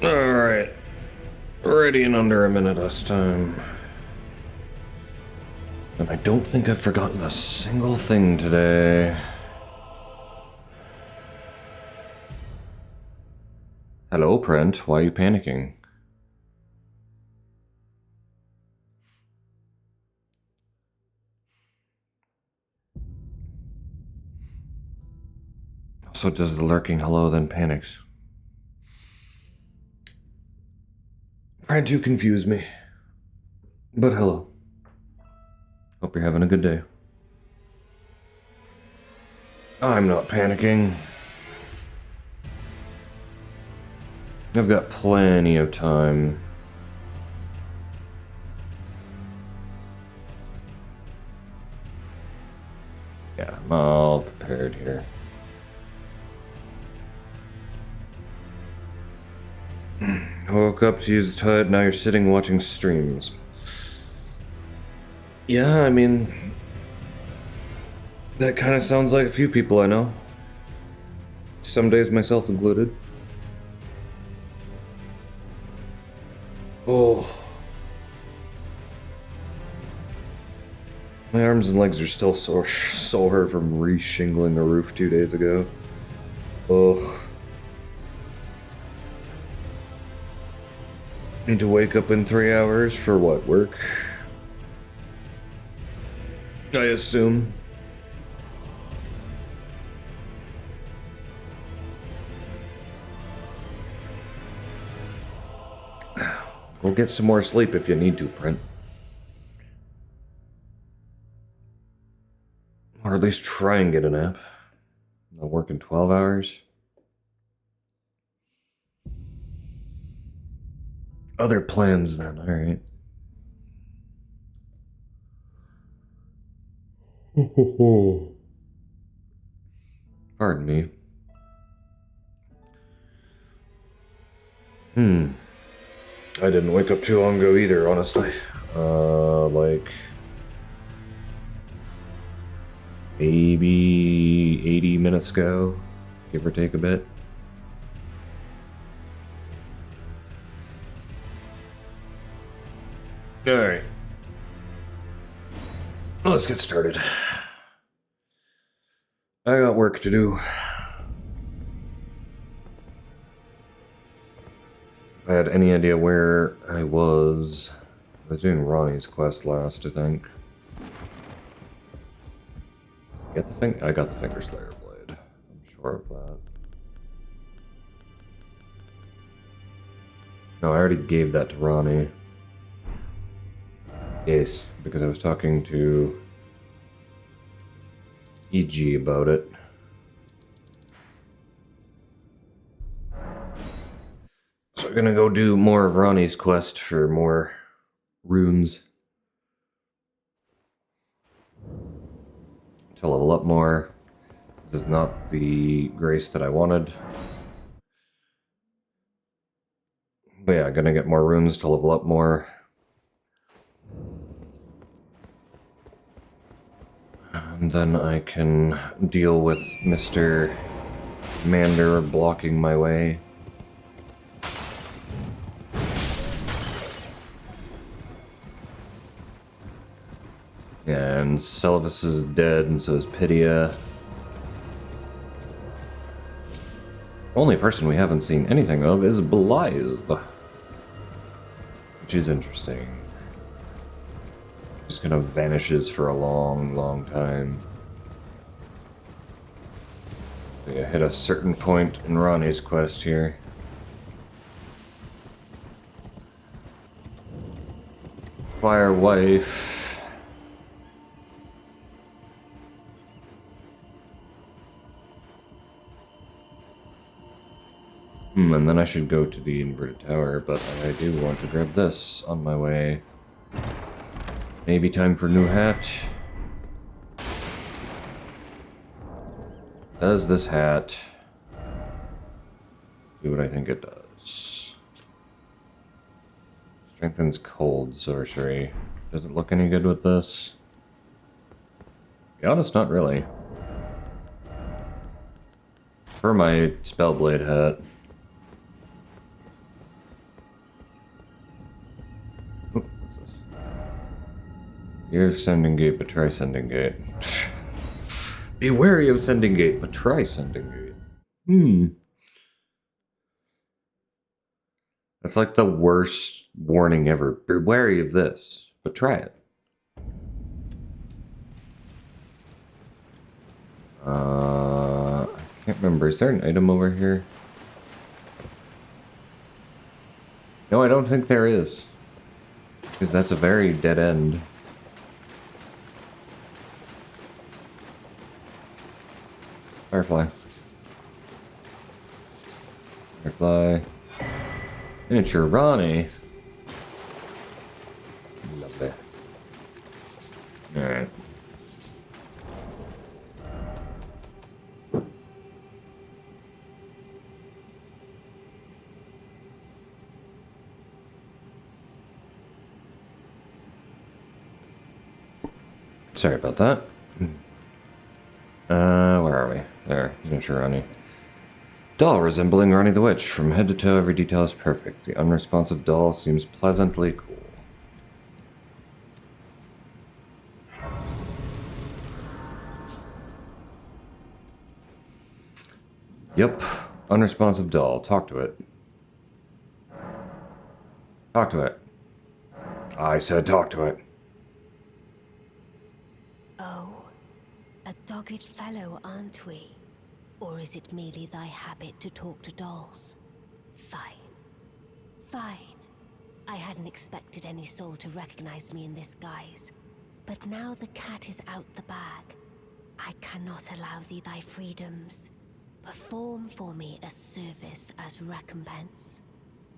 Alright. Ready in under a minute this time. And I don't think I've forgotten a single thing today. Hello, Brent. Why are you panicking? So does the lurking hello, then panics. Brent, you confuse me. But hello. Hope you're having a good day. I'm not panicking. I've got plenty of time. Yeah, I'm all prepared here. I woke up to use the toilet, now you're sitting watching streams. Yeah, I mean, that kind of sounds like a few people I know. Some days myself included. Oh. My arms and legs are still sore from re-shingling the roof 2 days ago. Ugh. Need to wake up in 3 hours for what, work? I assume. Go get some more sleep if you need to, Brent. Or at least try and get a nap. Not working 12 hours. Other plans then, alright. Pardon me. I didn't wake up too long ago either, honestly. Like... maybe 80 minutes ago, give or take a bit. Alright. Let's get started. I got work to do. If I had any idea where I was doing Ronnie's quest last, I think. Get the thing? I got the Finger Slayer blade. I'm sure of that. No, I already gave that to Ronnie. Yes, because I was talking to EG about it. So we're gonna go do more of Ronnie's quest for more runes. To level up more. This is not the grace that I wanted. But yeah, gonna get more runes to level up more. And then I can deal with Mr. Mander blocking my way. And Selvis is dead, and so is Pydia. Only person we haven't seen anything of is Blythe. Which is interesting. Just kind of vanishes for a long, long time. We hit a certain point in Ronnie's quest here. Fire wife. And then I should go to the inverted tower, but I do want to grab this on my way. Maybe time for new hat. Does this hat do what I think it does? Strengthens cold sorcery. Does it look any good with this? To be honest, not really. For my Spellblade hat. You're sending gate, but try sending gate. Be wary of sending gate, but try sending gate. That's like the worst warning ever. Be wary of this, but try it. I can't remember. Is there an item over here? No, I don't think there is. Because that's a very dead end. Firefly. Firefly. Miniature Ronnie. Lovely. Alright. Sorry about that. Where are we? There, miniature Ronnie. Doll resembling Ronnie the Witch. From head to toe, every detail is perfect. The unresponsive doll seems pleasantly cool. Yep, unresponsive doll. Talk to it. Talk to it. I said talk to it. Oh, a dogged fellow, aren't we? Or is it merely thy habit to talk to dolls? Fine. Fine. I hadn't expected any soul to recognize me in this guise. But now the cat is out the bag. I cannot allow thee thy freedoms. Perform for me a service as recompense.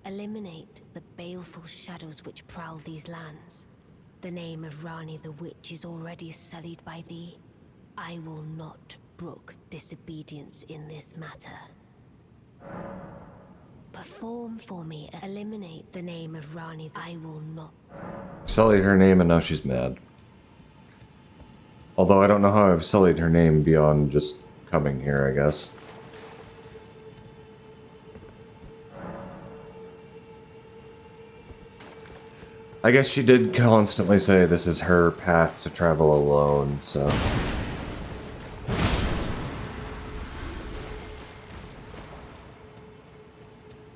Eliminate the baleful shadows which prowl these lands. The name of Rani the Witch is already sullied by thee. I will not brook disobedience in this matter. Perform for me, eliminate the name of Rani. I will not. Sullied her name and now she's mad. Although I don't know how I've sullied her name beyond just coming here, I guess. I guess she did constantly say this is her path to travel alone, so...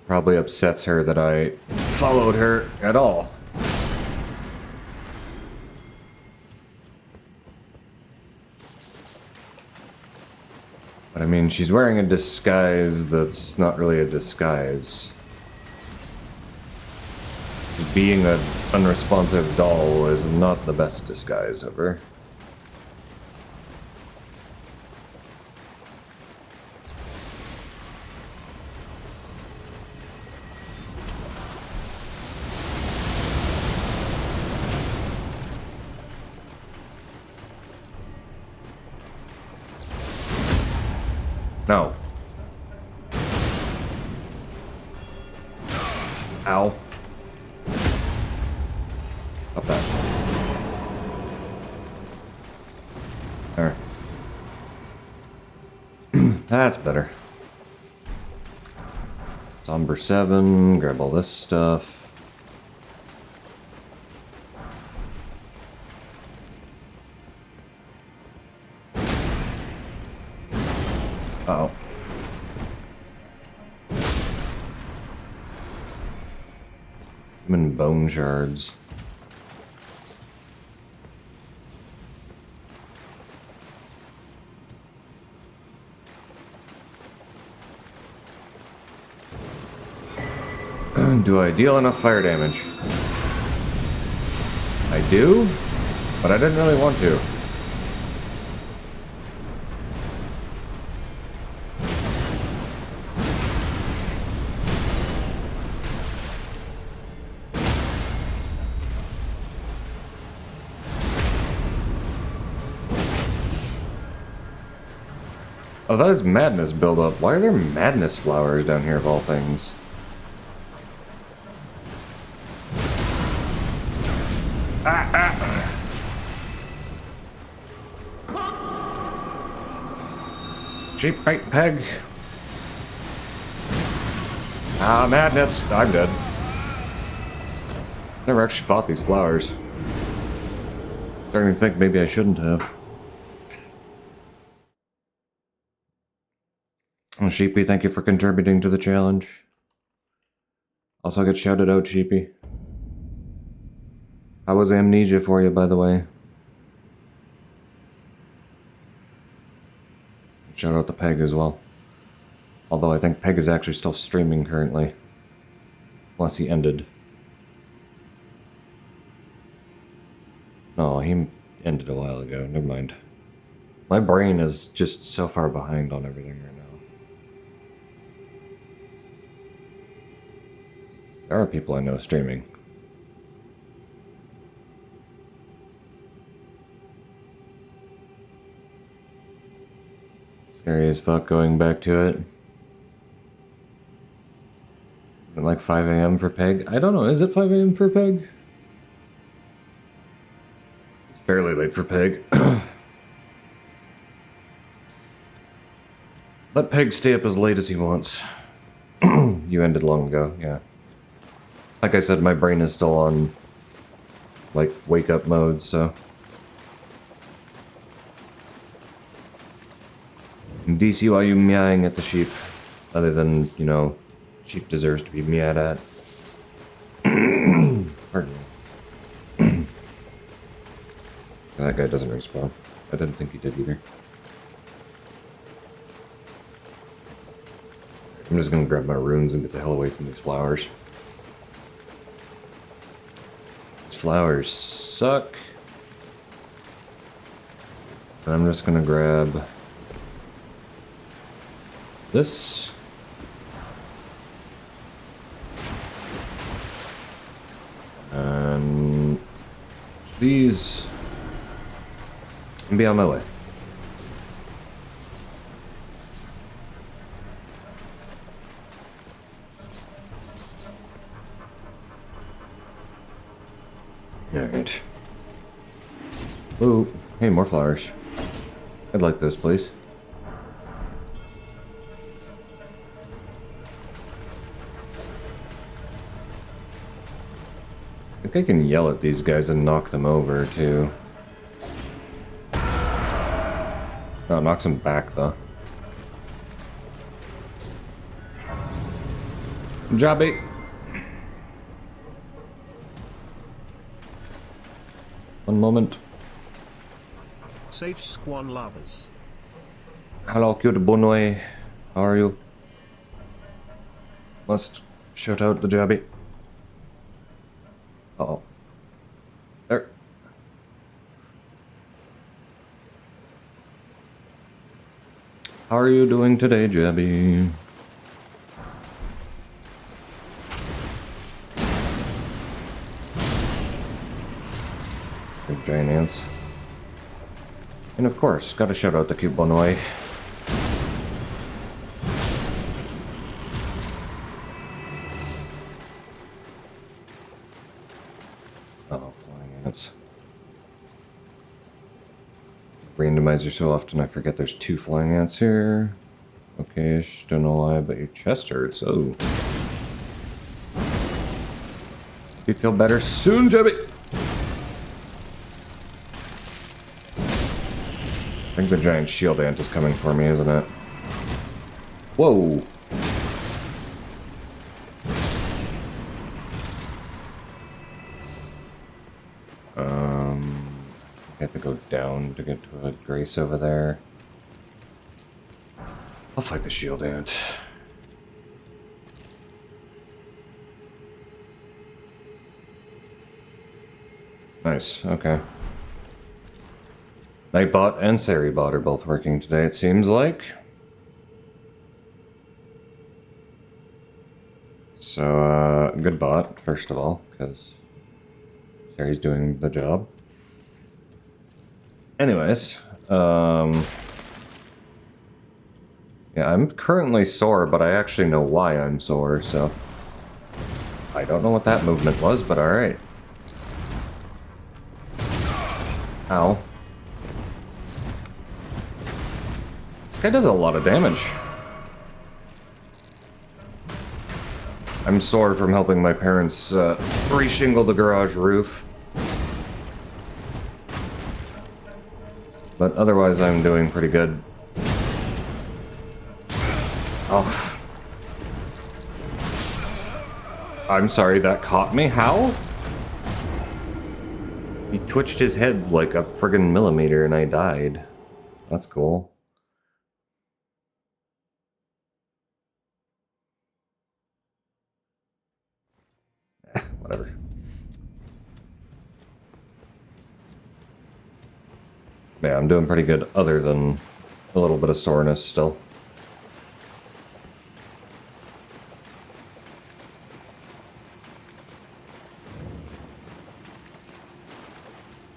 Probably upsets her that I followed her at all. But I mean, she's wearing a disguise that's not really a disguise. Being an unresponsive doll is not the best disguise ever. No. Ow. Up that. There. That's better. Somber 7, grab all this stuff. Uh-oh. Human bone shards. Do I deal enough fire damage? I do, but I didn't really want to. Oh, that is madness buildup. Why are there madness flowers down here of all things? Cheap bait peg. Ah, madness. I'm dead. Never actually fought these flowers. Starting to think maybe I shouldn't have. Oh, Sheepy, thank you for contributing to the challenge. Also get shouted out, Sheepy. How was Amnesia for you, by the way? Shout out to Peg as well. Although I think Peg is actually still streaming currently. Unless he ended. No, he ended a while ago. Never mind. My brain is just so far behind on everything right now. There are people I know streaming. Scary as fuck going back to it. At like 5 a.m. for Peg? I don't know, is it 5 a.m. for Peg? It's fairly late for Peg. Let Peg stay up as late as he wants. You ended long ago, yeah. Like I said, my brain is still on, like, wake-up mode, so... DC, why are you meowing at the sheep? Other than, you know, sheep deserves to be meowed at. Pardon me. That guy doesn't respawn. I didn't think he did either. I'm just gonna grab my runes and get the hell away from these flowers. These flowers suck. And I'm just gonna grab this. And these. And be on my way. Alright. Ooh, hey, more flowers. I'd like those, please. I think I can yell at these guys and knock them over, too. Oh, it knocks them back, though. Jobby! One moment. Sage Squan Lovers. Hello, cute bonoy. How are you? Must shout out the Jobby. Uh-oh. There. How are you doing today, Jabby? Big giant ants. And of course, gotta shout out the cute bonoy. Uh-oh, flying ants. Randomizer so often I forget there's 2 flying ants here. Okay, don't know why, but your chest hurts. Oh. You feel better soon, Jabby? I think the giant shield ant is coming for me, isn't it? Whoa! I have to go down to get to a Grace over there. I'll fight the shield ant. Nice, okay. Nightbot and Saribot are both working today, it seems like. So, good bot, first of all, because Sari's doing the job. Anyways, yeah, I'm currently sore, but I actually know why I'm sore, so... I don't know what that movement was, but alright. Ow. This guy does a lot of damage. I'm sore from helping my parents reshingle the garage roof. But otherwise, I'm doing pretty good. Oh. I'm sorry, that caught me. How? He twitched his head like a friggin' millimeter and I died. That's cool. Whatever. Yeah, I'm doing pretty good other than a little bit of soreness still.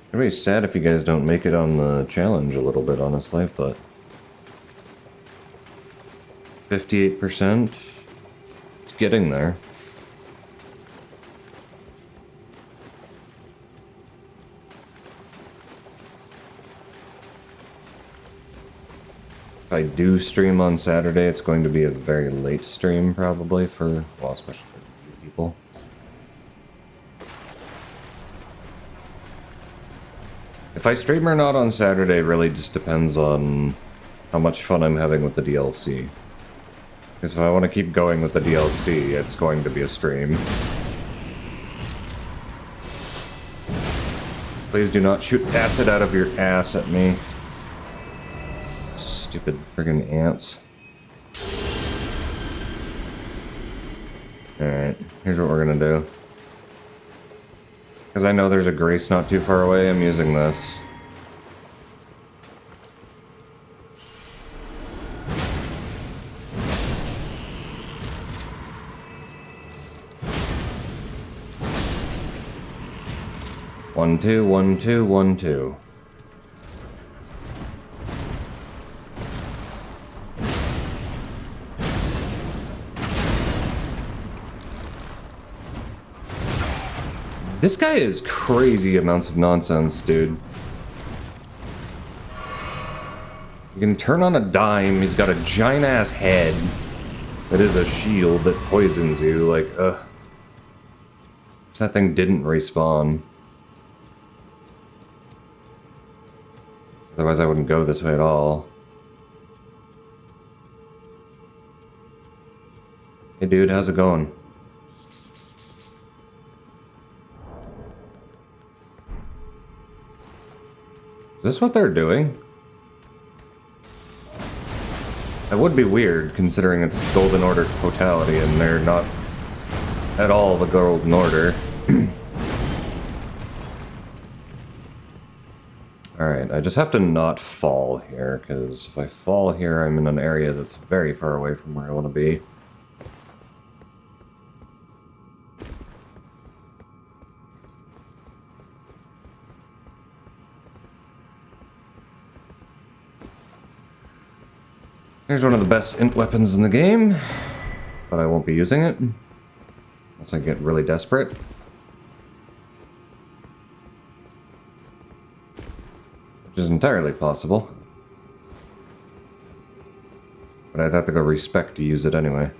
It'd be sad if you guys don't make it on the challenge a little bit, honestly, but 58%, it's getting there. If I do stream on Saturday, it's going to be a very late stream, probably, for, well, especially for you people. If I stream or not on Saturday really just depends on how much fun I'm having with the DLC. Because if I want to keep going with the DLC, it's going to be a stream. Please do not shoot acid out of your ass at me. Stupid friggin' ants. Alright, here's what we're gonna do. Because I know there's a grace not too far away, I'm using this. One, two, 1, 2, 1, 2. This guy is crazy amounts of nonsense, dude. You can turn on a dime, he's got a giant-ass head that is a shield that poisons you, like, ugh. That thing didn't respawn. Otherwise I wouldn't go this way at all. Hey dude, how's it going? Is this what they're doing? That would be weird, considering it's Golden Order totality, and they're not at all the Golden Order. Alright, I just have to not fall here, because if I fall here, I'm in an area that's very far away from where I want to be. Here's one of the best int weapons in the game, but I won't be using it unless I get really desperate. Which is entirely possible. But I'd have to go respec to use it anyway.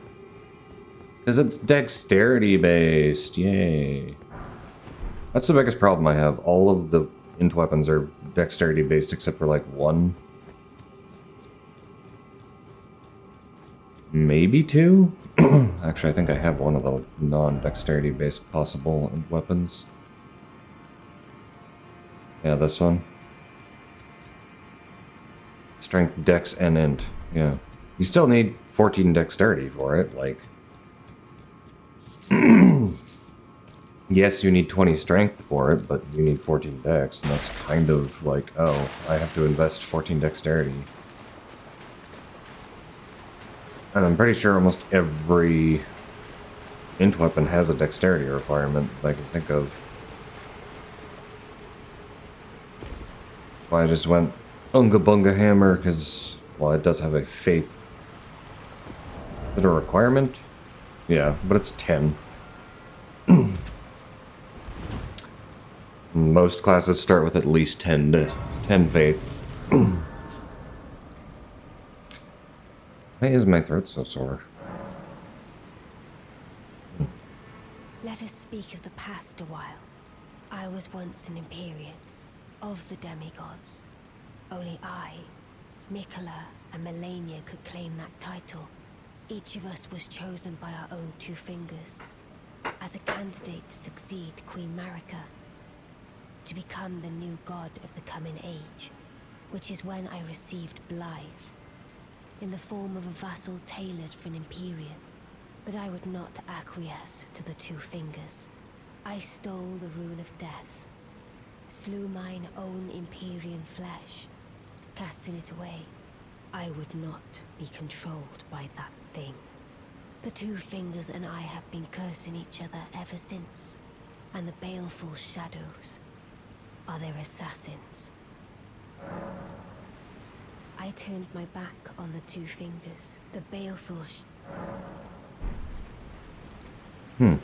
Because it's dexterity based, yay. That's the biggest problem I have. All of the int weapons are dexterity based except for like one. Maybe two? Actually, I think I have one of the non-dexterity based possible weapons. Yeah, this one. Strength, dex, and int. Yeah. You still need 14 dexterity for it, like... Yes, you need 20 strength for it, but you need 14 dex, and that's kind of like, oh, I have to invest 14 dexterity. And I'm pretty sure almost every int weapon has a dexterity requirement that I can think of. Why I just went Unga Bunga Hammer, because, well, it does have a faith. Is it a requirement? Yeah, but it's 10. Most classes start with at least 10 faiths. Why is my throat so sore? Let us speak of the past a while. I was once an Empyrean, of the demigods. Only I, Mikola, and Melania could claim that title. Each of us was chosen by our own two fingers as a candidate to succeed Queen Marika, to become the new god of the coming age, which is when I received Blythe, in the form of a vassal tailored for an Imperium. But I would not acquiesce to the two fingers. I stole the rune of death, slew mine own Imperium flesh, casting it away. I would not be controlled by that thing. The two fingers and I have been cursing each other ever since, and the baleful shadows are their assassins. I turned my back on the two fingers. The baleful I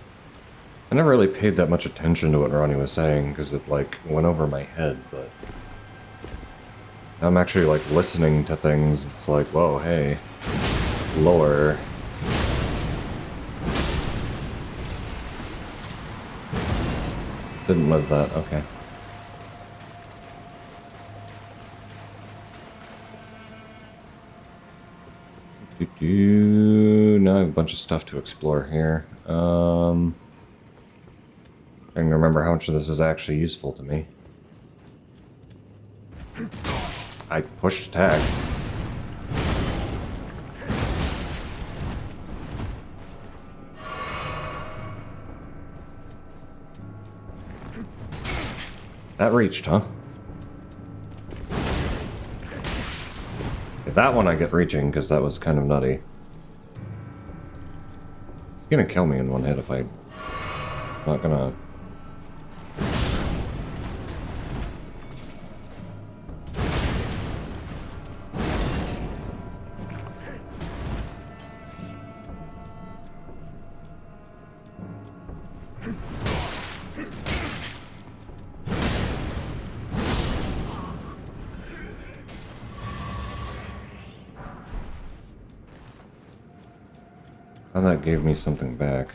never really paid that much attention to what Ronnie was saying, because it, like, went over my head, but... I'm actually, like, listening to things, it's like, whoa, hey. Lore. Didn't live that, okay. Now I have a bunch of stuff to explore here. I can remember how much of this is actually useful to me. I pushed attack. That reached, huh? That one I get reaching, because that was kind of nutty. It's gonna kill me in one hit if I'm not gonna... And that gave me something back.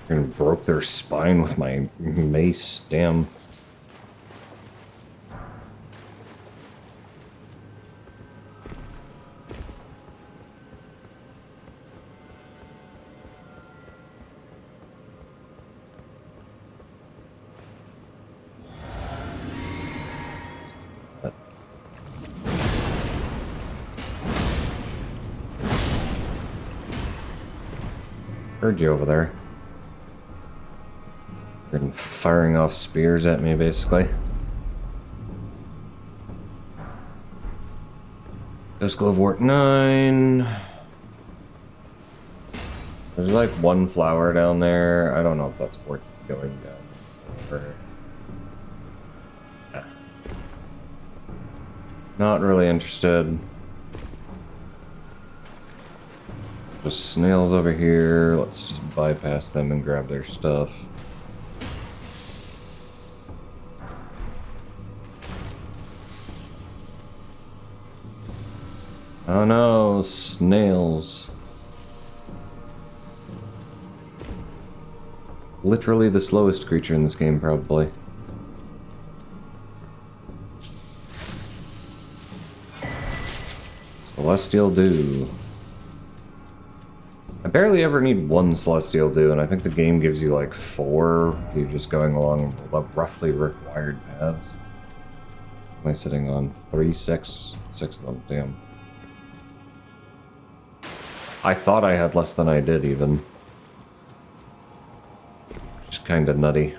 And broke their spine with my mace, damn. Heard you over there. Been firing off spears at me, basically. Ghost Glovewort 9. There's like one flower down there. I don't know if that's worth going down for. Yeah. Not really interested. Just snails over here. Let's just bypass them and grab their stuff. Oh no, snails. Literally the slowest creature in this game, probably. Celestial Dew. I barely ever need one Celestial Dew, and I think the game gives you like 4 if you're just going along roughly required paths. Am I sitting on 3, 6? 6 of them, damn. I thought I had less than I did, even. Just kinda nutty.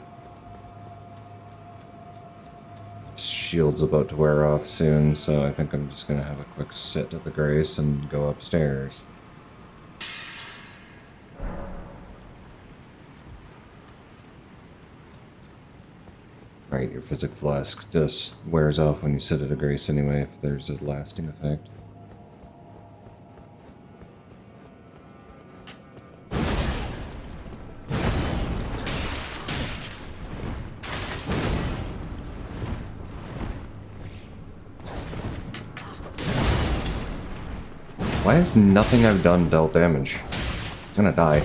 Shield's about to wear off soon, so I think I'm just gonna have a quick sit at the Grace and go upstairs. Right, your Physic Flask just wears off when you sit at a Grace anyway, if there's a lasting effect. Why has nothing I've done dealt damage? I'm gonna die.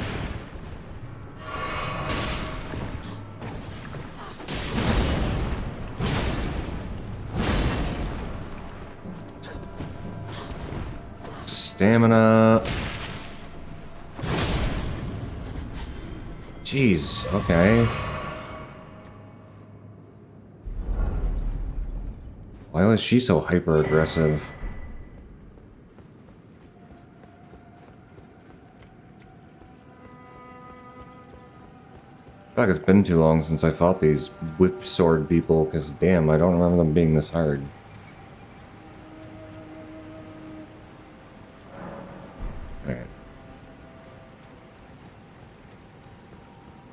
Stamina. Jeez, okay. Why was she so hyper aggressive? I feel like it's been too long since I fought these whip sword people, because damn, I don't remember them being this hard. Alright.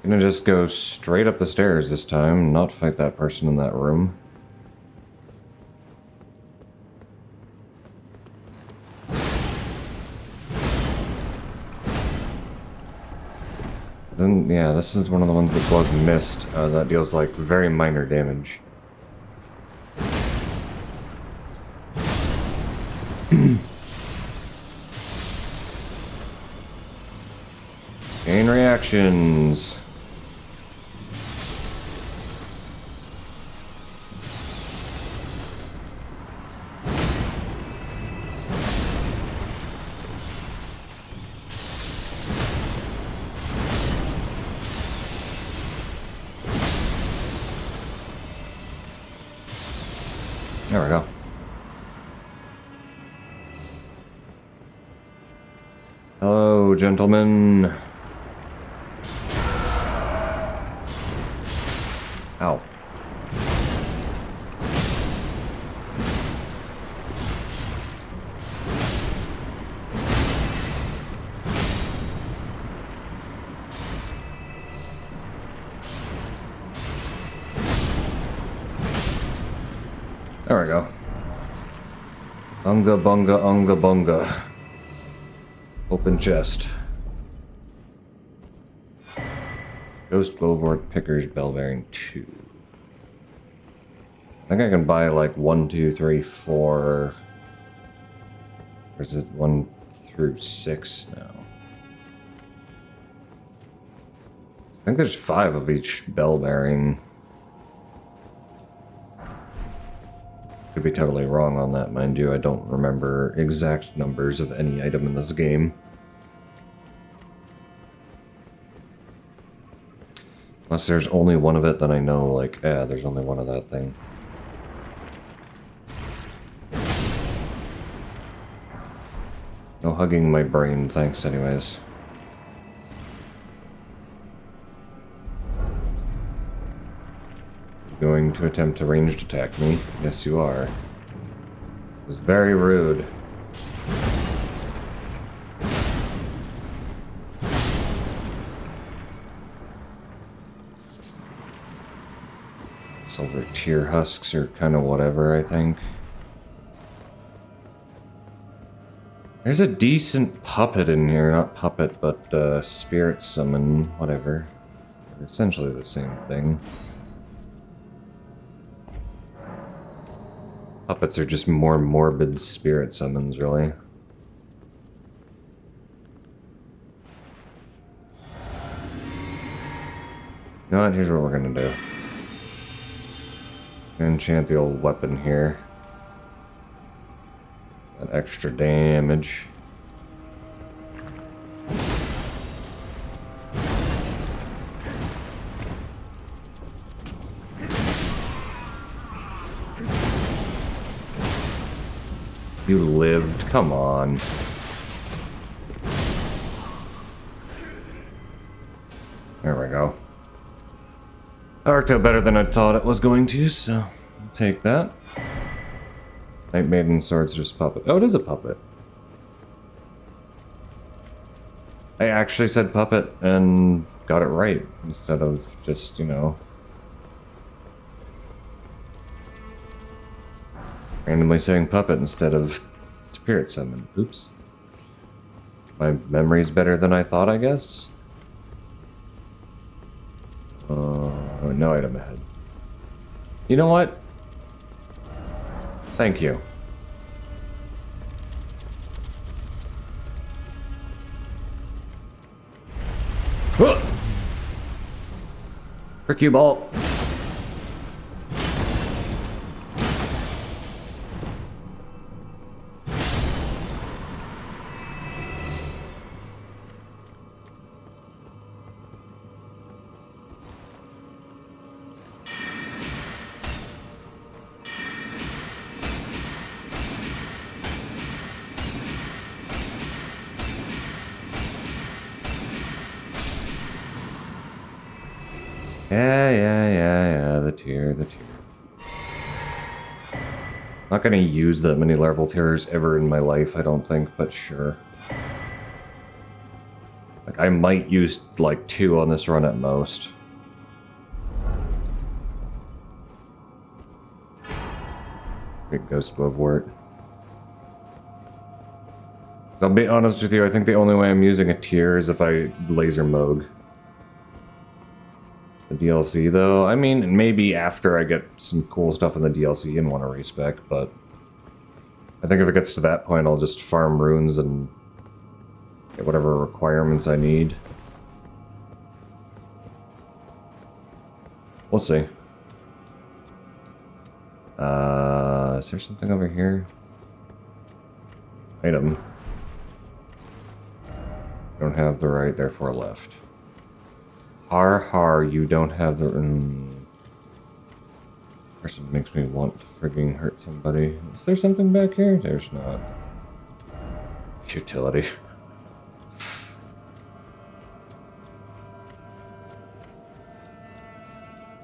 Gonna just go straight up the stairs this time, not fight that person in that room. Then, yeah, this is one of the ones that glows mist, that deals, like, very minor damage. Chain reactions. There we go. Hello, gentlemen. Ow. There we go. Unga bunga unga bunga. Open chest. Ghost Bovort Picker's Bell Bearing 2. I think I can buy like 1, 2, 3, 4. Or is it 1 through 6 now? I think there's 5 of each bell bearing. Could be totally wrong on that, mind you. I don't remember exact numbers of any item in this game. Unless there's only one of it, then I know, like, yeah, there's only one of that thing. No hugging my brain, thanks anyways. Going to attempt to ranged attack me? Yes, you are. It's very rude. Silver tear husks are kind of whatever, I think. There's a decent puppet in here. Not puppet, but spirit summon, whatever. They're essentially the same thing. Puppets are just more morbid spirit summons, really. You know what? Here's what we're gonna do. Enchant the old weapon here. That extra damage. You lived, come on. There we go. That worked out better than I thought it was going to, so I'll take that. Night Maiden Sword's just puppet. Oh, it is a puppet. I actually said puppet and got it right, instead of just, you know, randomly saying puppet instead of spirit summon. Oops. My memory's better than I thought, I guess. No item ahead. You know what? Thank you. Frick you, ball. Yeah, the tier. Not gonna use that many level tiers ever in my life, I don't think, but sure. Like, I might use, like, 2 on this run at most. Great Ghost Glove-wort. I'll be honest with you, I think the only way I'm using a tier is if I laser Moog. The DLC, though, I mean, maybe after I get some cool stuff in the DLC and want to respec, but I think if it gets to that point, I'll just farm runes and get whatever requirements I need. We'll see. Is there something over here? Item. Don't have the right, therefore left. Har, you don't have the... Person makes me want to frigging hurt somebody. Is there something back here? There's not. Futility.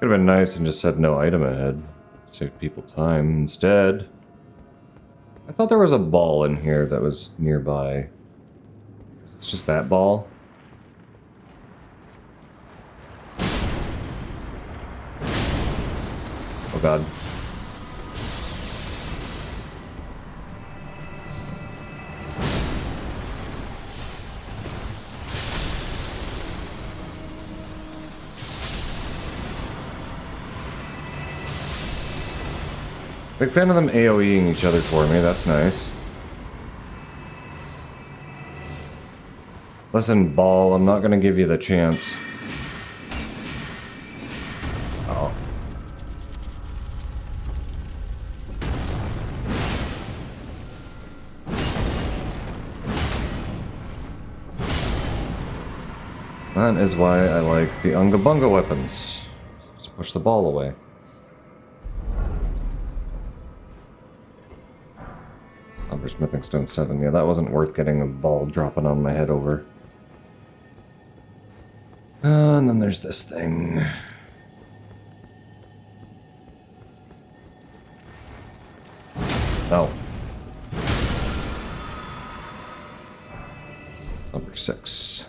Could have been nice and just said no item ahead. Save people time instead. I thought there was a ball in here that was nearby. It's just that ball. Oh god. Big fan of them AoEing each other for me, that's nice. Listen, ball, I'm not gonna give you the chance. Oh. That is why I like the Unga Bunga weapons. Just push the ball away. Somber Smithing Stone 7. Yeah, that wasn't worth getting a ball dropping on my head over. And then there's this thing. Oh. Number 6.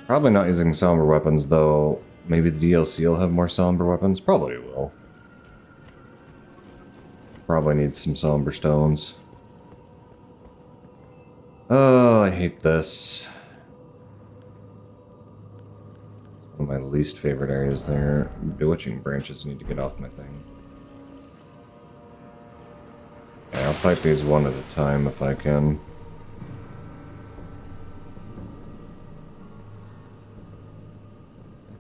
Probably not using somber weapons, though. Maybe the DLC will have more somber weapons. Probably will. Probably need some somber stones. Oh, I hate this. It's one of my least favorite areas there. Bewitching branches need to get off my thing. Yeah, I'll fight these one at a time if I can.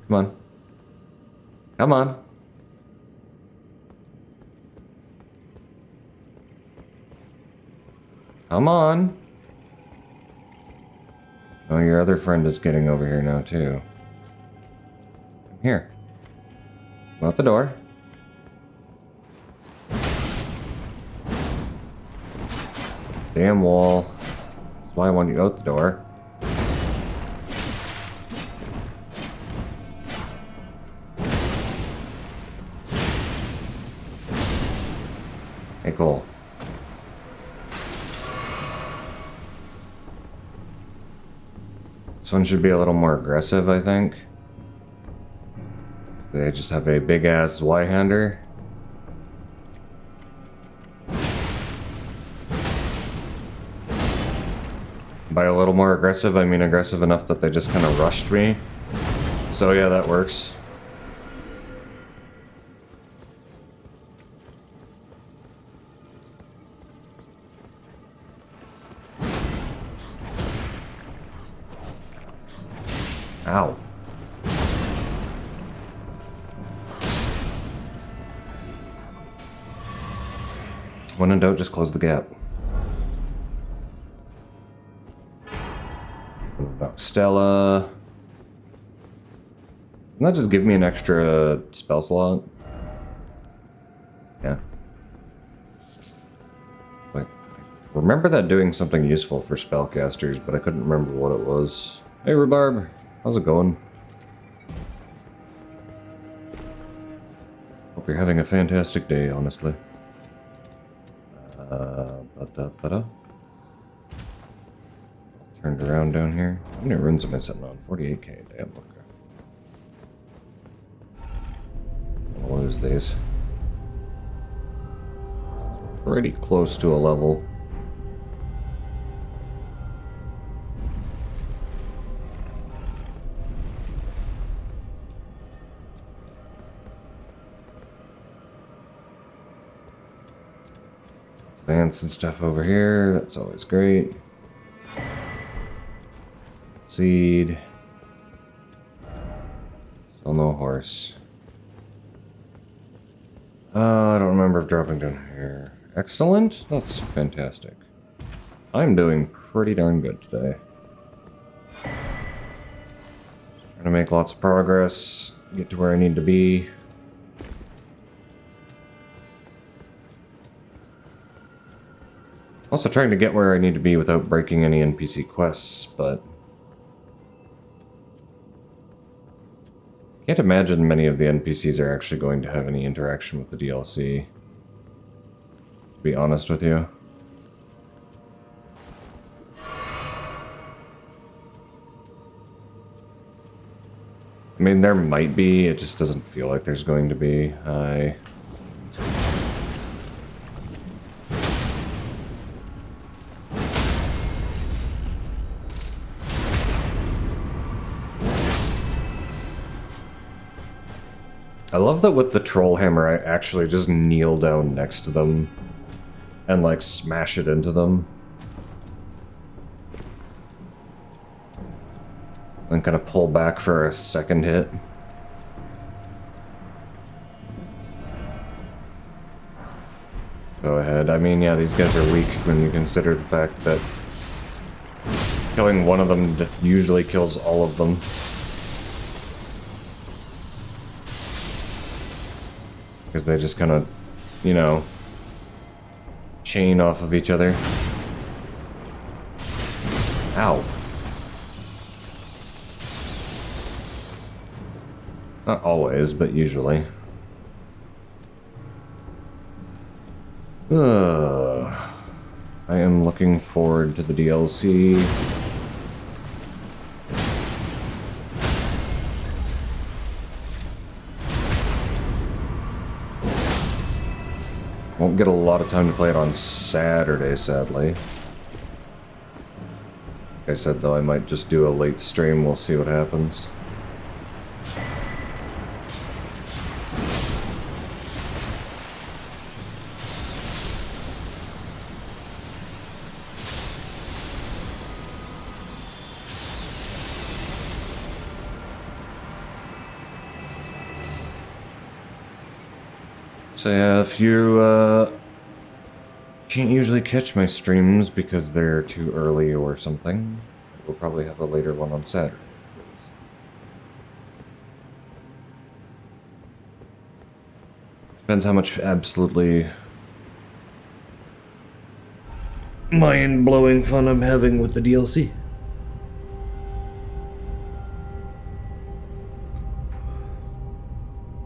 Come on. Come on. Come on. Oh, your other friend is getting over here now, too. Here. Come out the door. Damn wall. That's why I want you out the door. Hey, cool. This one should be a little more aggressive, I think. They just have a big-ass Y-hander. By a little more aggressive, I mean aggressive enough that they just kind of rushed me. So yeah, that works. Ow. When in doubt, just close the gap. Stella. Doesn't that just give me an extra spell slot? Yeah. Like, I remember that doing something useful for spellcasters, but I couldn't remember what it was. Hey, Rhubarb. How's it going? Hope you're having a fantastic day, honestly. Turned around down here. How many runes am I sitting on? 48k. Damn, okay. I'll lose these. Pretty close to a level. Advance and stuff over here. That's always great. Seed. Still no horse. I don't remember if dropping down here. Excellent. That's fantastic. I'm doing pretty darn good today. Trying to make lots of progress. Get to where I need to be. Also trying to get where I need to be without breaking any NPC quests, but... Can't imagine many of the NPCs are actually going to have any interaction with the DLC. To be honest with you. I mean, there might be, it just doesn't feel like there's going to be. I love that with the troll hammer, I actually just kneel down next to them and, like, smash it into them. And kind of pull back for a second hit. Go ahead. I mean, yeah, these guys are weak when you consider the fact that killing one of them usually kills all of them. Because they just kind of, you know, chain off of each other. Ow. Not always, but usually. I am looking forward to the DLC. Won't get a lot of time to play it on Saturday, sadly. Like I said, though, I might just do a late stream. We'll see what happens. So yeah, if you can't usually catch my streams because they're too early or something, we'll probably have a later one on Saturday. Depends how much absolutely mind-blowing fun I'm having with the DLC.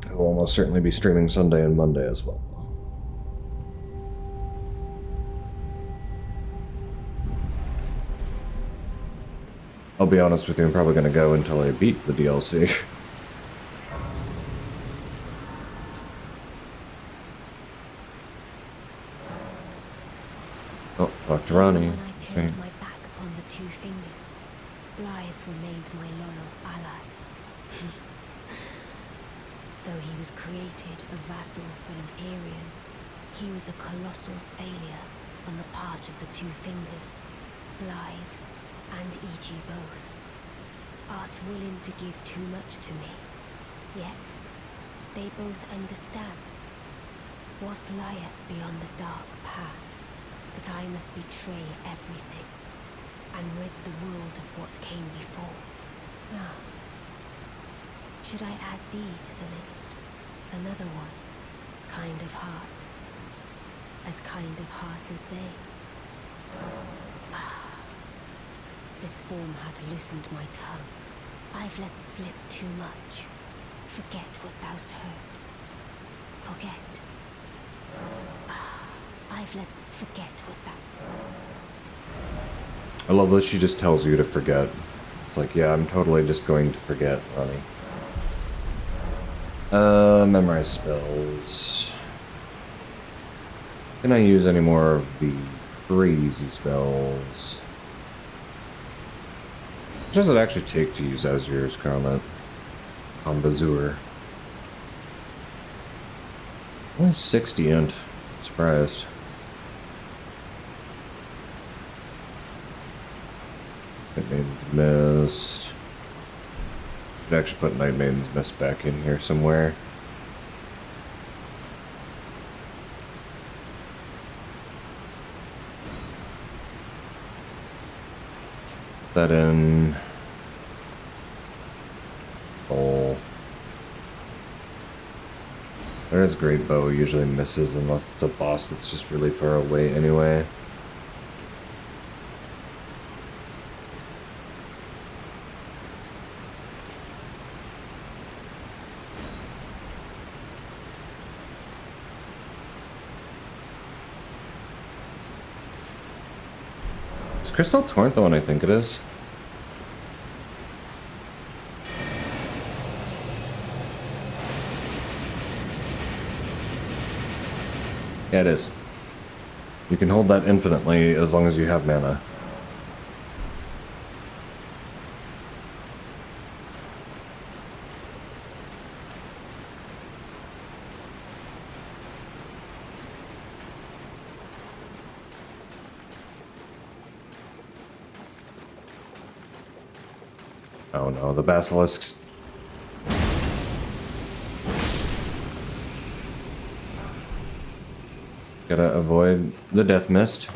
I will almost certainly be streaming Sunday and Monday as well. I'll be honest with you, I'm probably going to go until I beat the DLC. Oh, talk to Ronnie. When I turned my back upon the two fingers, Blythe remained my loyal ally. Though he was created a vassal for an Empyrean, he was a colossal failure on the part of the two fingers, Blythe and E.G. both. art willing to give too much to me. Yet, they both understand what lieth beyond the dark path, that I must betray everything, and rid the world of what came before. Now, should I add thee to the list? Another one, kind of heart. As kind of heart as they. This form hath loosened my tongue. I've let slip too much. Forget what thou'st heard. Forget. I've let forget what thou... I love that she just tells you to forget. It's like, yeah, I'm totally just going to forget, Ronnie. Memorize spells. Can I use any more of the crazy spells? What does it actually take to use Azur's Coronet on Bazur? Only 60 int. Surprised. Night Maiden's Mist. Should actually put Night Maiden's Mist back in here somewhere. That in. Bowl. There's Great Bow usually misses unless it's a boss that's just really far away anyway. Is Crystal Torrent the one I think it is? Yeah, it is. You can hold that infinitely as long as you have mana. Oh no, the basilisks. Gotta avoid the death mist.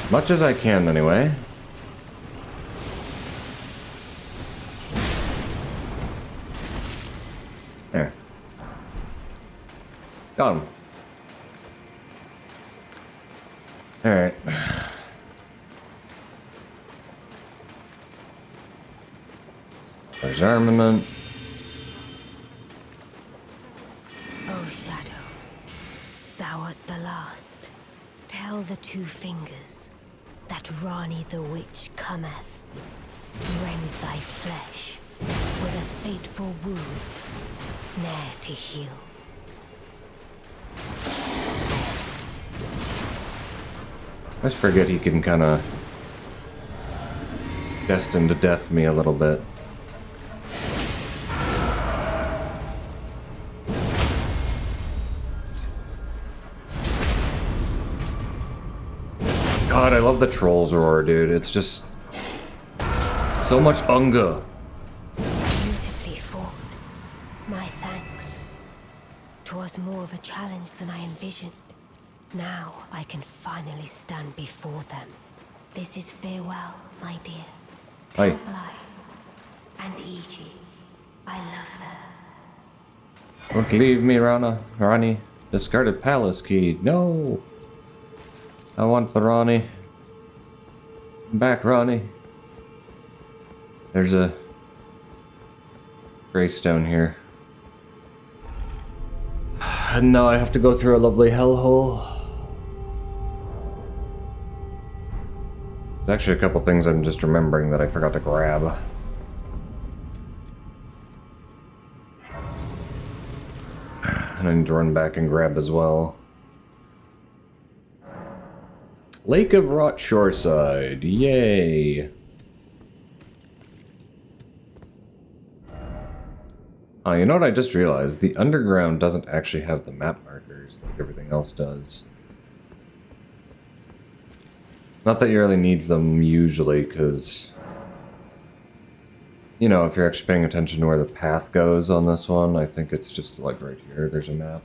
Much as I can, anyway. There. Got him. Alright. There's armament. Tell the two fingers that Rani the Witch cometh to rend thy flesh with a fateful wound, ne'er to heal. I just forget he can kind of destined to death me a little bit. God, I love the Trolls roar, dude. It's just so much unga. Beautifully formed. My thanks. 'Twas more of a challenge than I envisioned. Now I can finally stand before them. This is farewell, my dear. Hi. Tell Blythe and Iji, I love them. Don't leave me, Rani. Discarded palace key. No. I want the Rani. Back, Rani. There's a greystone here. And now I have to go through a lovely hellhole. There's actually a couple things I'm just remembering that I forgot to grab. And I need to run back and grab as well. Lake of Rot Shoreside, yay! Oh, you know what I just realized? The underground doesn't actually have the map markers like everything else does. Not that you really need them usually, because, you know, if you're actually paying attention to where the path goes on this one, I think it's just like right here, there's a map.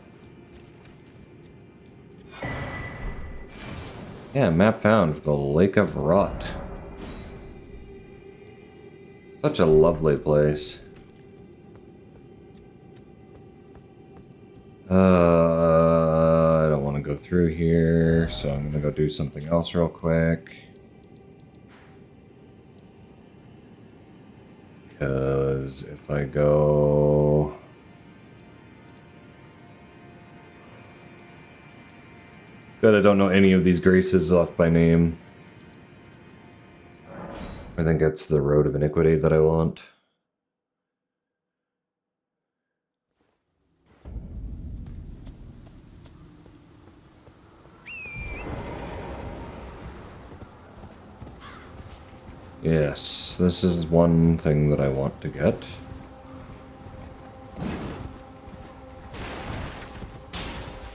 Yeah, map found for the Lake of Rot. Such a lovely place. I don't want to go through here, so I'm gonna go do something else real quick. Because if I go... Good, I don't know any of these graces off by name. I think it's the Road of Iniquity that I want. Yes, this is one thing that I want to get.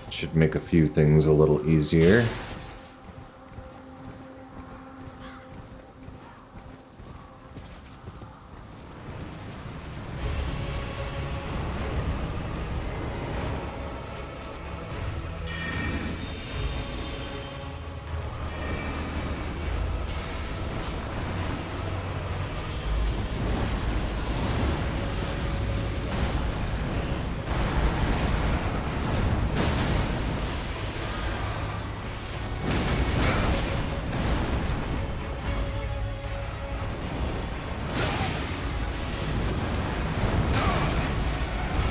Should make a few things a little easier.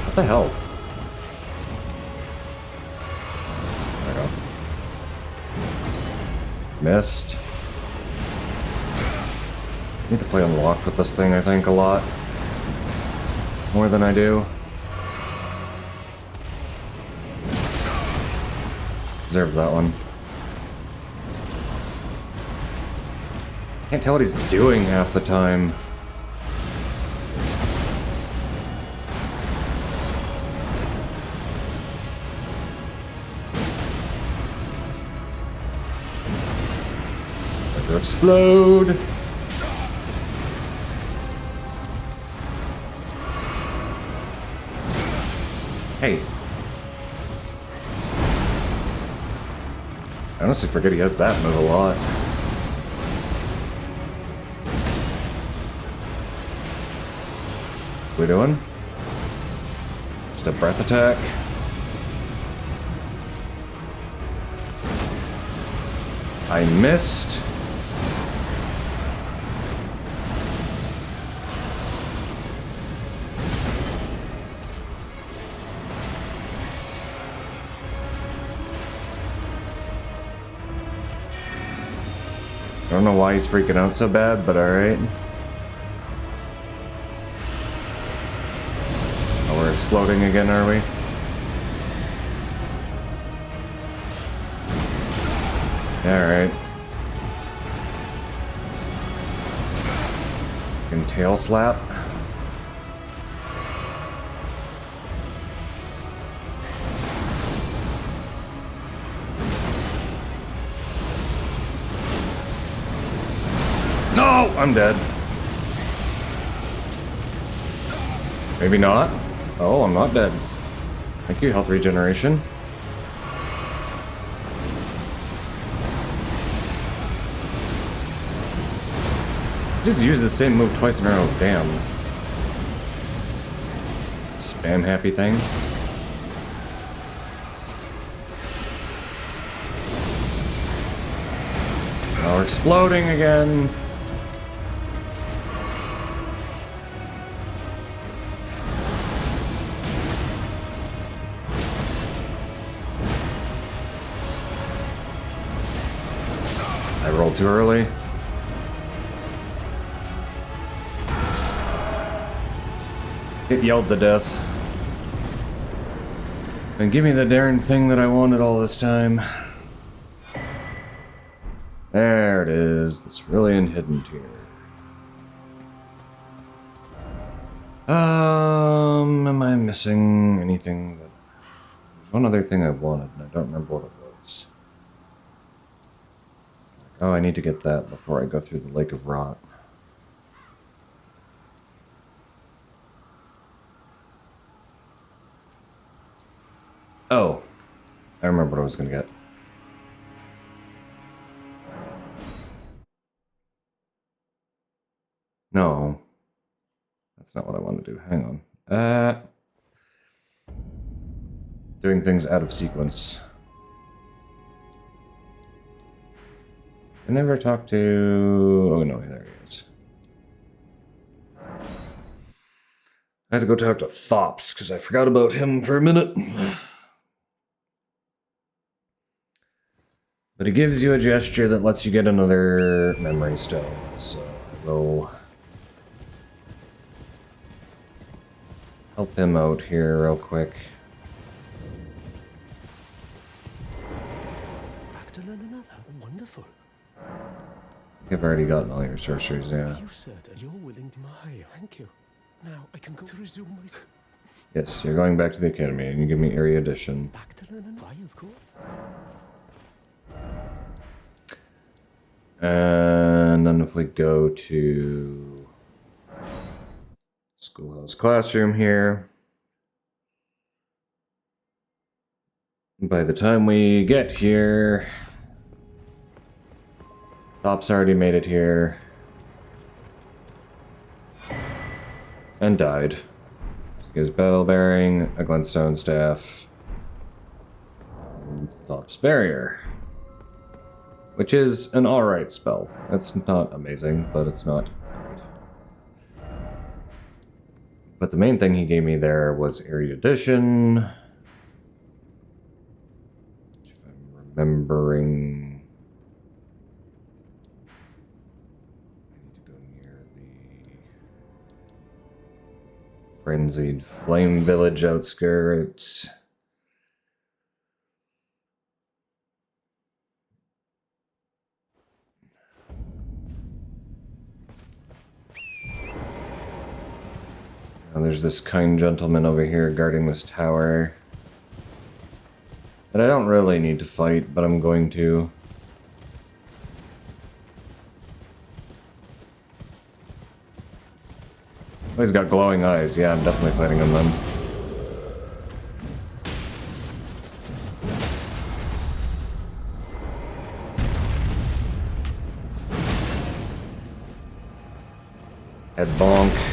What the hell? There we go. Missed. Need to play unlocked with this thing, I think, a lot. More than I do. Deserve that one. Can't tell what he's doing half the time. Explode! Hey. I honestly forget he has that move a lot. What are we doing? Just a breath attack. I missed. I don't know why he's freaking out so bad, but alright. Oh, we're exploding again, are we? Alright. And tail slap. No! I'm dead. Maybe not. Oh, I'm not dead. Thank you, health regeneration. Just use the same move twice in a row. Damn. Spam happy thing. Now we're exploding again. I rolled too early. Get yelled to death. And give me the darn thing that I wanted all this time. There it is. The cerulean hidden tier. Am I missing anything that... There's one other thing I wanted, and I don't remember what it was. Oh, I need to get that before I go through the Lake of Rot. Oh, I remember what I was going to get. No, that's not what I want to do. Hang on. Doing things out of sequence. I never talked to... Oh, no, there he is. I have to go talk to Thops, because I forgot about him for a minute. But he gives you a gesture that lets you get another memory stone, so I will help him out here real quick. Back to learn another. Wonderful. You've already gotten all your sorceries, yeah. You said you're willing to my. Thank you. Now I can go to resume my. Yes, you're going back to the academy, and you give me area addition. Back to learn another. Of course. And then if we go to schoolhouse classroom here, by the time we get here, Thop's already made it here and died. He gives bell bearing, a glintstone staff, and Thop's barrier. Which is an alright spell. It's not amazing, but it's not great. But the main thing he gave me there was erudition. If I'm remembering... I need to go near the Frenzied Flame Village outskirts. Now there's this kind gentleman over here guarding this tower that I don't really need to fight, but I'm going to. Oh, he's got glowing eyes. Yeah, I'm definitely fighting him then. Head bonk.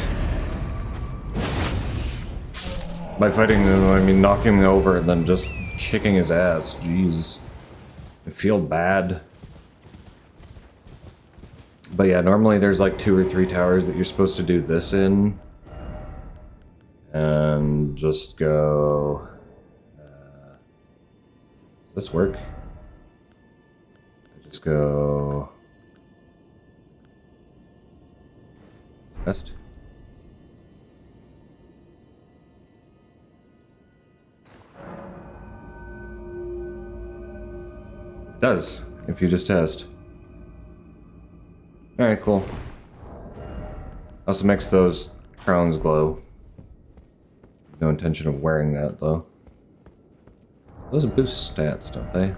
By fighting him, I mean knocking him over and then just kicking his ass. Jeez. I feel bad. But yeah, normally there's like 2 or 3 towers that you're supposed to do this in. And just go... does this work? I just go... West. It does, if you just test. Alright, cool. Also makes those crowns glow. No intention of wearing that, though. Those boost stats, don't they?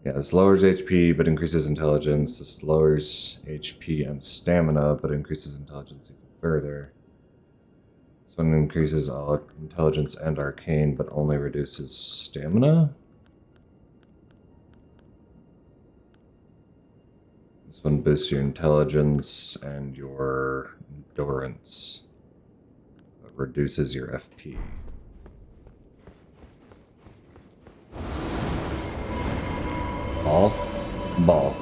Yeah, this lowers HP, but increases intelligence. This lowers HP and stamina, but increases intelligence even further. This one increases intelligence and arcane, but only reduces stamina? This one boosts your intelligence and your endurance, but reduces your FP. Ball? Ball.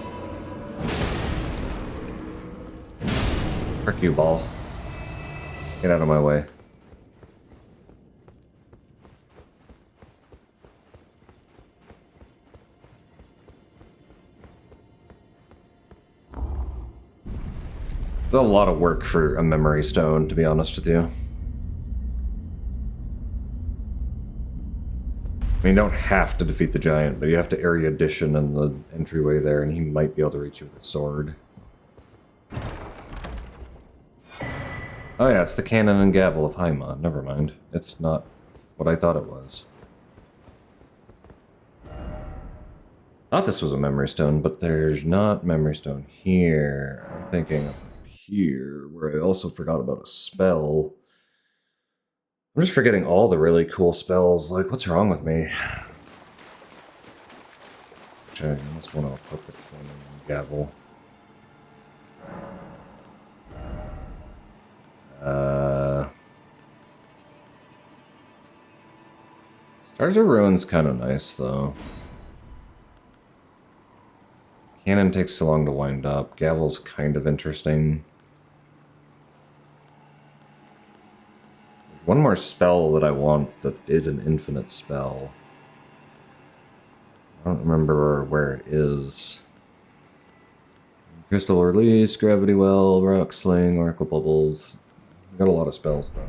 Frick you, ball. Get out of my way. It's a lot of work for a memory stone, to be honest with you. I mean, you don't have to defeat the giant, but you have to area addition in the entryway there, and he might be able to reach you with a sword. Oh yeah, it's the cannon and gavel of Haimon. Never mind. It's not what I thought it was. Thought this was a memory stone, but there's not memory stone here. I'm thinking up here, where I also forgot about a spell. I'm just forgetting all the really cool spells. Like, what's wrong with me? Which I almost want to equip the gavel. Stars of Ruin's kind of nice, though. Cannon takes so long to wind up. Gavel's kind of interesting. There's one more spell that I want that is an infinite spell. I don't remember where it is. Crystal Release, Gravity Well, Rock Sling, Oracle Bubbles. We've got a lot of spells, though.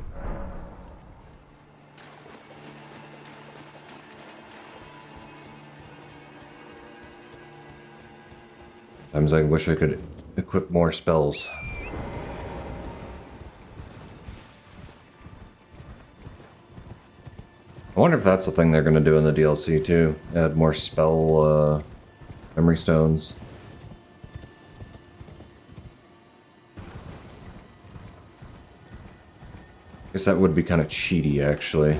Sometimes I wish I could equip more spells. I wonder if that's the thing they're going to do in the DLC too. Add more spell memory stones. Guess that would be kind of cheaty, actually.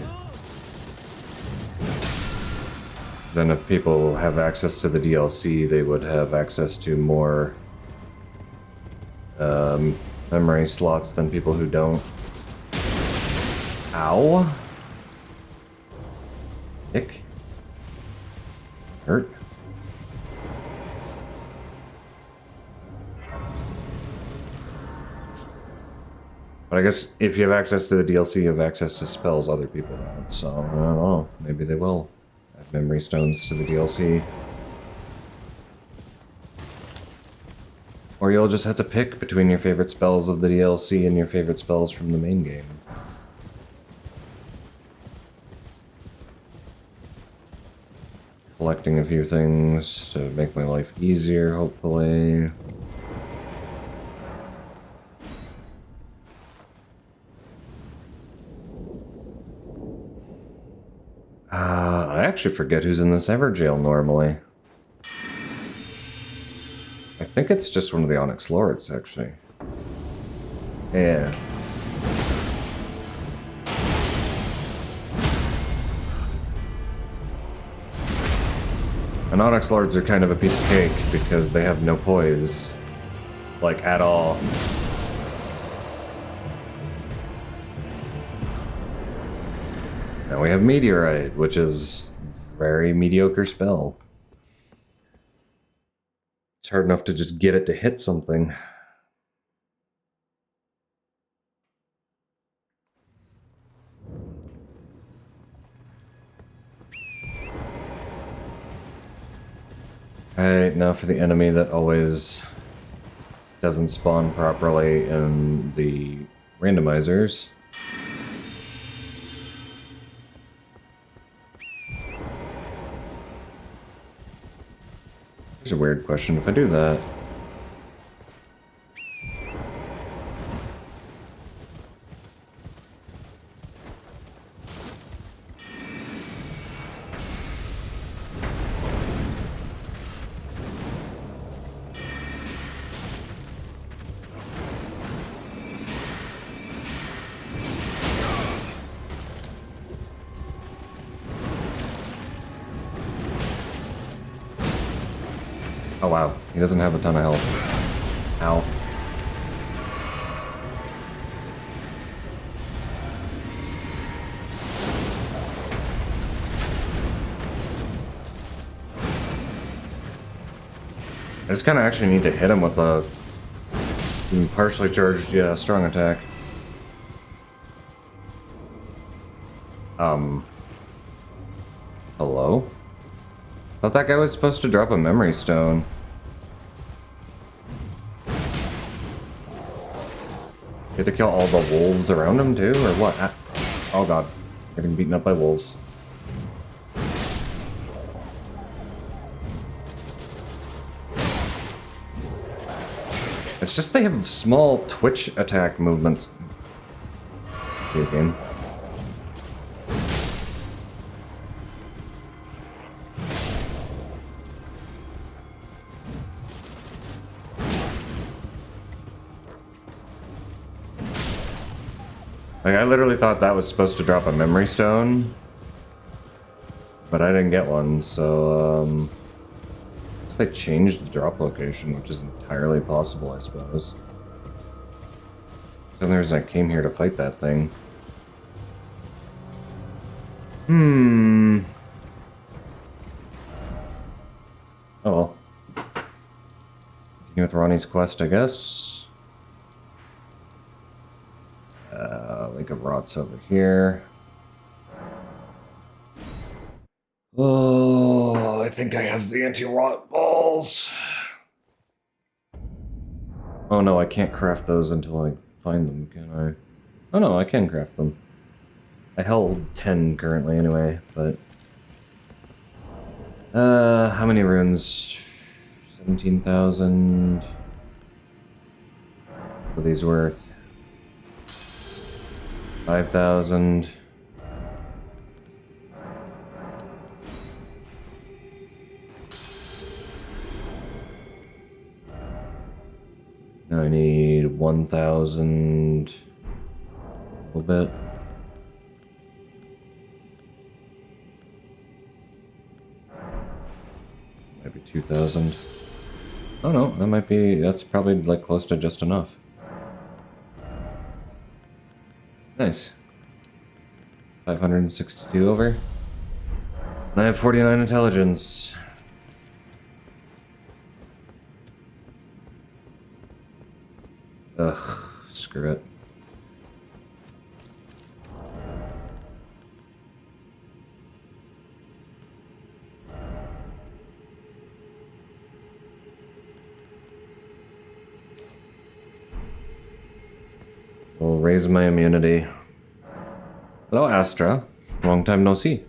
Then if people have access to the DLC, they would have access to more memory slots than people who don't. Ow. Ick. Hurt. But I guess if you have access to the DLC, you have access to spells other people don't. So, I don't know. Maybe they will. Memory stones to the DLC. Or you'll just have to pick between your favorite spells of the DLC and your favorite spells from the main game. Collecting a few things to make my life easier, hopefully. I actually forget who's in this Everjail normally. I think it's just one of the Onyx Lords, actually. Yeah. And Onyx Lords are kind of a piece of cake because they have no poise. Like, at all. Now we have Meteorite, which is a very mediocre spell. It's hard enough to just get it to hit something. Alright, now for the enemy that always doesn't spawn properly in the randomizers. Here's a weird question. If I do that... Oh wow, he doesn't have a ton of health. Ow. I just kind of actually need to hit him with a partially charged, yeah, strong attack. Hello? Thought that guy was supposed to drop a memory stone. You have to kill all the wolves around him too, or what? Oh god, getting beaten up by wolves. It's just they have small twitch attack movements. Video game. Like, I literally thought that was supposed to drop a memory stone, but I didn't get one, so, I guess they changed the drop location, which is entirely possible, I suppose. The only reason I came here to fight that thing. Oh well. Continue with Ronnie's quest, I guess. Lake of Rot's over here. Oh, I think I have the anti-rot balls. Oh no, I can't craft those until I find them, can I? Oh no, I can craft them. I held 10 currently anyway, but... how many runes? 17,000. What are these worth? 5,000. Now I need 1,000. A little bit. Maybe 2,000. Oh no, that might be, that's probably like close to just enough. Nice. 562 over. And I have 49 intelligence. Ugh, screw it. We'll raise my immunity. Hello, Astra. Long time no see.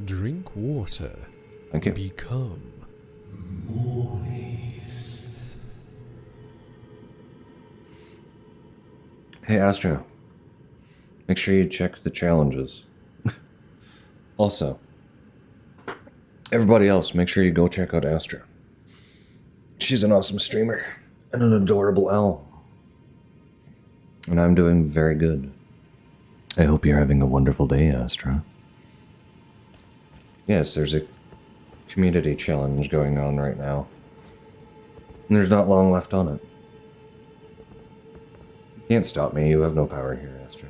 Drink water. Thank you. Become moist. Hey, Astra. Make sure you check the challenges. Also, everybody else, make sure you go check out Astra. She's an awesome streamer and an adorable owl. And I'm doing very good. I hope you're having a wonderful day, Astra. Yes, there's a community challenge going on right now. And there's not long left on it. You can't stop me, you have no power here, Astra.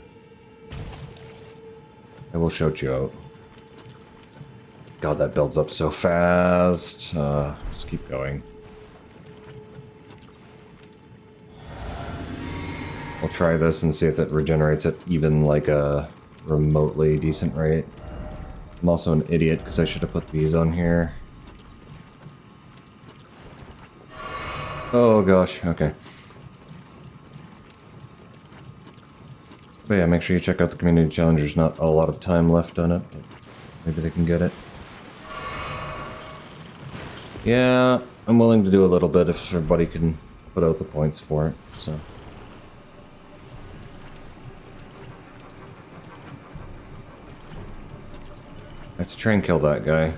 I will shout you out. God, that builds up so fast. Just keep going. I'll try this and see if it regenerates at even like a remotely decent rate. I'm also an idiot because I should have put these on here. Oh gosh, okay. But yeah, make sure you check out the community challenge. There's not a lot of time left on it, but maybe they can get it. Yeah, I'm willing to do a little bit if everybody can put out the points for it, so. I have to try and kill that guy.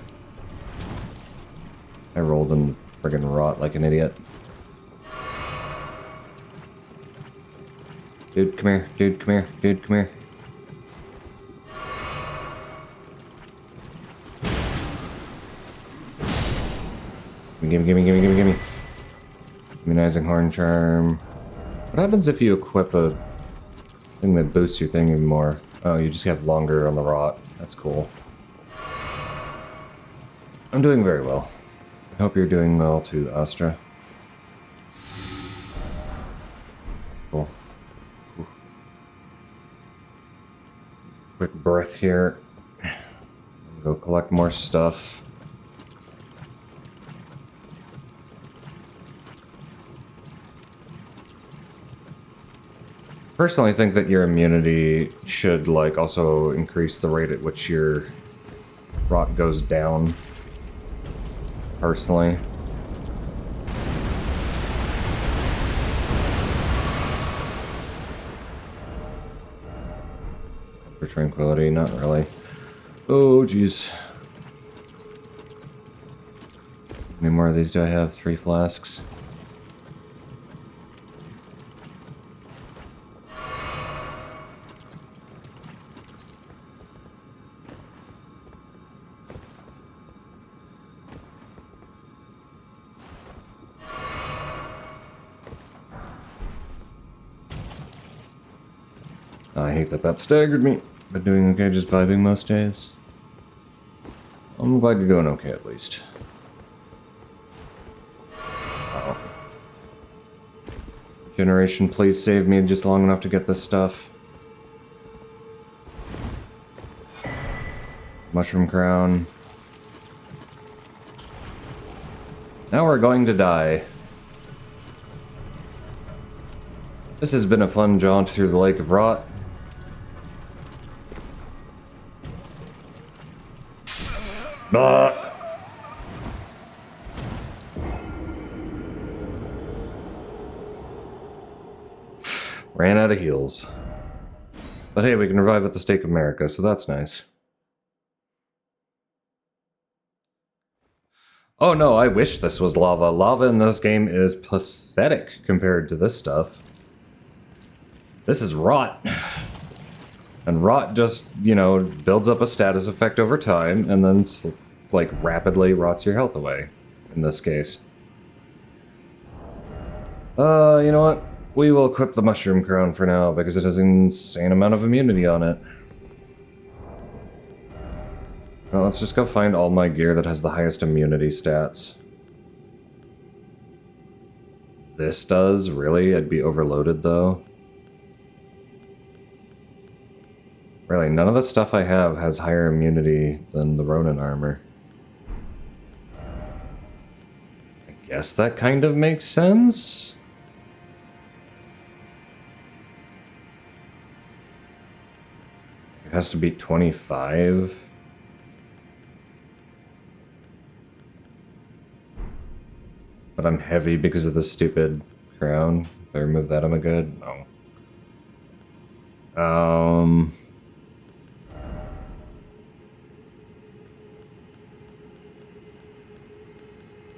I rolled in friggin' rot like an idiot. Dude, come here. Dude, come here. Dude, come here. Gimme, gimme, gimme, gimme, gimme. Immunizing Horn Charm. What happens if you equip a thing that boosts your thing even more? Oh, you just have longer on the rot. That's cool. I'm doing very well. I hope you're doing well too, Astra. Cool. Whew. Quick breath here. Go collect more stuff. Personally, I think that your immunity should like also increase the rate at which your rot goes down. Personally. For tranquility, not really. Oh, jeez. many more of these do I have? 3 flasks. I hate that that staggered me. Been doing okay, just vibing most days. I'm glad you're doing okay at least. Oh. Generation, please save me just long enough to get this stuff. Mushroom crown. Now we're going to die. This has been a fun jaunt through the Lake of Rot. Ran out of heals. But hey, we can revive at the Stake of America, so that's nice. Oh no, I wish this was lava. Lava in this game is pathetic compared to this stuff. This is rot. And rot just, you know, builds up a status effect over time and then, like, rapidly rots your health away, in this case. You know what? We will equip the Mushroom Crown for now, because it has an insane amount of immunity on it. Well, let's just go find all my gear that has the highest immunity stats. This does? Really? I'd be overloaded, though. Really, none of the stuff I have has higher immunity than the Ronin armor. I guess that kind of makes sense? It has to be 25. But I'm heavy because of the stupid crown. If I remove that, am I good? No.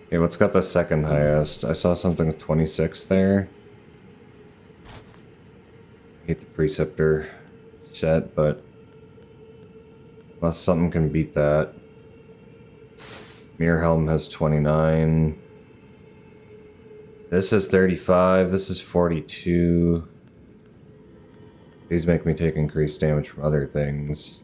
Okay, what's got the second highest? I saw something with 26 there. I hate the Preceptor set, but unless something can beat that. Mirror Helm has 29. This is 35, this is 42. These make me take increased damage from other things.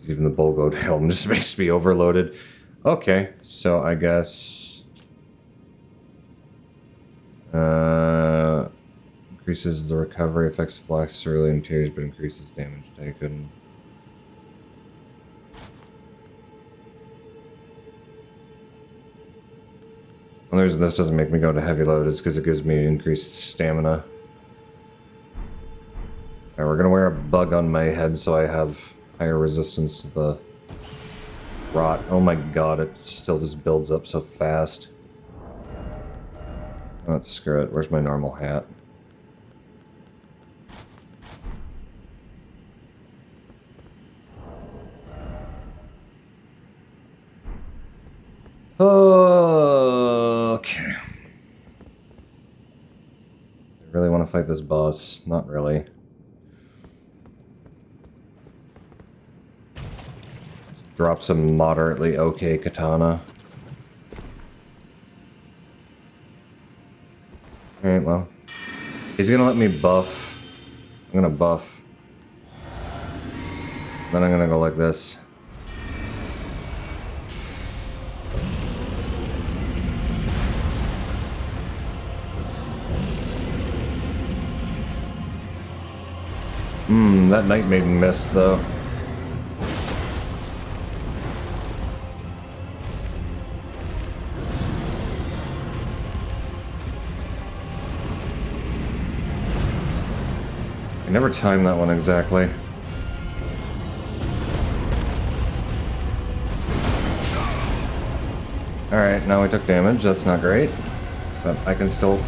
Even the Bulgoed Helm just makes me overloaded. Okay, so I guess... increases the recovery, affects flasks early and tears, but increases damage taken. Well, the reason this doesn't make me go to heavy load is because it gives me increased stamina. Alright, we're gonna wear a bug on my head so I have higher resistance to the rot. Oh my god, it still just builds up so fast. Let's screw it. Where's my normal hat? Okay. I really want to fight this boss. Not really. Drop some moderately okay katana. Alright, well. He's gonna let me buff. I'm gonna buff. Then I'm gonna go like this. That Night Maiden missed, though. I never timed that one exactly. Alright, now we took damage. That's not great. But I can still...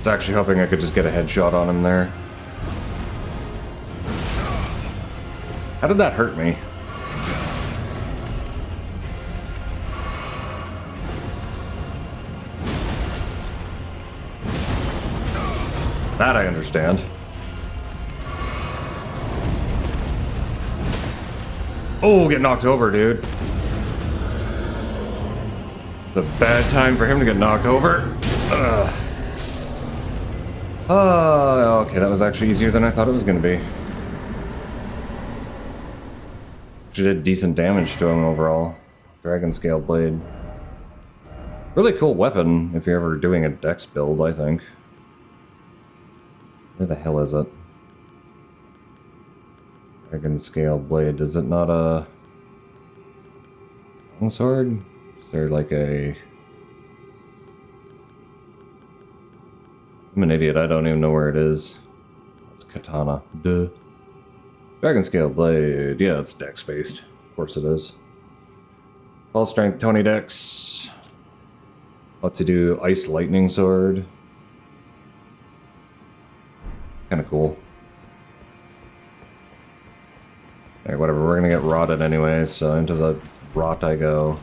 was actually hoping I could just get a headshot on him there. How did that hurt me? That I understand. Oh, get knocked over, dude. It's a bad time for him to get knocked over. Ugh. Okay, that was actually easier than I thought it was going to be. She did decent damage to him overall. Dragon Scale Blade. Really cool weapon if you're ever doing a dex build, I think. Where the hell is it? Dragon Scale Blade. Is it not a long sword? Is there like a... I'm an idiot, I don't even know where it is. It's katana. Duh. Dragon Scale Blade. Yeah, it's dex based. Of course it is. 12 strength, Tony Dex. Lets you do Ice Lightning Sword. Kinda cool. Alright, whatever, we're gonna get rotted anyway, so into the rot I go.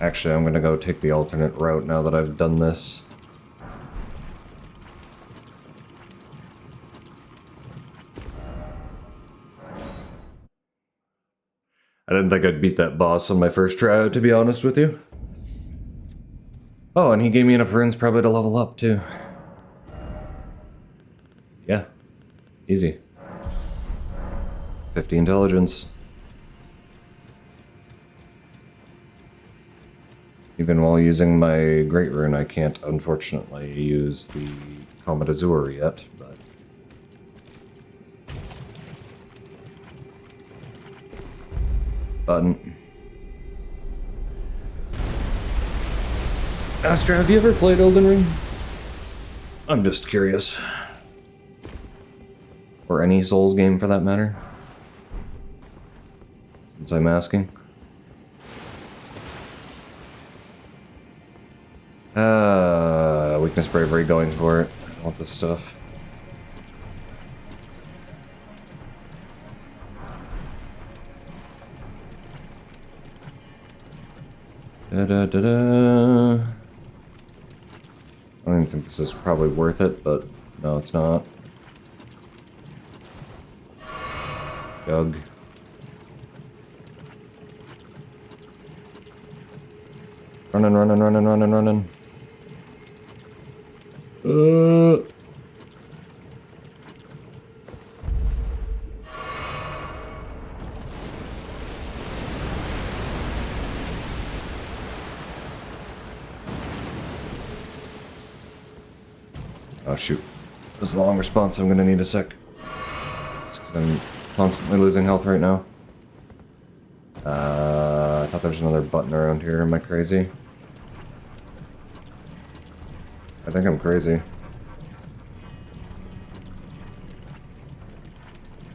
Actually, I'm gonna go take the alternate route now that I've done this. I didn't think I'd beat that boss on my first try out, to be honest with you. Oh, and he gave me enough runes probably to level up, too. Yeah. Easy. 50 intelligence. Even while using my Great Rune, I can't, unfortunately, use the Comet Azure yet, but... Button. Astra, have you ever played Elden Ring? I'm just curious. Or any Souls game, for that matter. Since I'm asking. Weakness Bravery, going for it. I want this stuff. Da-da-da-da. I don't even think this is probably worth it, but no, it's not. Doug. Running, running, running, running, running. Oh shoot. This is the long response, I'm gonna need a sec. Just because I'm constantly losing health right now. I thought there was another button around here, am I crazy? I think I'm crazy.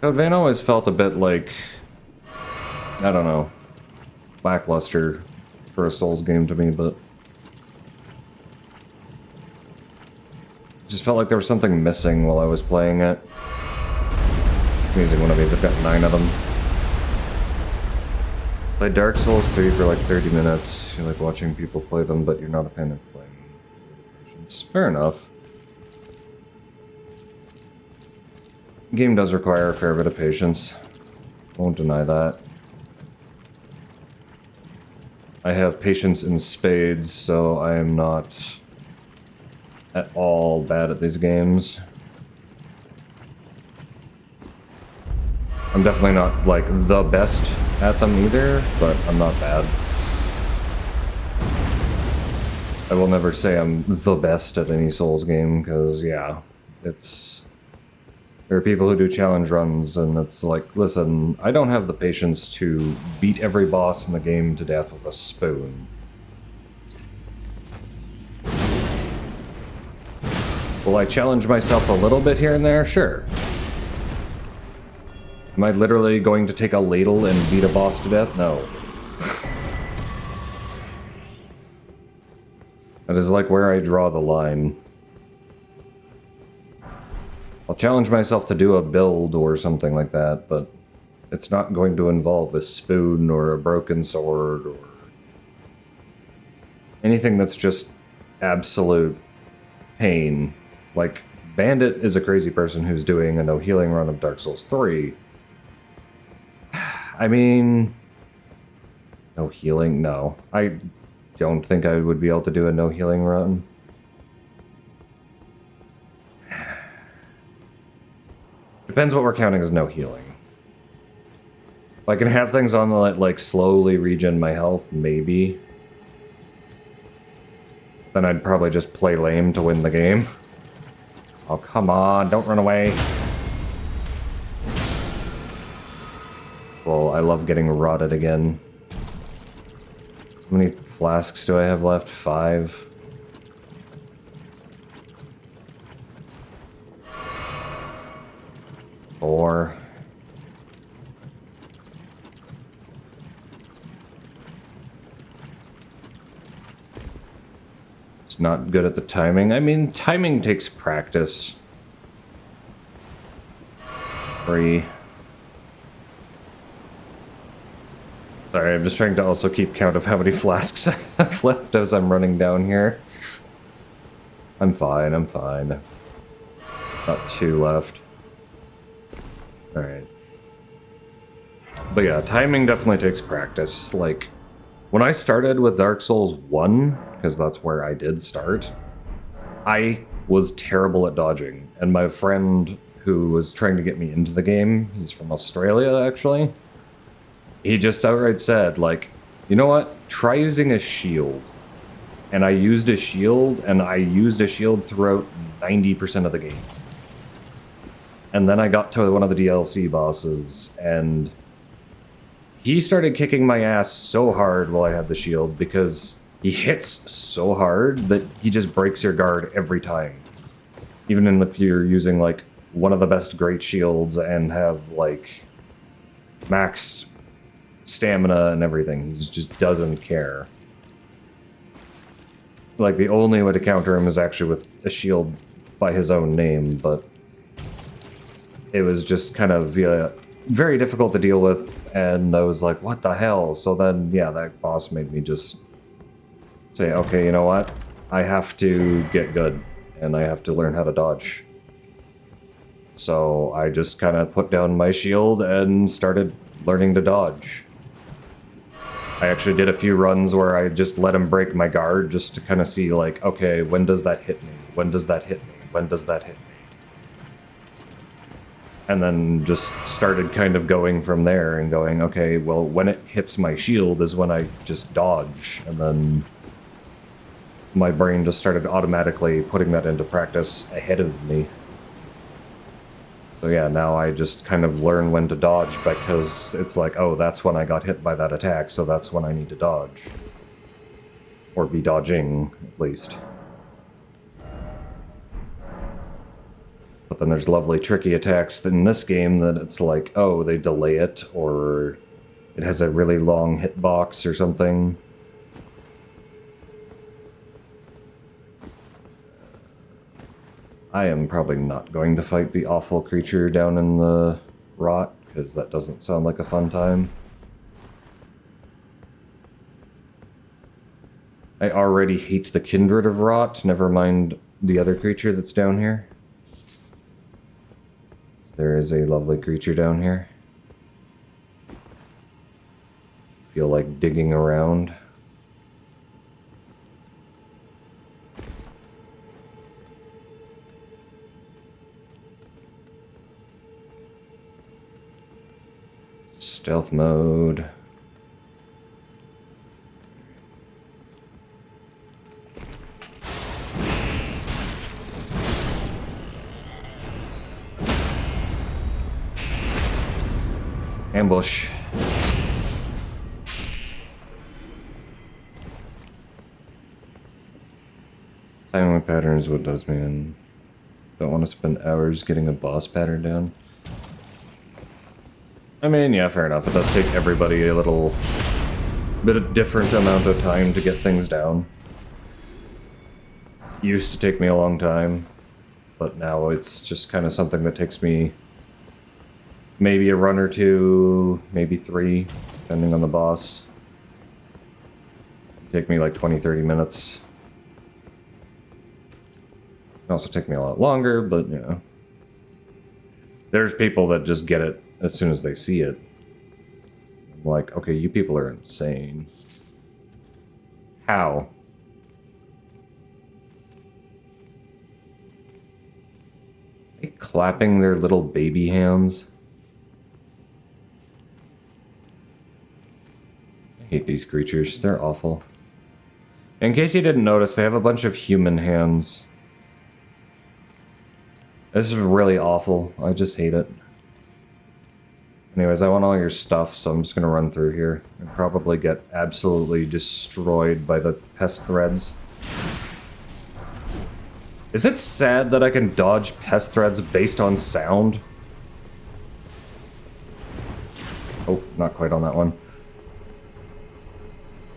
Code Vein always felt a bit like, I don't know, lackluster for a Souls game to me, but it just felt like there was something missing while I was playing it. I'm using one of these, I've got 9 of them. Played Dark Souls 3 for like 30 minutes. You like watching people play them, but you're not a fan of playing. Fair enough. The game does require a fair bit of patience. Won't deny that. I have patience in spades, so I am not at all bad at these games. I'm definitely not, like, the best at them either, but I'm not bad. I will never say I'm the best at any Souls game, because, yeah, it's... There are people who do challenge runs, and it's like, listen, I don't have the patience to beat every boss in the game to death with a spoon. Will I challenge myself a little bit here and there? Sure. Am I literally going to take a ladle and beat a boss to death? No. That is like where I draw the line. I'll challenge myself to do a build or something like that, but it's not going to involve a spoon or a broken sword or anything that's just absolute pain. Like, Bandit is a crazy person who's doing a no healing run of Dark Souls 3. I mean, no healing? No. I don't think I would be able to do a no healing run. Depends what we're counting as no healing. If I can have things on that, like, slowly regen my health, maybe. Then I'd probably just play lame to win the game. Oh, come on, don't run away. Well, I love getting rotted again. How many flasks do I have left? 5. Four. It's not good at the timing. I mean, timing takes practice. 3. Sorry, I'm just trying to also keep count of how many flasks I have left as I'm running down here. I'm fine, I'm fine. It's got 2 left. Alright. But yeah, timing definitely takes practice. Like, when I started with Dark Souls 1, because that's where I did start, I was terrible at dodging. And my friend who was trying to get me into the game, he's from Australia actually, he just outright said, like, you know what? Try using a shield. And I used a shield, and I used a shield throughout 90% of the game. And then I got to one of the DLC bosses, and he started kicking my ass so hard while I had the shield, because he hits so hard that he just breaks your guard every time. Even if you're using, like, one of the best great shields and have, like, maxed stamina and everything. He just doesn't care. Like, the only way to counter him is actually with a shield by his own name, but it was just kind of very difficult to deal with, and I was like, what the hell? So then, yeah, that boss made me just say, okay, you know what? I have to get good, and I have to learn how to dodge. So I just kind of put down my shield and started learning to dodge. I actually did a few runs where I just let him break my guard just to kind of see, like, okay, when does that hit me? When does that hit me? When does that hit me? And then just started kind of going from there and going, okay, well, when it hits my shield is when I just dodge. And then my brain just started automatically putting that into practice ahead of me. So yeah, now I just kind of learn when to dodge, because it's like, oh, that's when I got hit by that attack, so that's when I need to dodge. Or be dodging, at least. But then there's lovely tricky attacks in this game that it's like, oh, they delay it, or it has a really long hitbox or something. I am probably not going to fight the awful creature down in the rot, because that doesn't sound like a fun time. I already hate the kindred of rot, never mind the other creature that's down here. There is a lovely creature down here. Feel like digging around. Stealth mode. Ambush. Timing patterns, what does mean? Don't want to spend hours getting a boss pattern down. I mean, yeah, fair enough. It does take everybody a little bit of different amount of time to get things down. used to take me a long time, but now it's just kind of something that takes me maybe a run or two, maybe 3, depending on the boss. It'd take me like 20-30 minutes. It can also take me a lot longer, but you know. There's people that just get it as soon as they see it. I'm like, okay, you people are insane. How? Are they clapping their little baby hands? I hate these creatures. They're awful. In case you didn't notice, they have a bunch of human hands. This is really awful. I just hate it. Anyways, I want all your stuff, so I'm just gonna run through here and probably get absolutely destroyed by the pest threads. Is it sad that I can dodge pest threads based on sound? Oh, not quite on that one.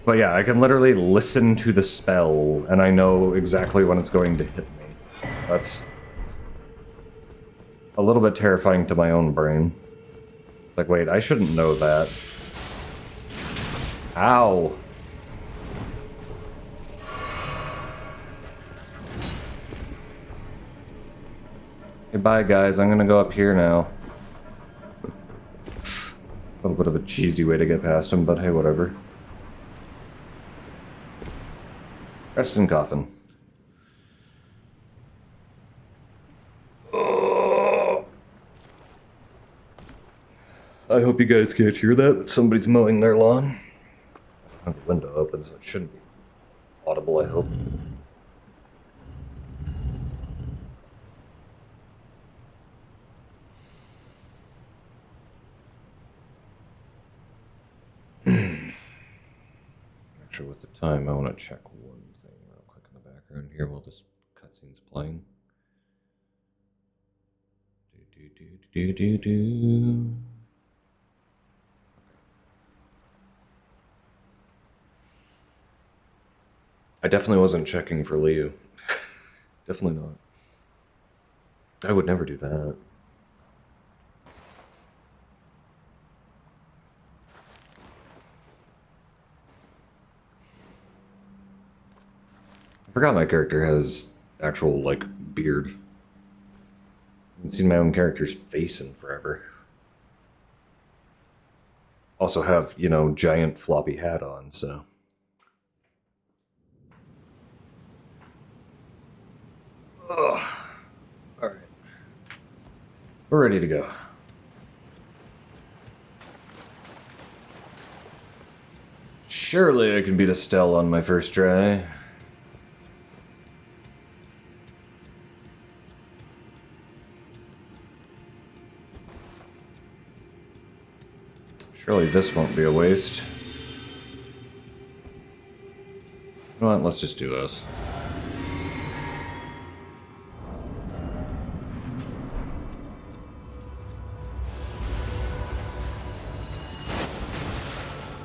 But yeah, I can literally listen to the spell, and I know exactly when it's going to hit me. That's a little bit terrifying to my own brain. It's like, wait, I shouldn't know that. Ow. Okay, bye guys, I'm gonna go up here now. A little bit of a cheesy way to get past him, but hey, whatever. Rest in coffin. I hope you guys can't hear that, but somebody's mowing their lawn. I have the window open, so it shouldn't be audible, I hope. Actually, with the time, I want to check one thing real quick in the background here while this cutscene's playing. Do. I definitely wasn't checking for Liu. Definitely not. I would never do that. I forgot my character has actual, like, beard. I haven't seen my own character's face in forever. Also have, you know, giant floppy hat on, so... Ugh. Alright. We're ready to go. Surely I can beat Estelle on my first try. Surely this won't be a waste. You know what? Let's just do this.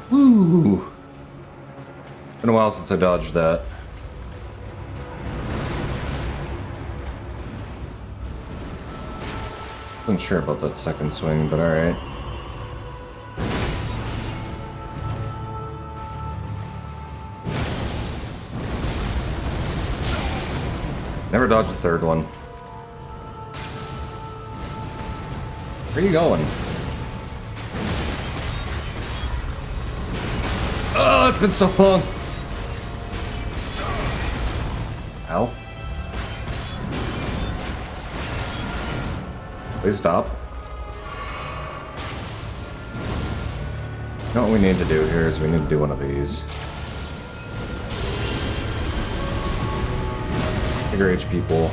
Woo! Been a while since I dodged that. Wasn't sure about that second swing, but alright. Never dodged the third one. Where are you going? Oh, it's been so long. Ow. Please stop. You know what we need to do here is we need to do one of these. Figure H people.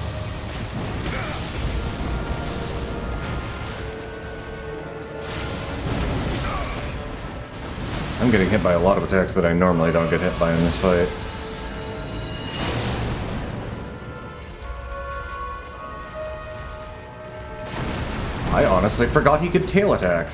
I'm getting hit by a lot of attacks that I normally don't get hit by in this fight. I honestly forgot he could tail attack.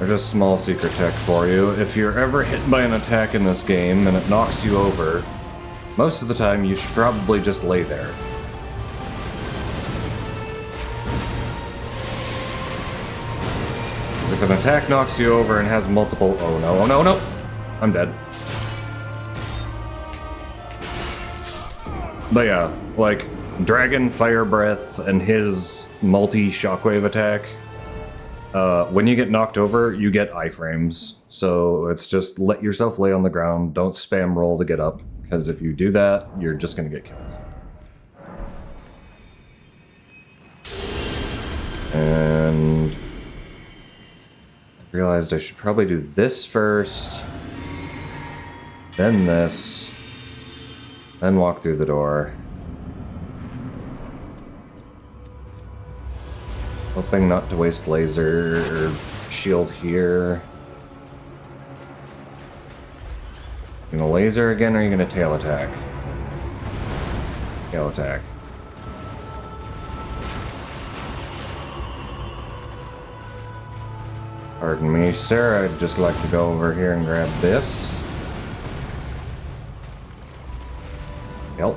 There's a small secret tech for you. If you're ever hit by an attack in this game and it knocks you over, most of the time you should probably just lay there. Because if an attack knocks you over and has multiple... Oh no, oh no, no! I'm dead. But yeah, like, Dragon Fire Breath and his multi-shockwave attack, when you get knocked over, you get iframes. So it's just let yourself lay on the ground, don't spam roll to get up, because if you do that, you're just gonna get killed. And I realized I should probably do this first, then this, then walk through the door. Hoping not to waste laser or shield here. You gonna laser again, or are you gonna tail attack? Tail attack. Pardon me, sir. I'd just like to go over here and grab this. Yep.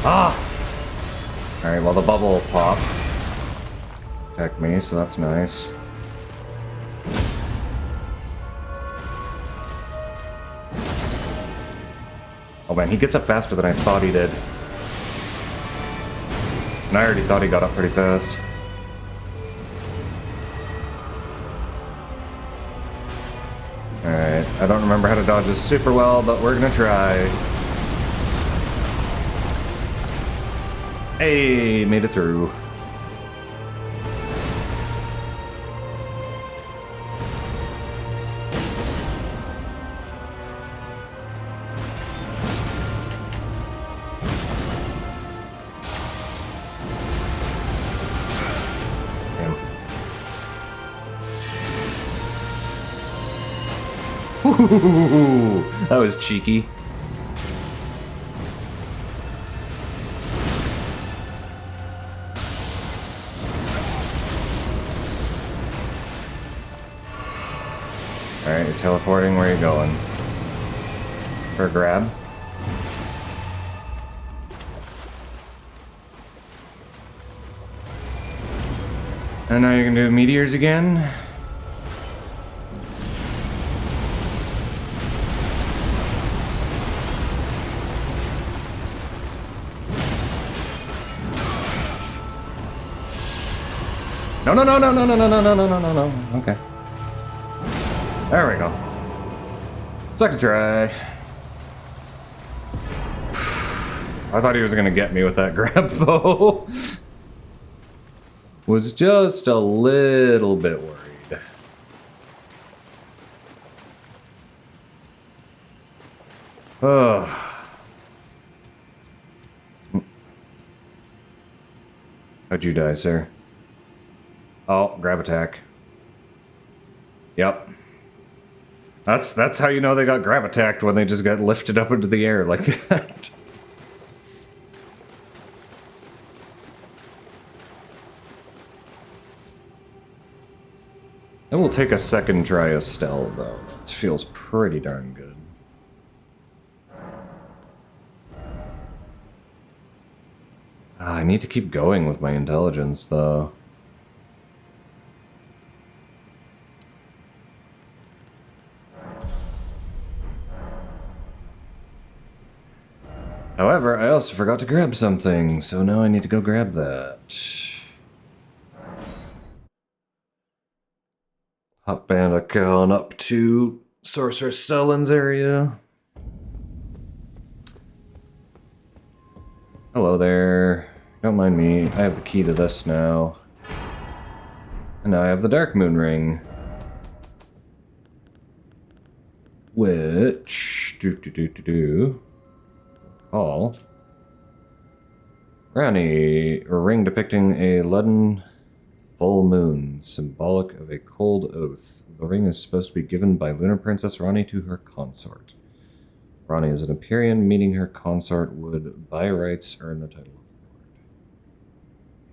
Ah! Alright, well the bubble will pop. Protect me, so that's nice. Oh man, he gets up faster than I thought he did. And I already thought he got up pretty fast. Alright, I don't remember how to dodge this super well, but we're gonna try. Hey, made it through. Damn. Ooh, that was cheeky. Alright, you're teleporting. Where are you going? For a grab? And now you're gonna do meteors again? No, no, no, no, no, no, no, no, no, no, no, no, no. Okay. There we go. Second try. I thought he was gonna get me with that grab though. Was just a little bit worried. Ugh. How'd you die, sir? Oh, grab attack. Yep. That's how you know they got grab attacked, when they just got lifted up into the air like that. It will take a second try Estelle, though. It feels pretty darn good. I need to keep going with my intelligence, though. However, I also forgot to grab something, so now I need to go grab that. Hot Bandit going up to Sorcerer Sellen's area. Hello there. Don't mind me. I have the key to this now. And now I have the Dark Moon Ring. Which... Call. Rani, a ring depicting a leaden full moon, symbolic of a cold oath. The ring is supposed to be given by Lunar Princess Rani to her consort. Rani is an Empyrean, meaning her consort would, by rights, earn the title of Lord.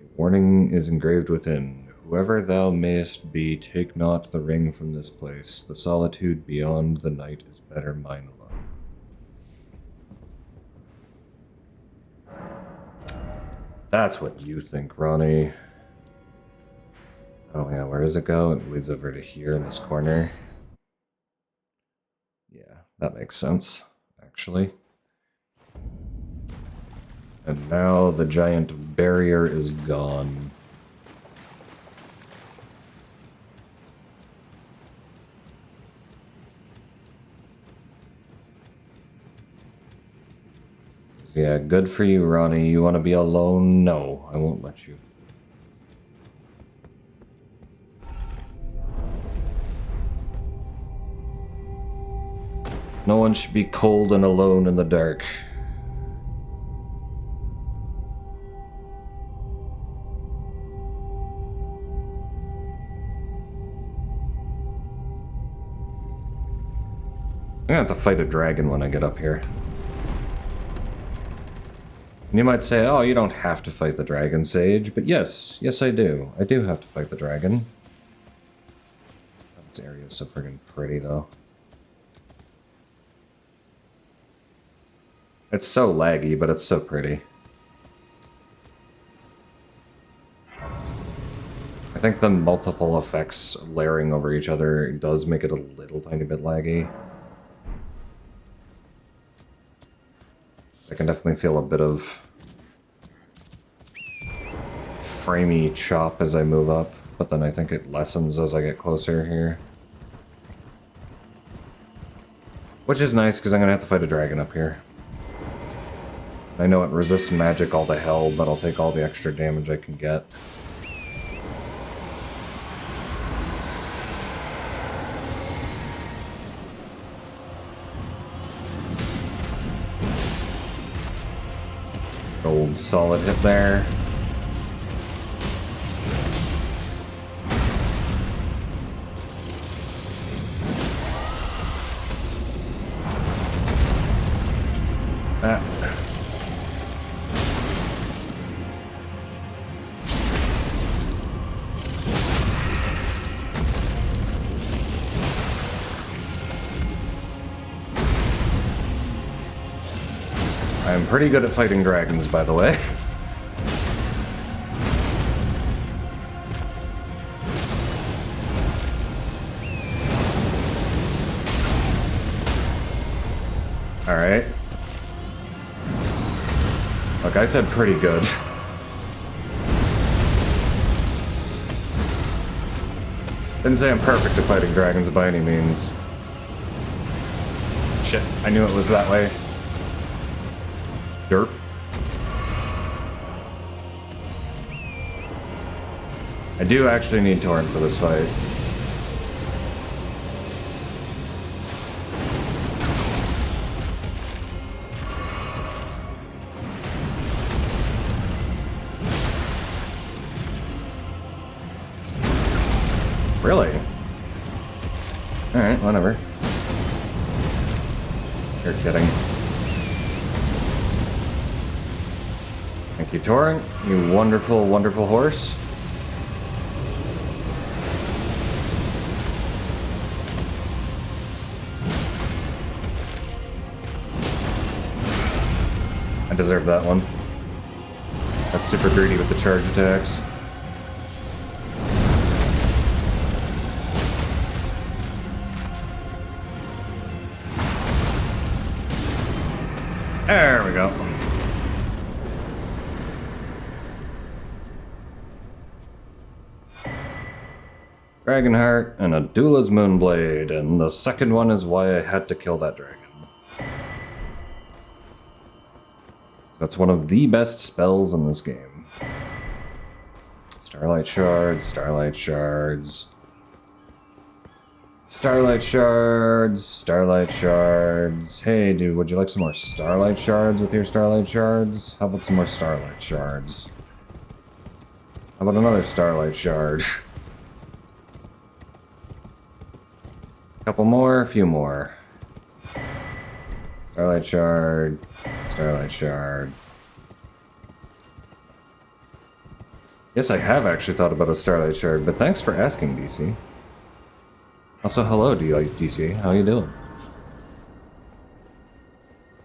A warning is engraved within. Whoever thou mayest be, take not the ring from this place. The solitude beyond the night is better mine alone. That's what you think, Ronnie. Oh yeah, where does it go? It leads over to here in this corner. Yeah, that makes sense, actually. And now the giant barrier is gone. Yeah, good for you, Ronnie. You want to be alone? No, I won't let you. No one should be cold and alone in the dark. I'm gonna have to fight a dragon when I get up here. And you might say, oh, you don't have to fight the dragon, Sage. But yes, yes I do. I do have to fight the dragon. This area is so friggin' pretty, though. It's so laggy, but it's so pretty. I think the multiple effects layering over each other does make it a little tiny bit laggy. I can definitely feel a bit of framey chop as I move up, but then I think it lessens as I get closer here. Which is nice, because I'm going to have to fight a dragon up here. I know it resists magic all to hell, but I'll take all the extra damage I can get. Old solid hit there. I'm pretty good at fighting dragons, by the way. Alright. Look, I said pretty good. Didn't say I'm perfect at fighting dragons by any means. Shit, I knew it was that way. Derp. I do actually need Torrent for this fight. Really? Alright, whatever. You're kidding. Thank you, Torrent. You wonderful, wonderful horse. I deserve that one. That's super greedy with the charge attacks. There we go. Dragonheart and a Dula's Moonblade, and the second one is why I had to kill that dragon. That's one of the best spells in this game. Starlight shards, starlight shards. Starlight shards, starlight shards. Hey, dude, would you like some more starlight shards with your starlight shards? How about some more starlight shards? How about another starlight shard? Couple more, a few more. Starlight shard, starlight shard. Yes, I have actually thought about a starlight shard, but thanks for asking, DC. Also, hello, DC. How you doing?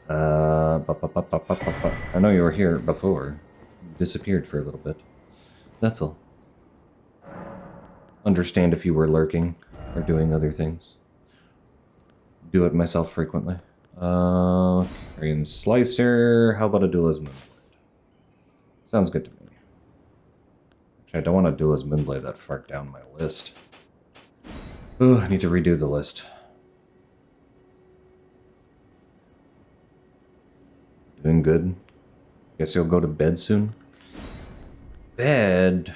I know you were here before. You disappeared for a little bit. That's all. Understand if you were lurking or doing other things. Do it myself frequently. Carrion Slicer. How about a Duelist Moonblade? Sounds good to me. Actually, I don't want a Duelist Moonblade that far down my list. Ooh, I need to redo the list. Doing good. Guess you'll go to bed soon? Bed?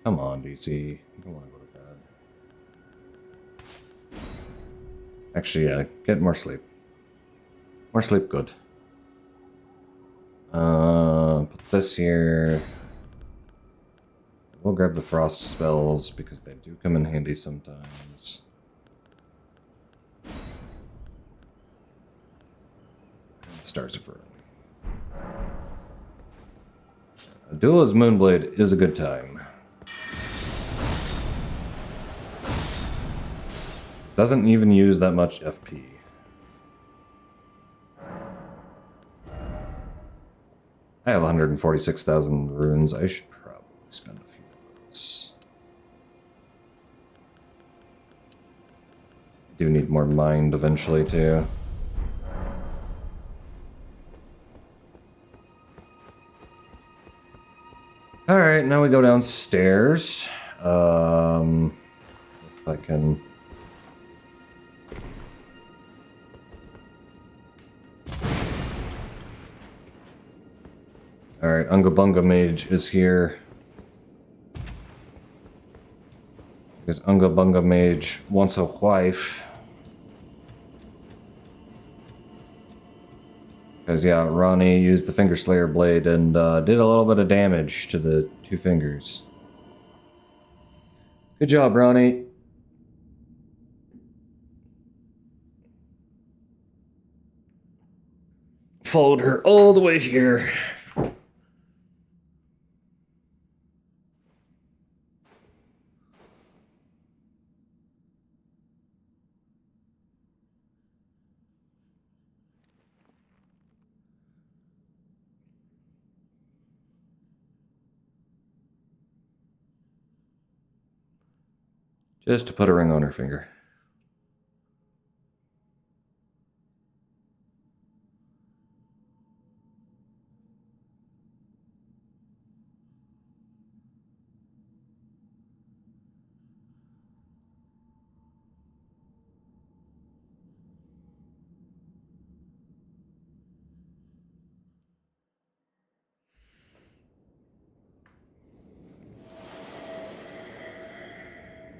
Come on, DC. You don't want to go to bed. Actually, yeah, get more sleep. More sleep, good. Put this here. We'll grab the frost spells because they do come in handy sometimes. Stars of Ruin. A Duelist Moonblade is a good time. Doesn't even use that much FP. I have 146,000 runes. I should probably spend a few of those. Do need more mind eventually too. Alright, now we go downstairs. If I can... Alright, Unga Bunga Mage is here. Because Unga Bunga Mage wants a wife. Because, yeah, Ronnie used the Finger Slayer Blade and did a little bit of damage to the two fingers. Good job, Ronnie. Followed her all the way here. Just to put a ring on her finger.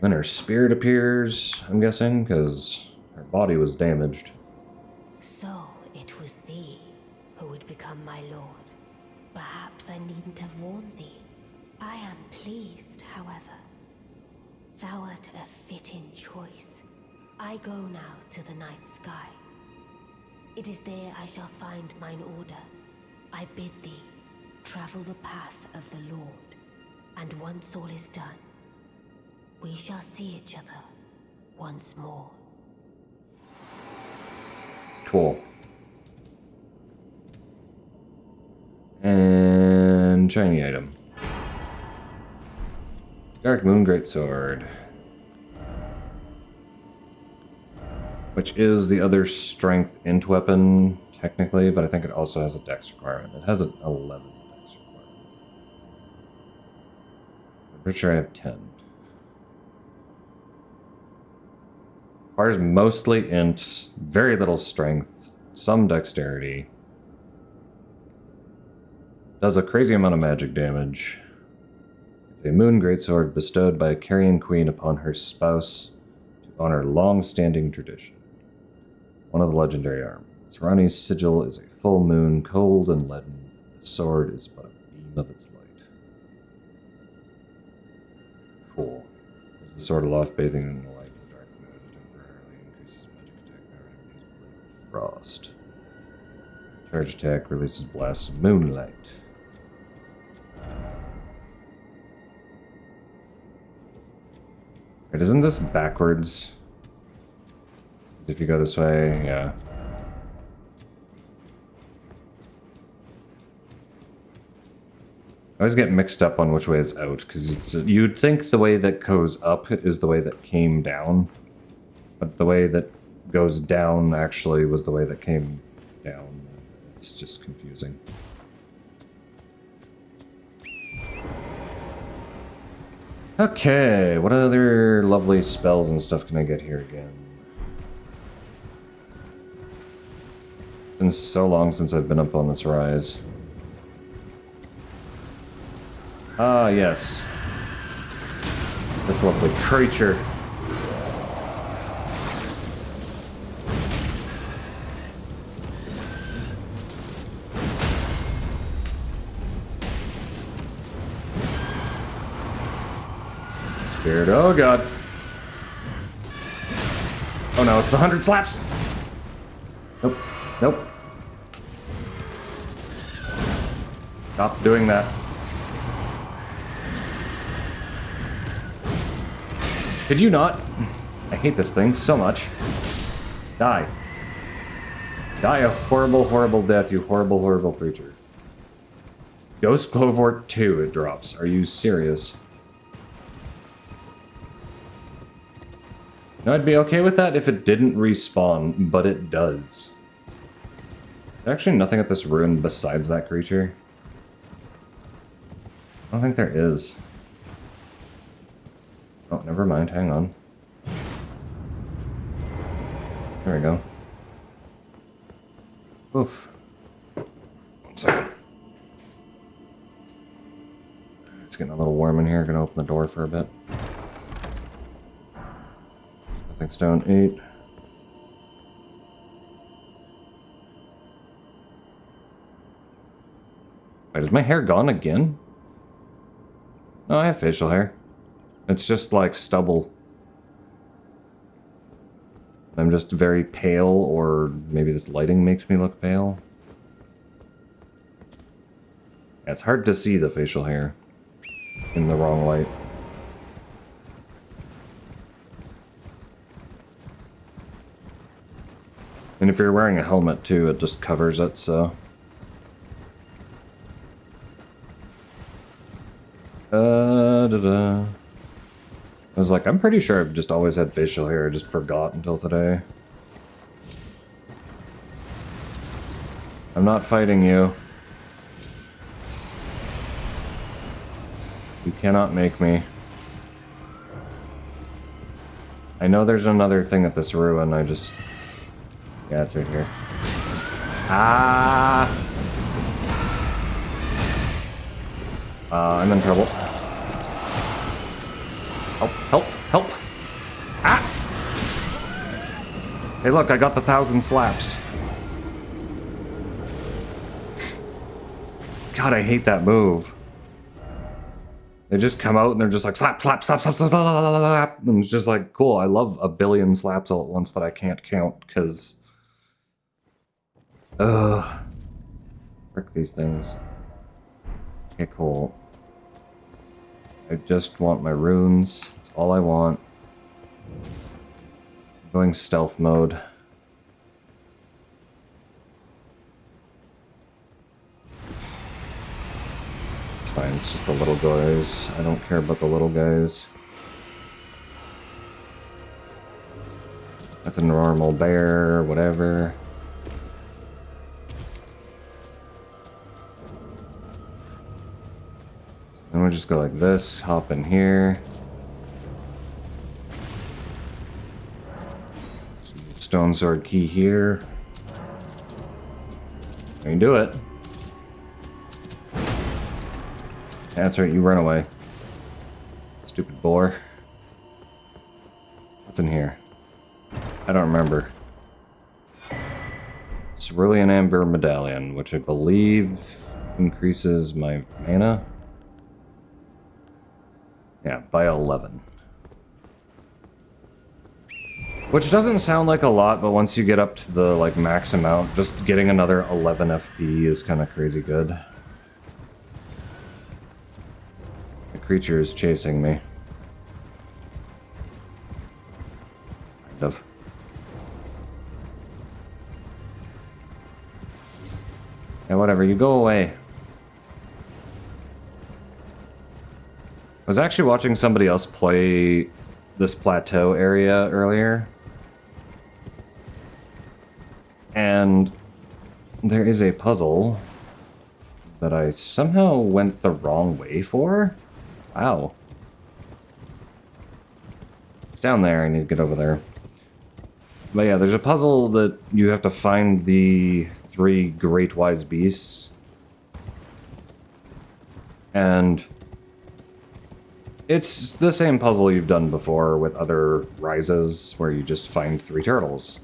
Then her spirit appears, I'm guessing, because her body was damaged. So it was thee who would become my lord. Perhaps I needn't have warned thee. I am pleased, however. Thou art a fitting choice. I go now to the night sky. It is there I shall find mine order. I bid thee travel the path of the Lord, and once all is done, we shall see each other once more. Cool. And shiny item. Dark Moon Greatsword. Which is the other strength int weapon, technically, but I think it also has a dex requirement. It has an 11 dex requirement. I'm pretty sure I have 10. Requires mostly int, very little strength, some dexterity. Does a crazy amount of magic damage. It's a moon greatsword bestowed by a carrion queen upon her spouse to honor long-standing tradition. One of the legendary armaments. Rani's sigil is a full moon, cold and leaden. The sword is but a beam of its light. Cool. There's the sword aloft, bathing in the light of the dark moon. Temporarily increases magic attack power and imbues blade with frost. Charge attack releases blasts of moonlight. Wait, isn't this backwards? If you go this way, yeah. I always get mixed up on which way is out, because you'd think the way that goes up is the way that came down, but the way that goes down actually was the way that came down. It's just confusing. Okay, what other lovely spells and stuff can I get here again? It's been so long since I've been up on this rise. Ah, yes. This lovely creature. Spirit, oh god. Oh no, it's the 100 slaps! Nope, nope. Stop doing that. Could you not? I hate this thing so much. Die. Die a horrible, horrible death, you horrible, horrible creature. Ghost Clovort 2, it drops. Are you serious? No, I'd be okay with that if it didn't respawn, but it does. There's actually nothing at this ruin besides that creature. I don't think there is. Oh, never mind. Hang on. There we go. Oof. 1 second. It's getting a little warm in here. Gonna open the door for a bit. Smithing stone 8. Wait, is my hair gone again? No, I have facial hair. It's just like stubble. I'm just very pale, or maybe this lighting makes me look pale. Yeah, it's hard to see the facial hair in the wrong light. And if you're wearing a helmet too, it just covers it, so... I was like, I'm pretty sure I've just always had facial hair, I just forgot until today. I'm not fighting you. You cannot make me. I know there's another thing at this ruin, I just... Yeah, it's right here. Ah! I'm in trouble. Help, help, help! Ah! Hey look, I got the 1,000 slaps. God, I hate that move. They just come out and they're just like slap, slap, slap, slap, slap, slap, slap, slap. And it's just like, cool, I love a billion slaps all at once that I can't count, because... Ugh. Frick these things. Okay, cool. I just want my runes. That's all I want. I'm going stealth mode. It's fine, it's just the little guys. I don't care about the little guys. That's a normal bear, whatever. And we'll just go like this, hop in here. Stone sword key here. I can do it. That's right, you run away. Stupid boar. What's in here? I don't remember. Cerulean Amber Medallion, which I believe increases my mana. Yeah, by 11. Which doesn't sound like a lot, but once you get up to the like max amount, just getting another 11 FP is kind of crazy good. The creature is chasing me. Kind of. Yeah, whatever, you go away. I was actually watching somebody else play this plateau area earlier. And there is a puzzle that I somehow went the wrong way for. Wow. It's down there, I need to get over there. But yeah, there's a puzzle that you have to find the 3 great wise beasts. And it's the same puzzle you've done before with other rises, where you just find 3 turtles.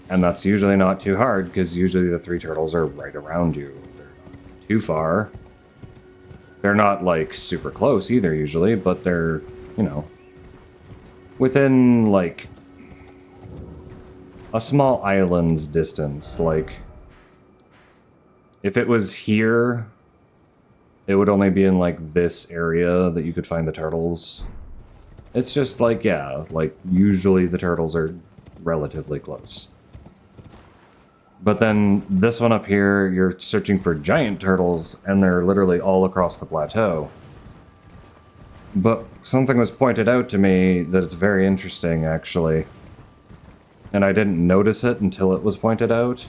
And that's usually not too hard, because usually the 3 turtles are right around you. They're not too far. They're not, like, super close either, usually, but they're, you know, within, like, a small island's distance. Like, if it was here, it would only be in, like, this area that you could find the turtles. It's just, like, yeah, like, usually the turtles are relatively close. But then this one up here, you're searching for giant turtles, and they're literally all across the plateau. But something was pointed out to me that it's very interesting, actually. And I didn't notice it until it was pointed out.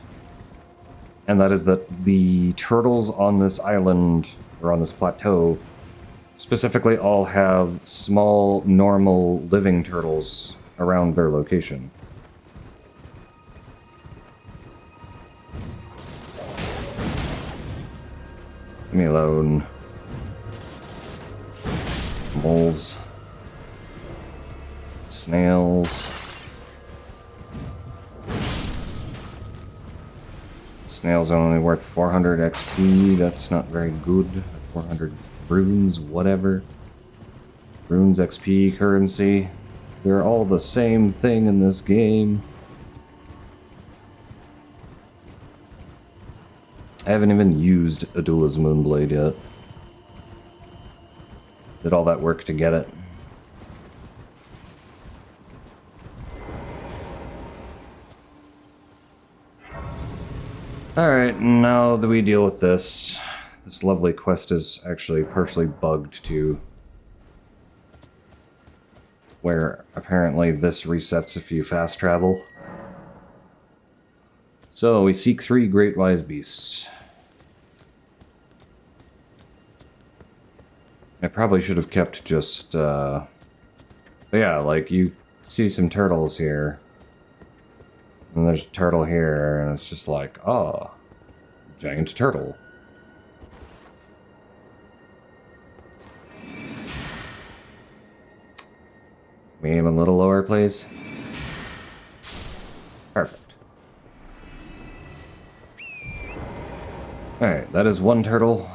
And that is that the turtles on this island, or on this plateau, specifically all have small, normal, living turtles around their location. Leave me alone. Wolves. Snails. Snails are only worth 400 XP. That's not very good. 400 runes, whatever. Runes, XP, currency. They're all the same thing in this game. I haven't even used Adula's Moonblade yet. Did all that work to get it. Alright, now that we deal with this, this lovely quest is actually partially bugged too. Where apparently this resets if you fast travel. So we seek 3 great wise beasts. I probably should have kept just, but yeah, like, you see some turtles here. And there's a turtle here, and it's just like, oh, giant turtle. Can we aim a little lower, please? Perfect. Alright, that is 1 turtle.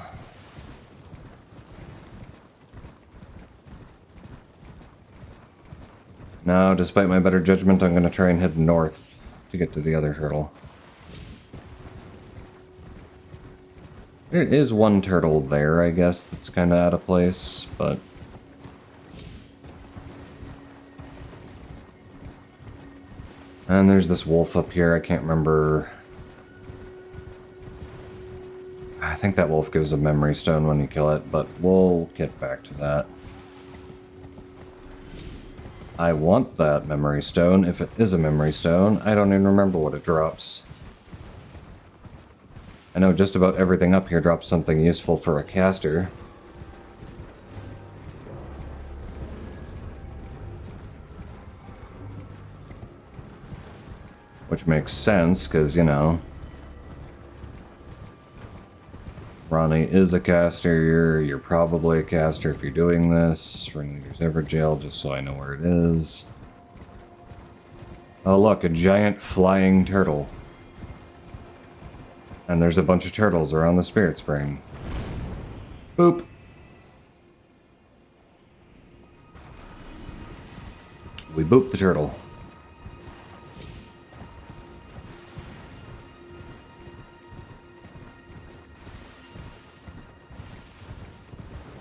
Now, despite my better judgment, I'm going to try and head north to get to the other turtle. There is 1 turtle there, I guess, that's kind of out of place, but... And there's this wolf up here, I can't remember... I think that wolf gives a memory stone when you kill it, but we'll get back to that. I want that memory stone, if it is a memory stone. I don't even remember what it drops. I know just about everything up here drops something useful for a caster. Which makes sense, because, you know... Ronnie is a caster. You're probably a caster if you're doing this. Ringleader's ever jail, just so I know where it is. Oh look, a giant flying turtle. And there's a bunch of turtles around the spirit spring. Boop. We booped the turtle.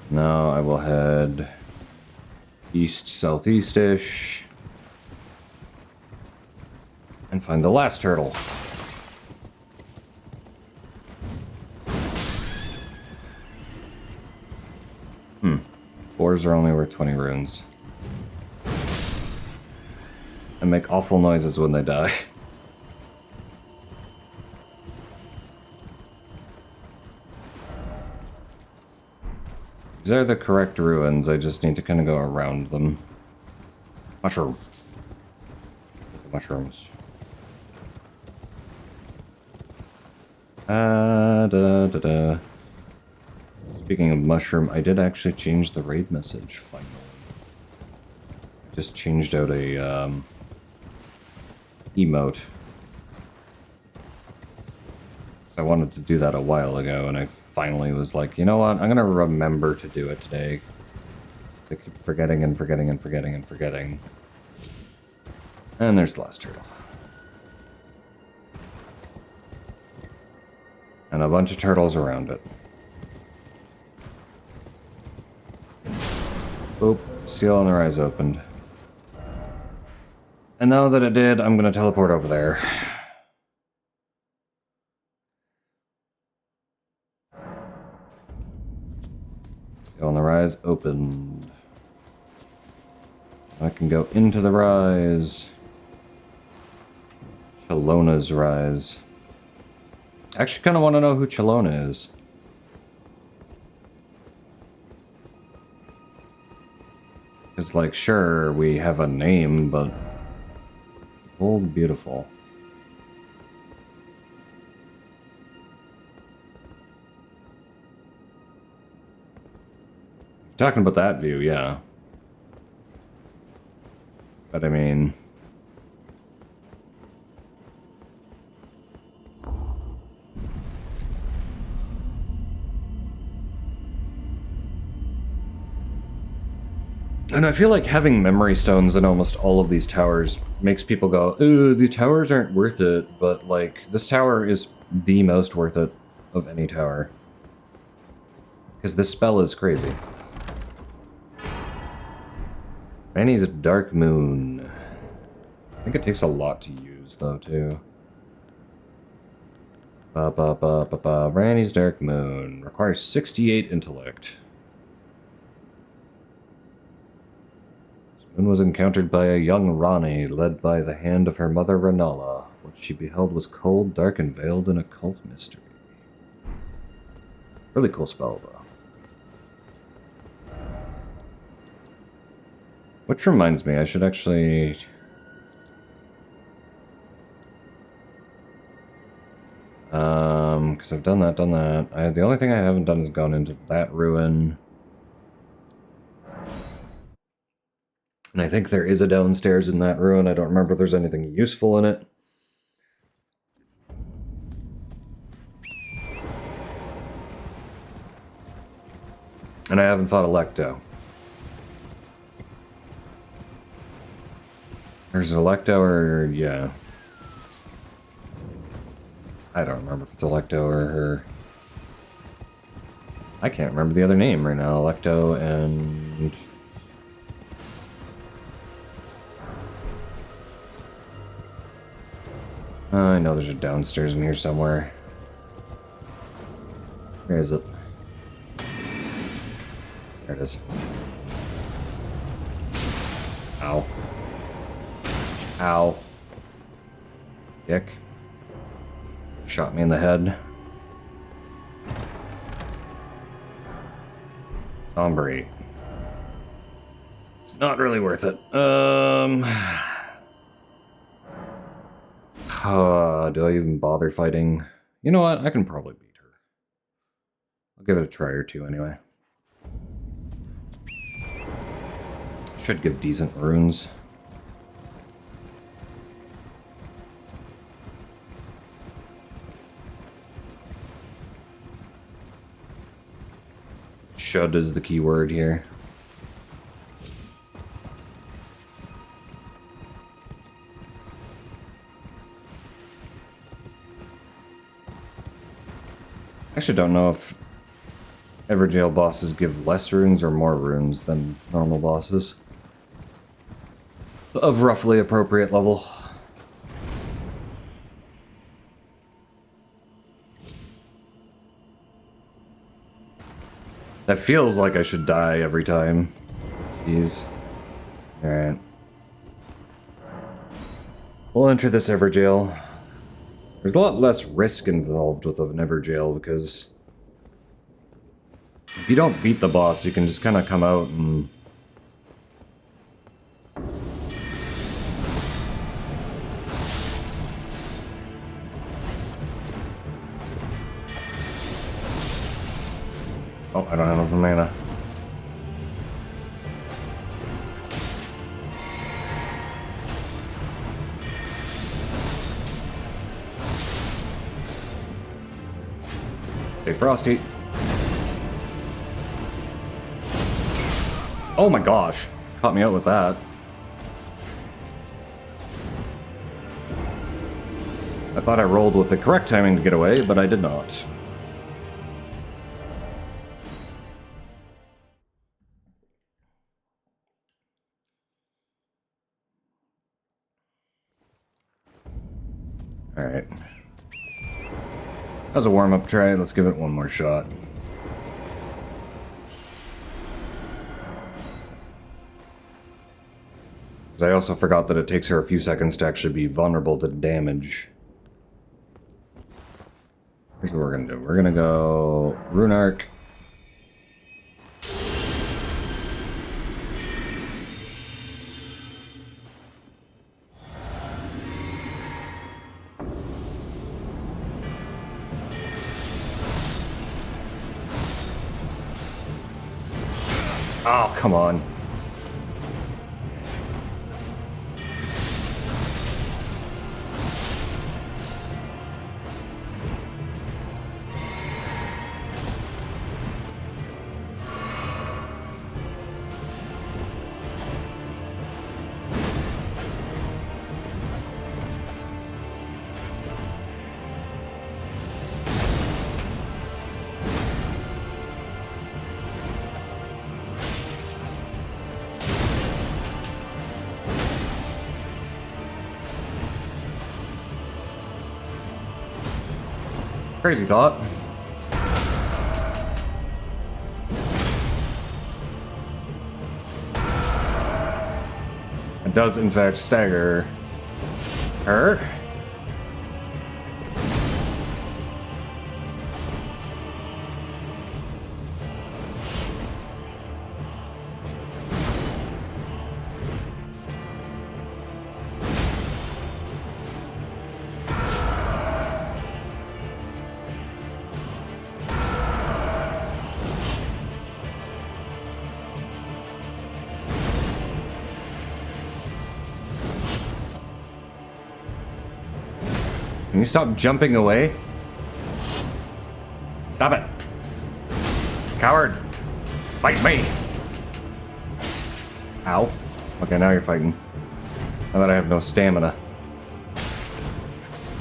Now I will head east-southeast-ish and find the last turtle. Boars are only worth 20 runes. And make awful noises when they die. These are the correct ruins, I just need to kind of go around them. Mushroom. Mushrooms. Da. Speaking of mushroom, I did actually change the raid message, finally. Just changed out a, emote. I wanted to do that a while ago, and I finally was like, you know what, I'm gonna remember to do it today. I keep forgetting and forgetting and forgetting and forgetting. And there's the last turtle. And a bunch of turtles around it. Oop, seal on the rise opened. And now that it did, I'm gonna teleport over there. Seal on the rise opened. I can go into the rise. Chalona's rise. I actually kind of want to know who Chalona is. It's like, sure, we have a name, but... Old beautiful. Talking about that view, yeah. But I mean... And I feel like having memory stones in almost all of these towers makes people go, ooh, the towers aren't worth it, but like, this tower is the most worth it of any tower. Because this spell is crazy. Ranny's Dark Moon. I think it takes a lot to use, though, too. Ranny's Dark Moon. Requires 68 intellect. Moon was encountered by a young Rani, led by the hand of her mother Ranala. What she beheld was cold, dark, and veiled in occult mystery. Really cool spell, though. Which reminds me, I should actually... because I've done that. The only thing I haven't done is gone into that ruin. And I think there is a downstairs in that ruin. I don't remember if there's anything useful in it. And I haven't fought Electo. There's Electo or... yeah. I don't remember if it's Electo or her... I can't remember the other name right now. Electo and... I know there's a downstairs in here somewhere. Where is it? There it is. Ow. Ow. Dick. Shot me in the head. Sombre. It's not really worth it. Do I even bother fighting? You know what? I can probably beat her. I'll give it a try or two anyway. Should give decent runes. Should is the key word here. I actually don't know if Everjail bosses give less runes or more runes than normal bosses. Of roughly appropriate level. That feels like I should die every time. Jeez. Alright. We'll enter this Everjail. There's a lot less risk involved with an Everjail because if you don't beat the boss, you can just kind of come out and oh, I don't have enough mana. Stay frosty. Oh my gosh. Caught me out with that. I thought I rolled with the correct timing to get away, but I did not. Alright. That was a warm-up try. Let's give it one more shot. Because I also forgot that it takes her a few seconds to actually be vulnerable to damage. Here's what we're gonna do. We're gonna go Rune Arc. Oh, come on. Crazy thought. It does, in fact, stagger her. Can you stop jumping away? Stop it. Coward. Fight me. Ow. Okay, now you're fighting. Now that I have no stamina.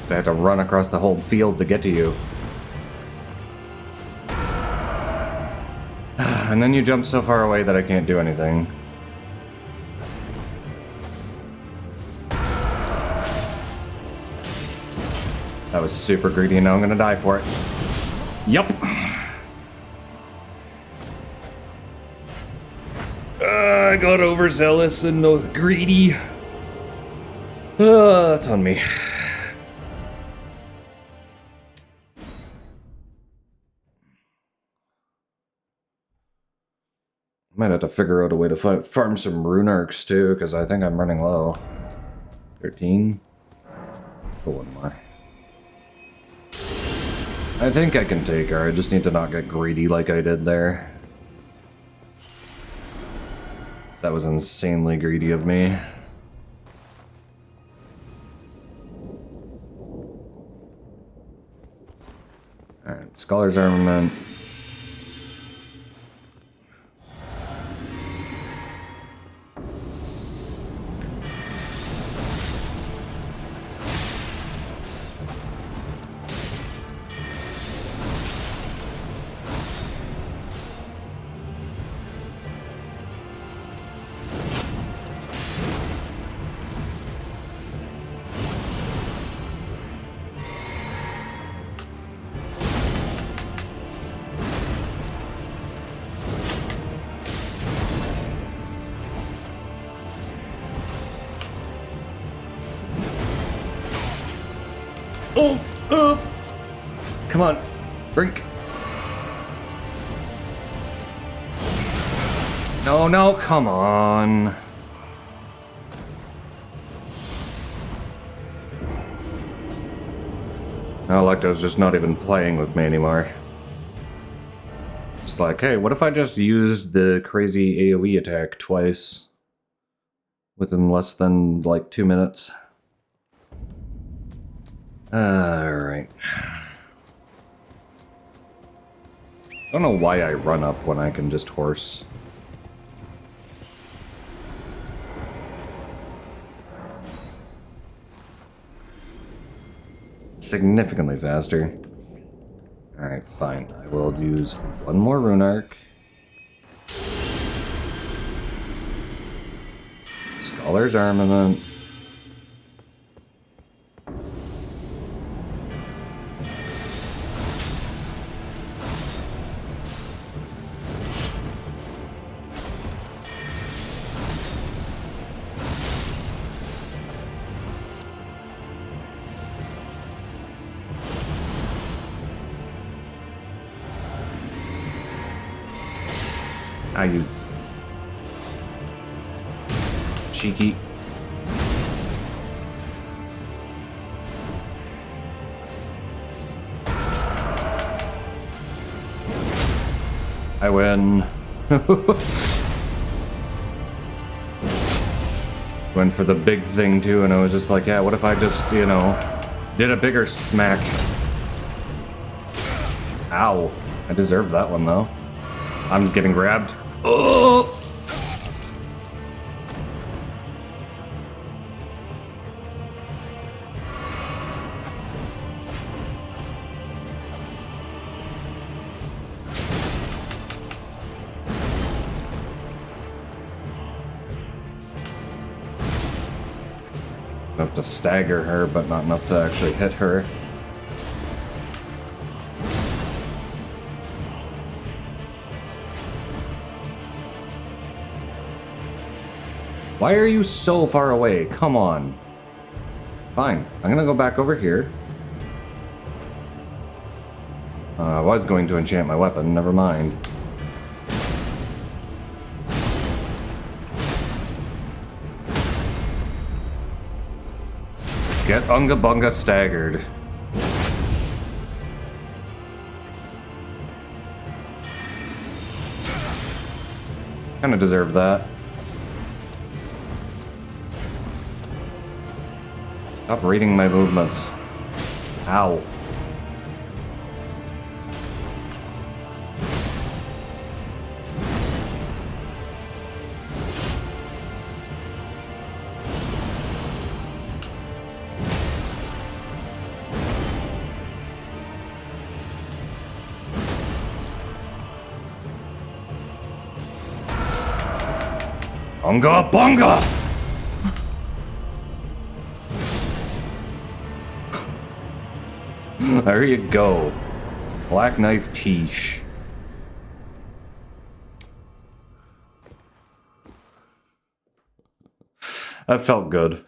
I have to run across the whole field to get to you. And then you jump so far away that I can't do anything. That was super greedy and now I'm gonna die for it. Yup. I got overzealous and greedy. That's on me. Might have to figure out a way to farm some rune arcs too, because I think I'm running low. 13. Go one more. I think I can take her, I just need to not get greedy like I did there. That was insanely greedy of me. Alright, Scholar's Armament. Oh! Come on, Brink. No, no, come on. No, Lecto's just not even playing with me anymore. It's like, hey, what if I just used the crazy AoE attack twice? Within less than, like, 2 minutes. Alright. I don't know why I run up when I can just horse. Significantly faster. Alright, fine. I will use one more rune arc. Scholar's Armament. Ah, you cheeky. I win. Went for the big thing too, and I was just like, yeah, what if I just, you know, did a bigger smack? Ow. I deserved that one though. I'm getting grabbed. Oh! Enough to stagger her, but not enough to actually hit her. Why are you so far away? Come on. Fine. I'm gonna go back over here. I was going to enchant my weapon. Never mind. Get Unga Bunga staggered. Kinda deserve that. Stop reading my movements. Ow. Unga Bunga! There you go. Black Knife Tish. That felt good. It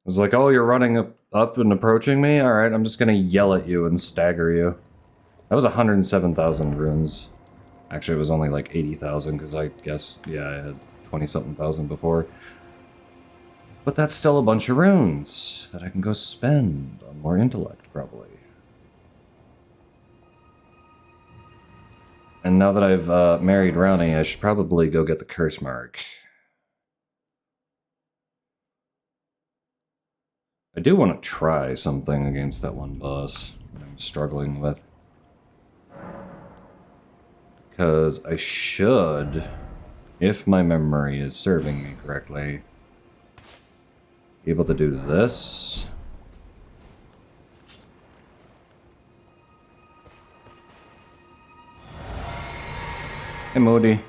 was like, oh, you're running up and approaching me? Alright, I'm just gonna yell at you and stagger you. That was 107,000 runes. Actually, it was only like 80,000, because I guess, yeah, I had 20-something thousand before. But that's still a bunch of runes that I can go spend on more intellect, probably. And now that I've married Rowney, I should probably go get the curse mark. I do want to try something against that one boss I'm struggling with. Because I should, if my memory is serving me correctly, be able to do this. Hey, Moody.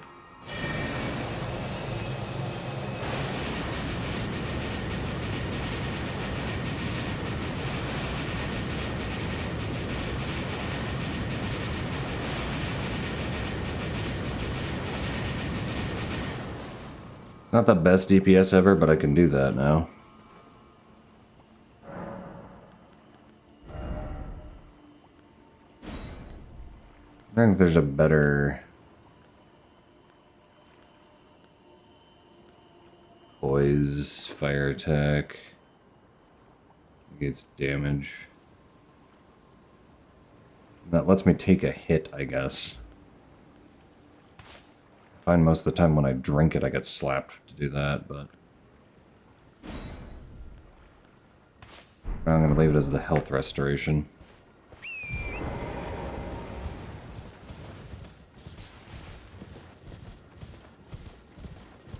It's not the best DPS ever, but I can do that now. I wonder if there's a better poise, fire attack, negates damage. That lets me take a hit, I guess. I find most of the time when I drink it, I get slapped to do that, but I'm gonna leave it as the health restoration.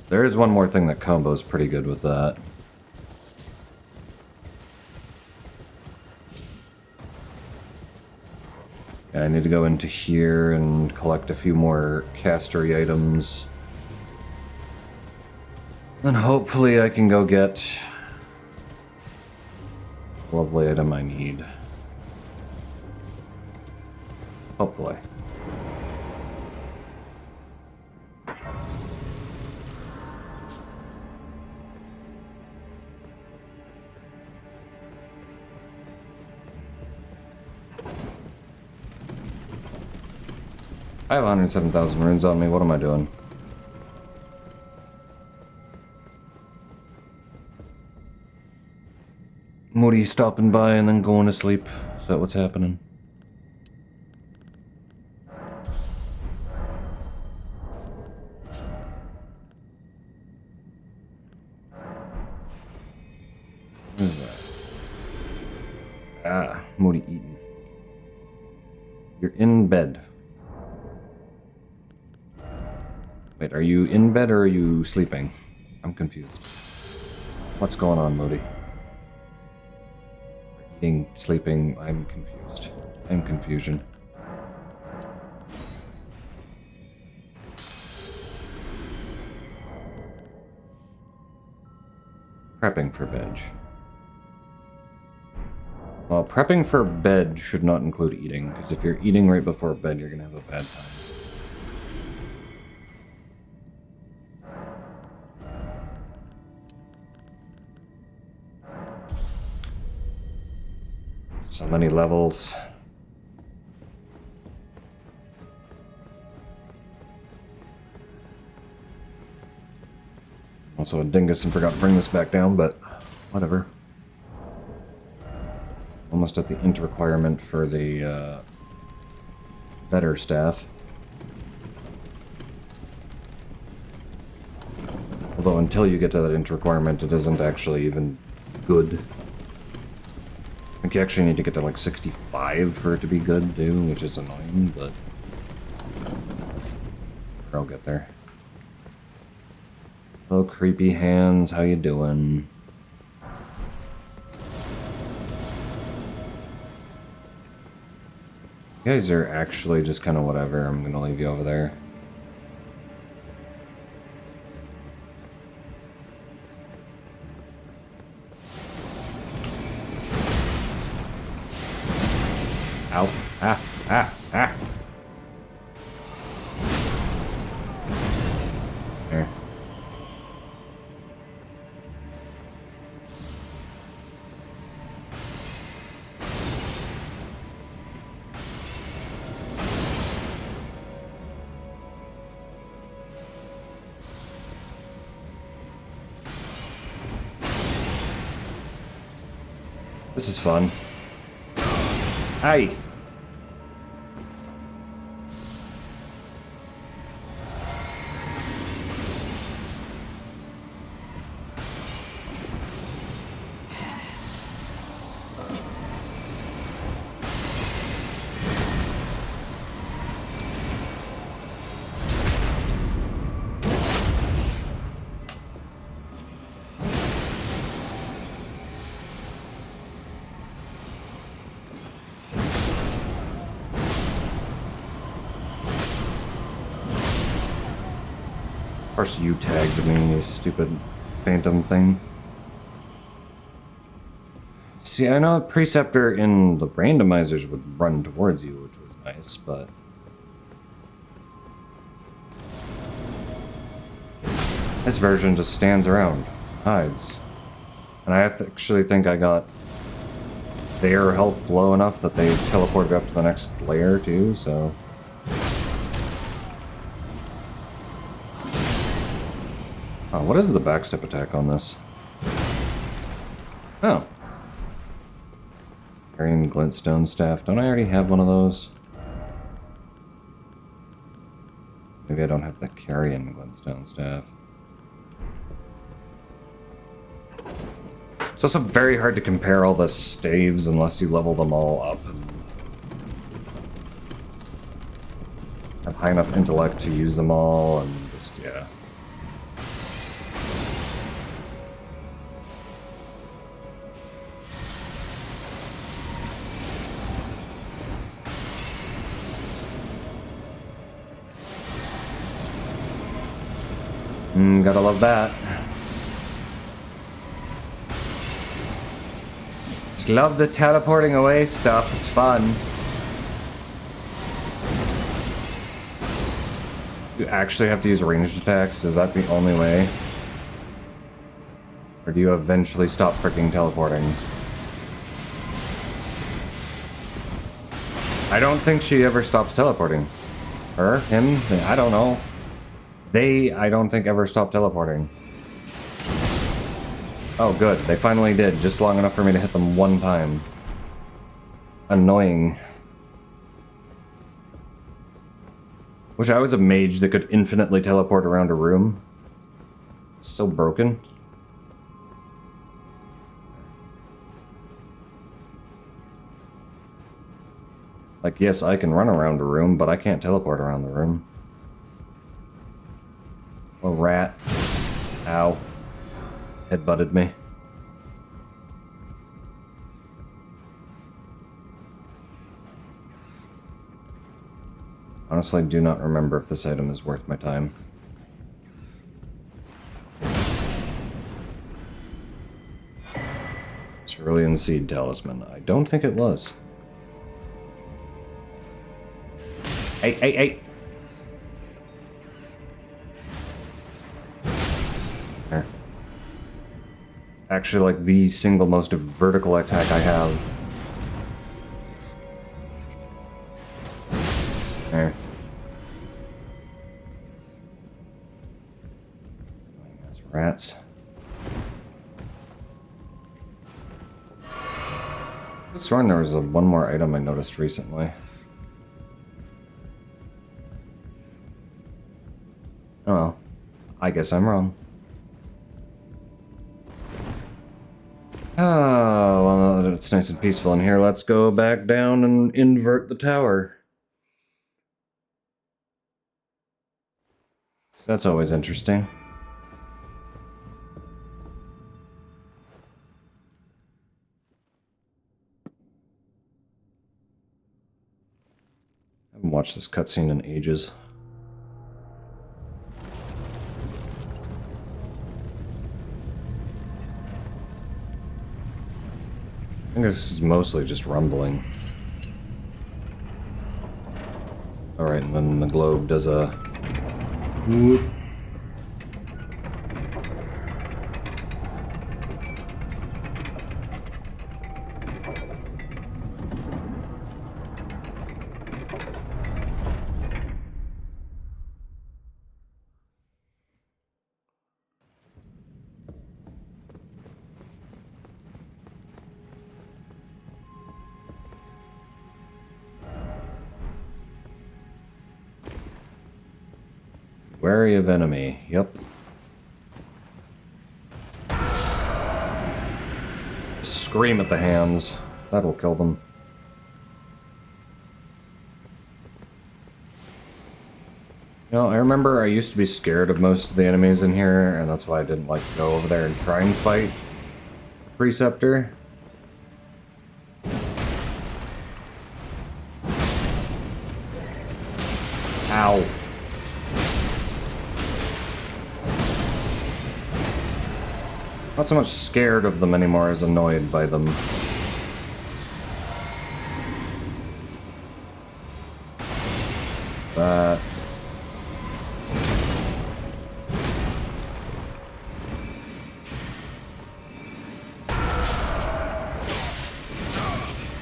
There is one more thing that combos pretty good with that. Yeah, I need to go into here and collect a few more castery items. Then hopefully I can go get the lovely item I need. Hopefully. I have 107,000 runes on me, what am I doing? Moody stopping by and then going to sleep. Is that what's happening? What is that? Ah, Moody eating. You're in bed. Wait, are you in bed or are you sleeping? I'm confused. What's going on, Moody? Eating, sleeping, I'm confused. I'm confusion. Prepping for bed. Well, prepping for bed should not include eating, because if you're eating right before bed, you're gonna have a bad time. So many levels. Also a dingus and forgot to bring this back down, but whatever. Almost at the int requirement for the better staff. Although until you get to that int requirement, it isn't actually even good. I think you actually need to get to like 65 for it to be good too, which is annoying, but I'll get there. Hello, creepy hands, how you doing? You guys are actually just kind of whatever. I'm gonna leave you over there. Ow. Ah, ah, ah. There. This is fun. Hi. course you tagged me, you stupid phantom thing. See, I know Preceptor in the randomizers would run towards you, which was nice, but... this version just stands around, hides. And I actually think I got their health low enough that they teleported up to the next layer too, so... oh, what is the backstep attack on this? Oh. Carrying glintstone staff. Don't I already have one of those? Maybe I don't have the carrying glintstone staff. It's also very hard to compare all the staves unless you level them all up and have high enough intellect to use them all, and just, yeah. Gotta love that. Just love the teleporting away stuff, it's fun. You actually have to use ranged attacks? Is that the only way? Or do you eventually stop freaking teleporting? I don't think she ever stops teleporting. Her? Him? I don't know. I don't think ever stopped teleporting. Oh, good. They finally did. Just long enough for me to hit them one time. Annoying. Wish I was a mage that could infinitely teleport around a room. It's so broken. Like, yes, I can run around a room, but I can't teleport around the room. A rat. Ow. Headbutted me. Honestly, do not remember if this item is worth my time. Cerulean Seed Talisman. I don't think it was. Hey! There. It's actually like the single most vertical attack I have. There. That's rats. I was sworn there was one more item I noticed recently. Oh well, I guess I'm wrong. Oh, well, it's nice and peaceful in here. Let's go back down and invert the tower. So that's always interesting. I haven't watched this cutscene in ages. I think this is mostly just rumbling. Alright, and then the globe does a... whoop. Wary of enemy. Yep. Scream at the hands. That'll kill them. You know, I remember I used to be scared of most of the enemies in here, and that's why I didn't like to go over there and try and fight Preceptor. Ow. Not so much scared of them anymore as annoyed by them. That.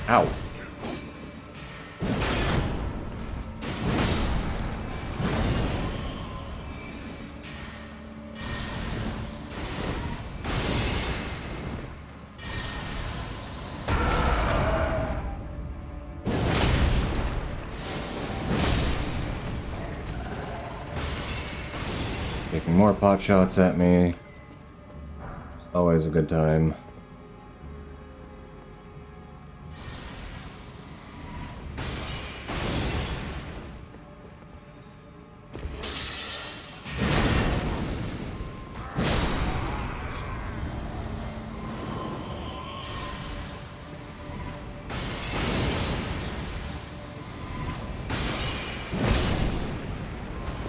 Ow. Taking more pot shots at me. It's always a good time.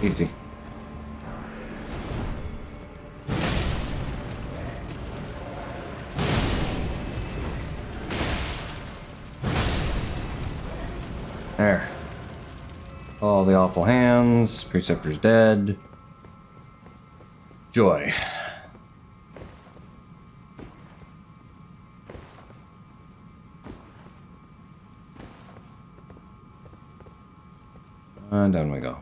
Easy. There. All the awful hands. Preceptor's dead. Joy. And down we go.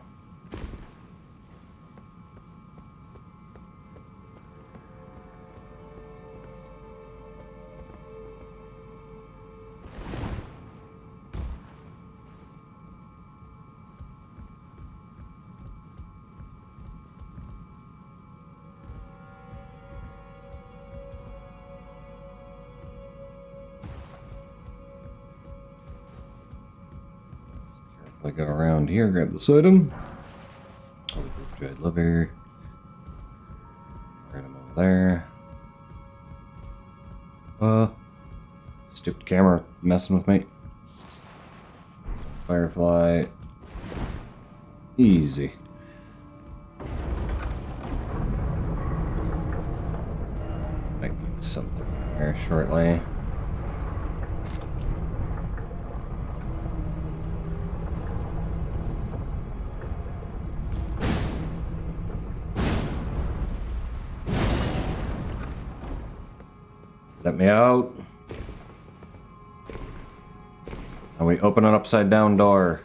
I go around here, grab this item. Dread liver. Right him over there. Stupid camera messing with me. Firefly. Easy. Might need something there shortly. Let me out. And we open an upside down door.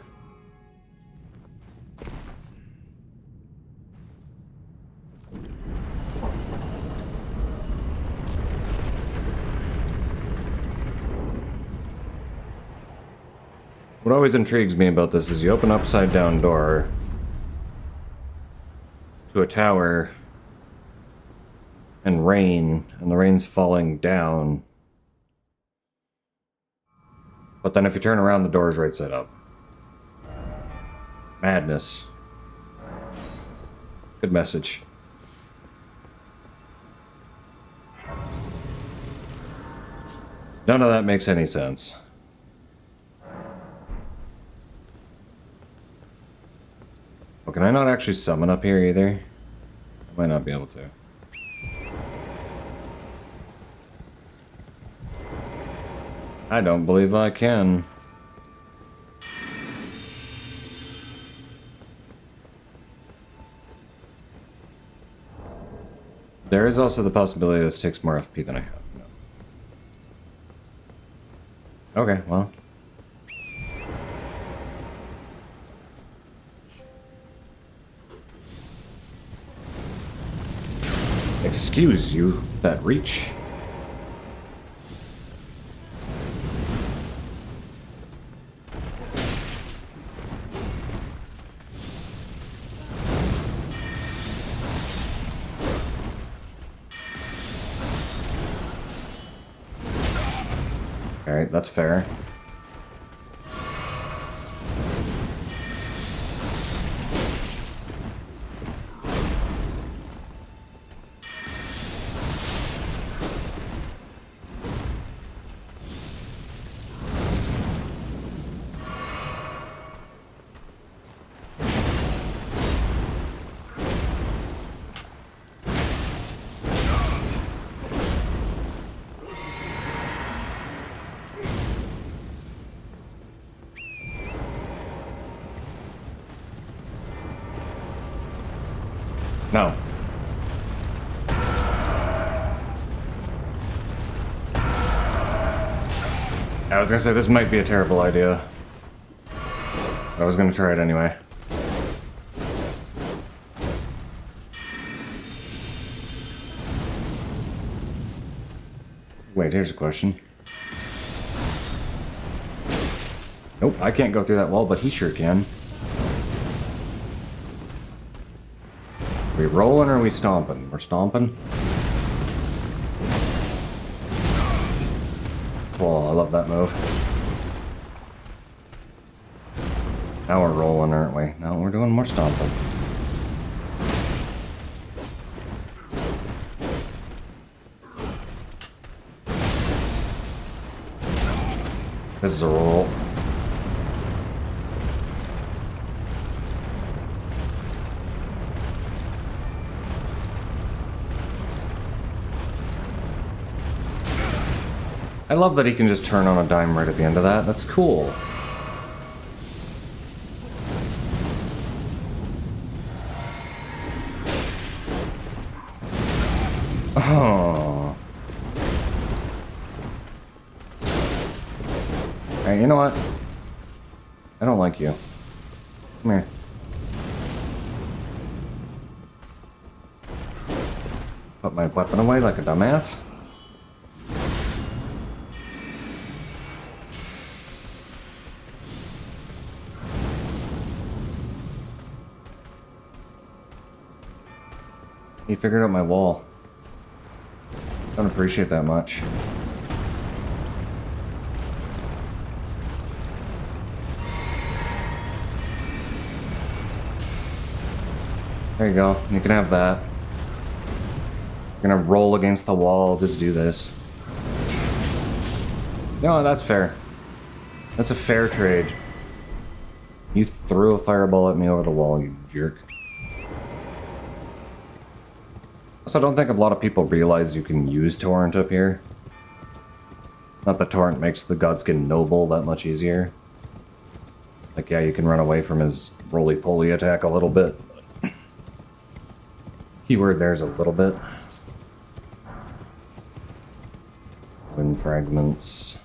What always intrigues me about this is you open an upside down door to a tower and rain, and the rain's falling down. But then if you turn around, the door's right side up. Madness. Good message. None of that makes any sense. Well, can I not actually summon up here either? I might not be able to. I don't believe I can. There is also the possibility this takes more FP than I have. No. Okay, well. Excuse you, that reach. Alright, that's fair. No. I was gonna say, this might be a terrible idea. I was gonna try it anyway. Wait, here's a question. Nope, I can't go through that wall, but he sure can. Are we rolling or are we stomping? We're stomping. Cool, I love that move. Now we're rolling, aren't we? No, we're doing more stomping. This is a roll. I love that he can just turn on a dime right at the end of that. That's cool. Oh. Hey, you know what? I don't like you. Come here. Put my weapon away like a dumbass. He figured out my wall. Don't appreciate that much. There you go. You can have that. You're gonna roll against the wall. Just do this. No, that's fair. That's a fair trade. You threw a fireball at me over the wall, you jerk. Also, I don't think a lot of people realize you can use Torrent up here. Not that Torrent makes the Godskin Noble that much easier. Like, yeah, you can run away from his roly-poly attack a little bit. Keyword there's a little bit. Wind fragments.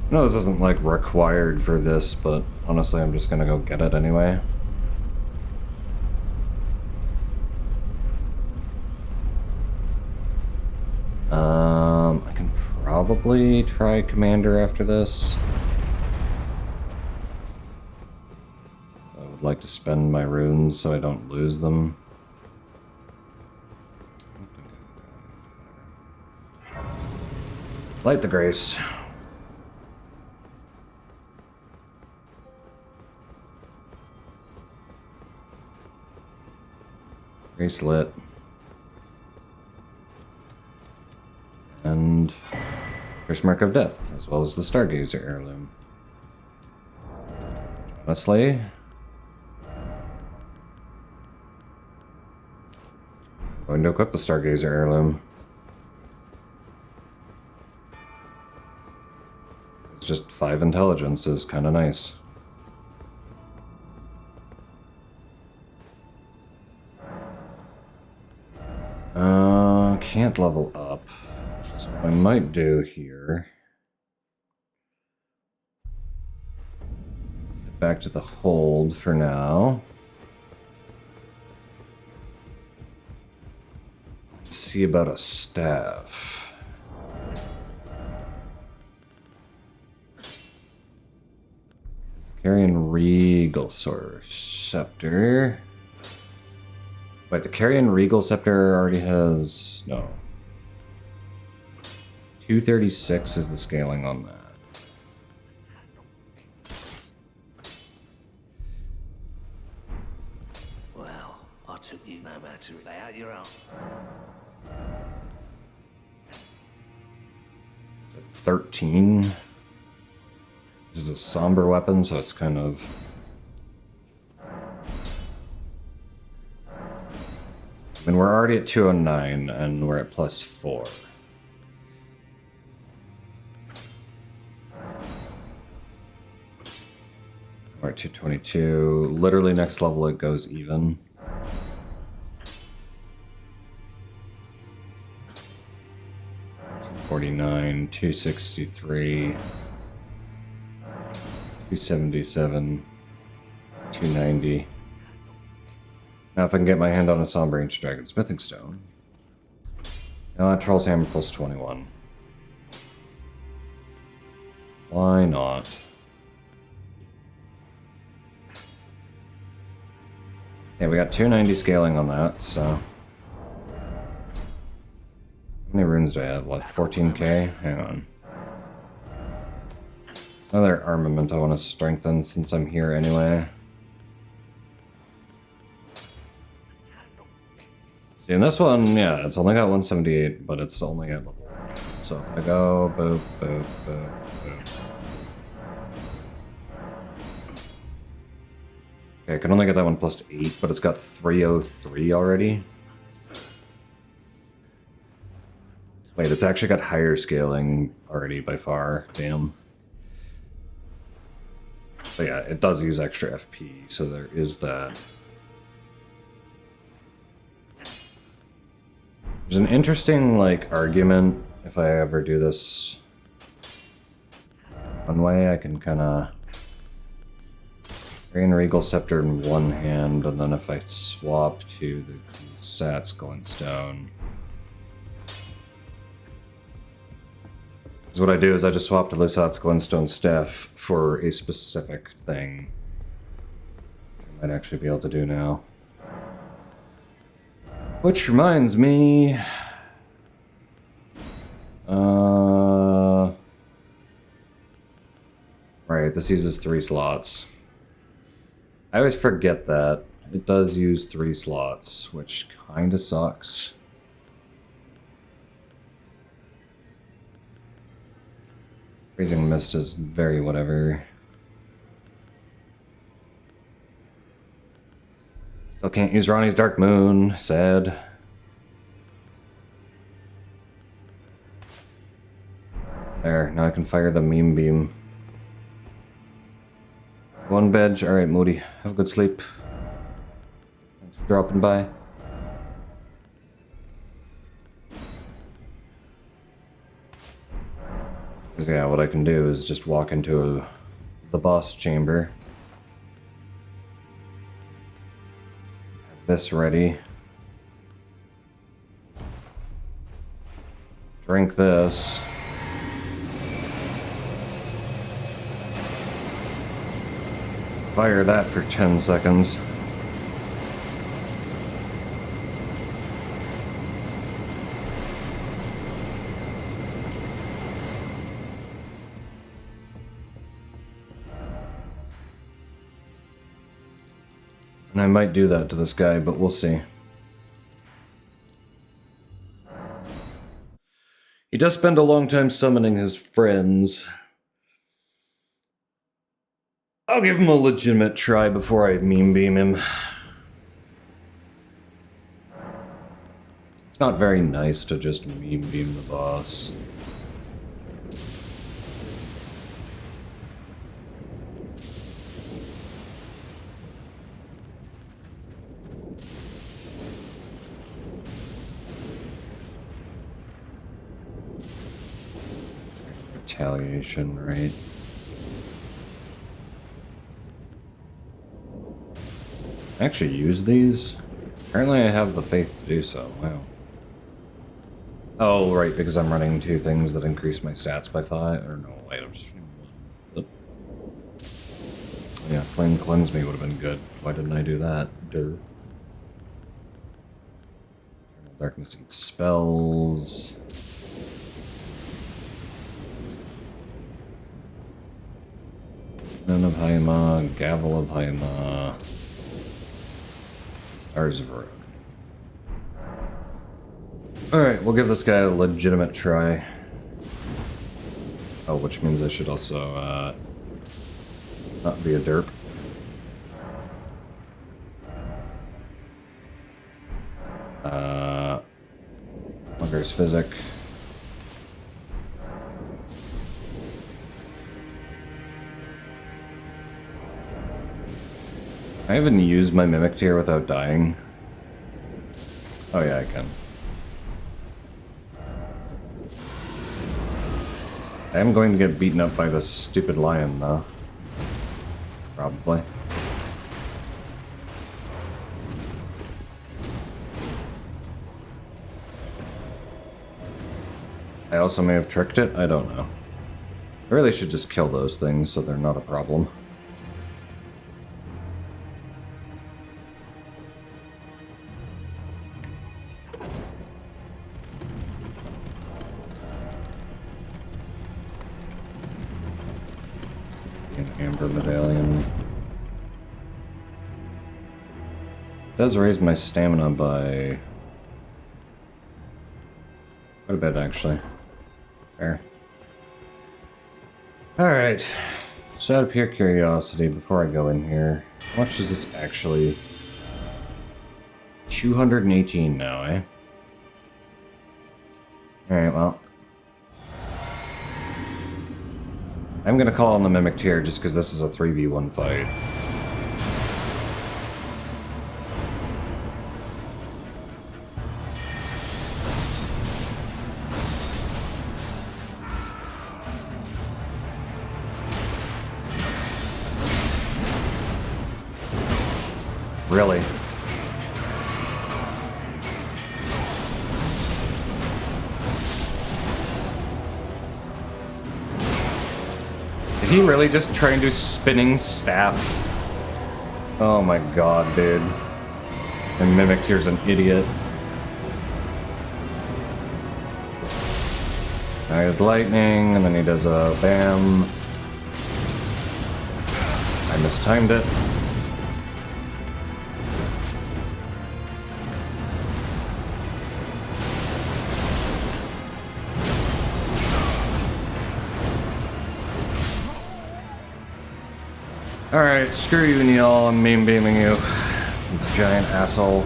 I know this isn't, like, required for this, but honestly, I'm just gonna go get it anyway. I can probably try Commander after this. I would like to spend my runes so I don't lose them. Light the Grace. Grace lit. And First Mark of Death, as well as the Stargazer heirloom. Honestly, I'm going to equip the Stargazer heirloom. It's just 5 intelligence is kind of nice. Can't level up. So what I might do here, head back to the hold for now. See about a staff. Carrion Regal Scepter. Wait, the Carrion Regal Scepter already has... no. 236 is the scaling on that. Well, 13. This is a somber weapon, so it's kind of... I mean, we're already at 209, and we're at +4. We're at 222. Literally next level it goes even. $249, 263, 277, 290. Now if I can get my hand on a Somber Ancient Dragon Smithing Stone. Now Troll's Hammer plus 21. Why not? Yeah, we got 290 scaling on that, so... How many runes do I have left? 14k? Hang on. Another armament I want to strengthen since I'm here anyway. See, in this one, yeah, it's only got 178, but it's only at level 1. So if I go boop, boop, boop, boop. Okay, I can only get that one plus 8, but it's got 303 already. Wait, it's actually got higher scaling already by far. Damn. But yeah, it does use extra FP, so there is that. There's an interesting, like, argument. If I ever do this one way, I can kind of... Green Regal Scepter in one hand, and then if I swap to the Sats Glintstone... Because what I do is I just swap to Lusat's Glintstone Staff for a specific thing. I might actually be able to do now. Which reminds me... Right, this uses 3 slots. I always forget that. It does use 3 slots, which kinda sucks. Freezing Mist is very whatever. Still can't use Ronnie's Dark Moon. Sad. There, now I can fire the Meme Beam. One badge. Alright, Moody. Have a good sleep. Thanks for dropping by. Because yeah, what I can do is just walk into the boss chamber. Have this ready. Drink this. Fire that for 10 seconds. And I might do that to this guy, but we'll see. He does spend a long time summoning his friends. I'll give him a legitimate try before I meme beam him. It's not very nice to just meme beam the boss. Retaliation, right? Actually use these? Apparently I have the faith to do so. Wow. Oh, right, because I'm running 2 things that increase my stats by 5. Or no, wait, I'm just running 1. Yeah, Flame Cleanse Me would have been good. Why didn't I do that? Eternal Darkness eats spells. None of Haima, Gavel of Haima. Stars of Ruin. Alright, we'll give this guy a legitimate try. Oh, which means I should also, not be a derp. Wonders physic. I haven't used my Mimic Tier without dying. Oh yeah, I can. I am going to get beaten up by this stupid lion, though. Probably. I also may have tricked it, I don't know. I really should just kill those things so they're not a problem. An amber medallion. Does raise my stamina by quite a bit, actually. Fair. Alright. So out of pure curiosity, before I go in here, how much is this actually? 218 now, eh? Alright, well. I'm gonna call on the Mimic Tier just because this is a 3v1 fight. Really? Is he really just trying to do spinning staff? Oh my god, dude. And Mimic Tier's an idiot. Now he has lightning, and then he does a bam. I mistimed it. Alright, screw you, Neil. I'm meme beaming you. You giant asshole.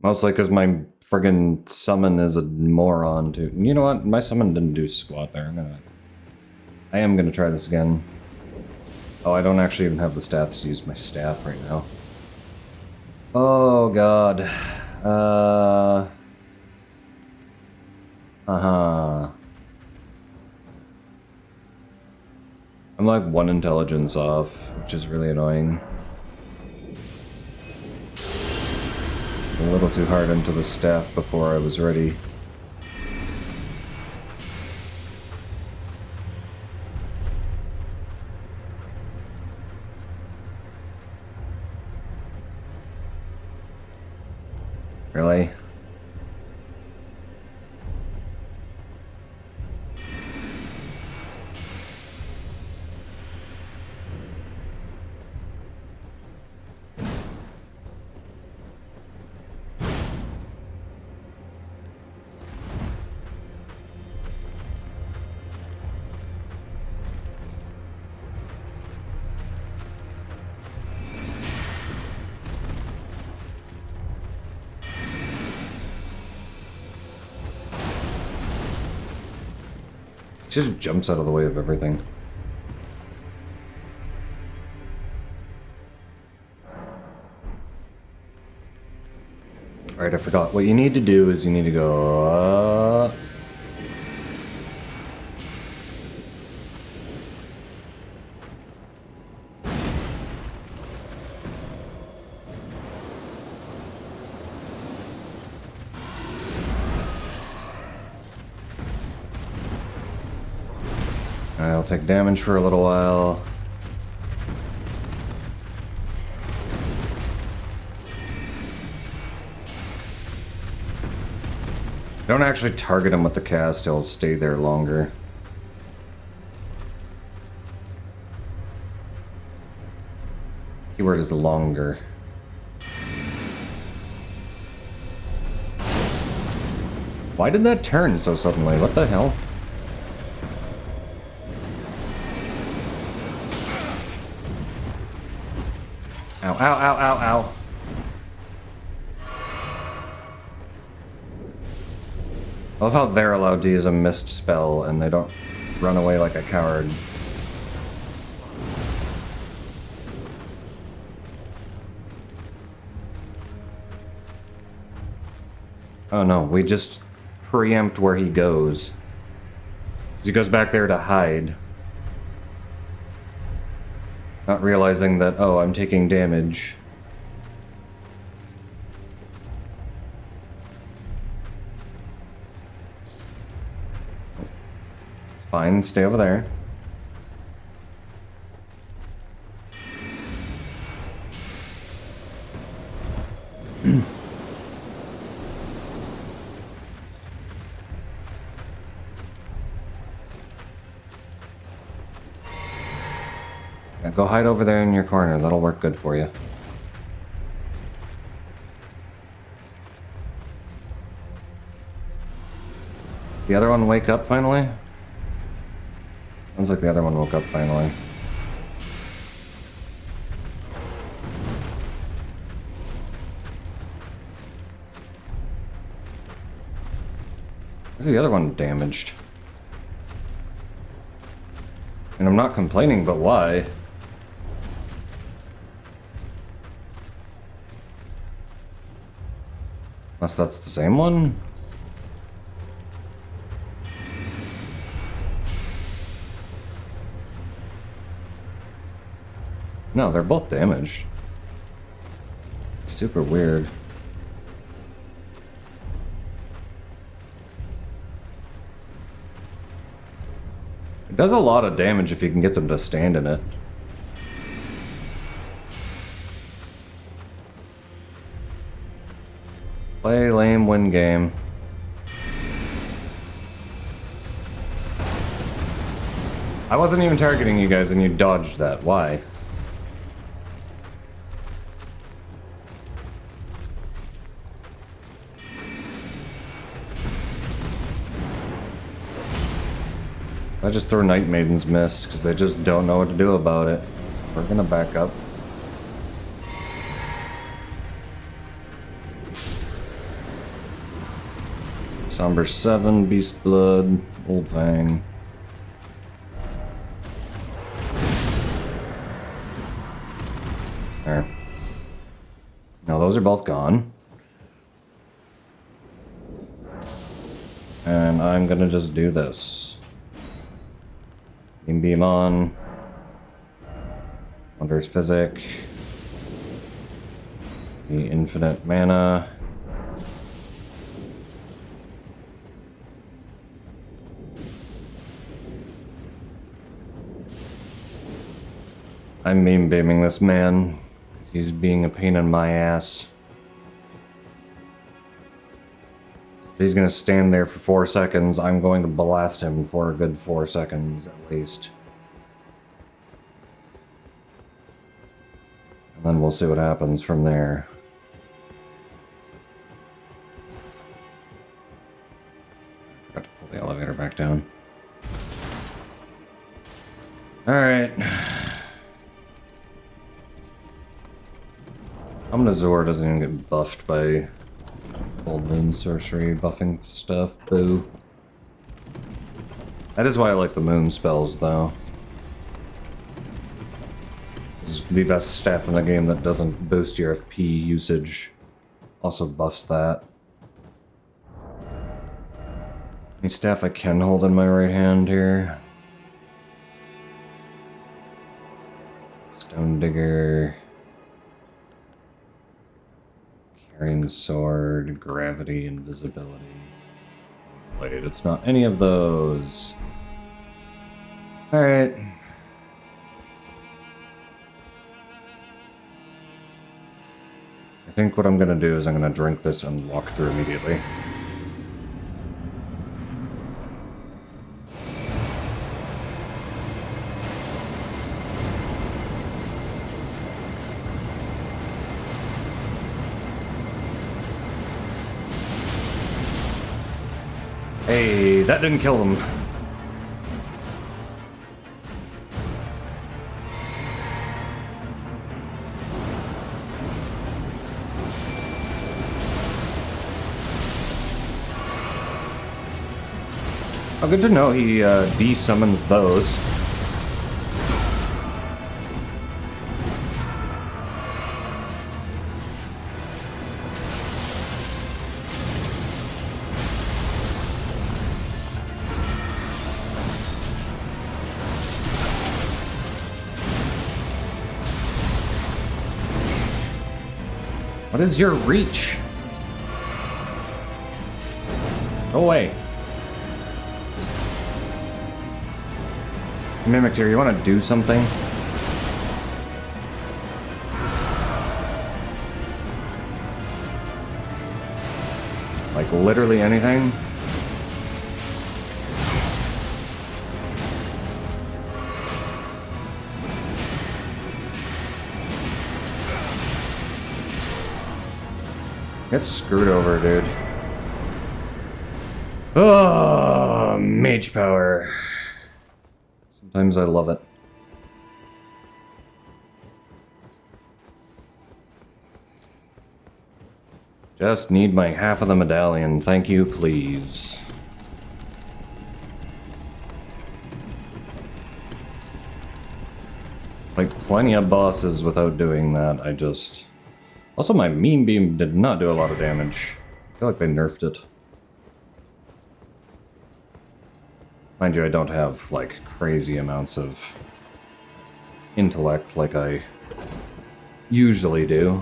Mostly because my friggin' summon is a moron, too. You know what? My summon didn't do squat there. I am gonna try this again. Oh, I don't actually even have the stats to use my staff right now. Oh, God. I'm like 1 intelligence off, which is really annoying. A little too hard into the staff before I was ready. Really? Just jumps out of the way of everything. Alright, I forgot. What you need to do is you need to go up. I'll take damage for a little while. Don't actually target him with the cast, he'll stay there longer. Keyword is longer. Why did that turn so suddenly? What the hell? Ow, ow, ow, ow, ow. I love how they're allowed to use a mist spell and they don't run away like a coward. Oh no, we just preempt where he goes. He goes back there to hide. Not realizing that, oh, I'm taking damage. It's fine, stay over there. Yeah, go hide over there in your corner. That'll work good for you. The other one wake up finally? Sounds like the other one woke up finally. Is the other one damaged? And I'm not complaining, but why? Unless that's the same one? No, they're both damaged. Super weird. It does a lot of damage if you can get them to stand in it. Play lame, win game. I wasn't even targeting you guys and you dodged that. Why? I just throw Night Maiden's Mist because they just don't know what to do about it. We're gonna back up. Somber 7, Beast Blood, Old Fang. There. Now those are both gone. And I'm gonna just do this. Beam on. Wondrous Physic. The infinite mana. I'm meme beaming this man. He's being a pain in my ass. If he's gonna stand there for 4 seconds, I'm going to blast him for a good 4 seconds at least. And then we'll see what happens from there. Forgot to pull the elevator back down. Alright. Omnizor doesn't even get buffed by Old Moon Sorcery buffing stuff, boo. That is why I like the moon spells, though. This is the best staff in the game that doesn't boost your FP usage. Also buffs that. Any staff I can hold in my right hand here? Stone Digger. Carrying Sword, Gravity, Invisibility. Wait, it's not any of those. Alright. I think what I'm gonna do is I'm gonna drink this and walk through immediately. Hey, that didn't kill him. Oh, good to know he de-summons those. What is your reach? Go away. Mimic here, you want to do something? Like literally anything? Get screwed over, dude. Oh, mage power. Sometimes I love it. Just need my half of the medallion. Thank you, please. Like plenty of bosses without doing that. I just... Also, my mean beam did not do a lot of damage. I feel like they nerfed it. Mind you, I don't have, like, crazy amounts of intellect like I usually do.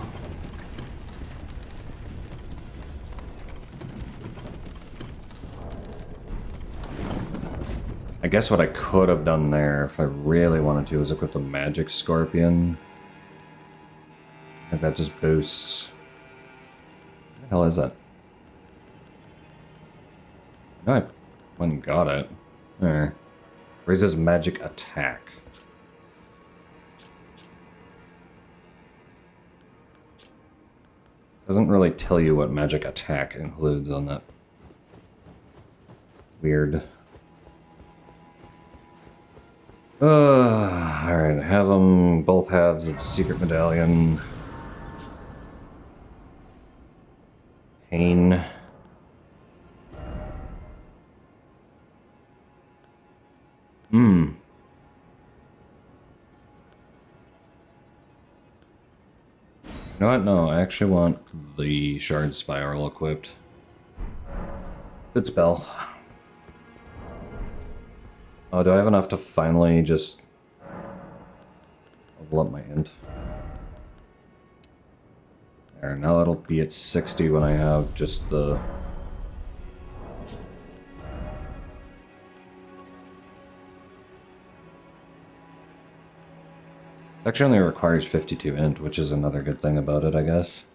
I guess what I could have done there, if I really wanted to, is equip the magic scorpion. I think that just boosts... What the hell is that? No, I went and got it. There. Raises magic attack. Doesn't really tell you what magic attack includes on that. Weird. Alright, have them both halves of secret medallion. Pain. Hmm. You know what? No, I actually want the shard spiral equipped. Good spell. Oh, do I have enough to finally just level up my int? There, now it'll be at 60 when I have just the... It actually only requires 52 int, which is another good thing about it, I guess.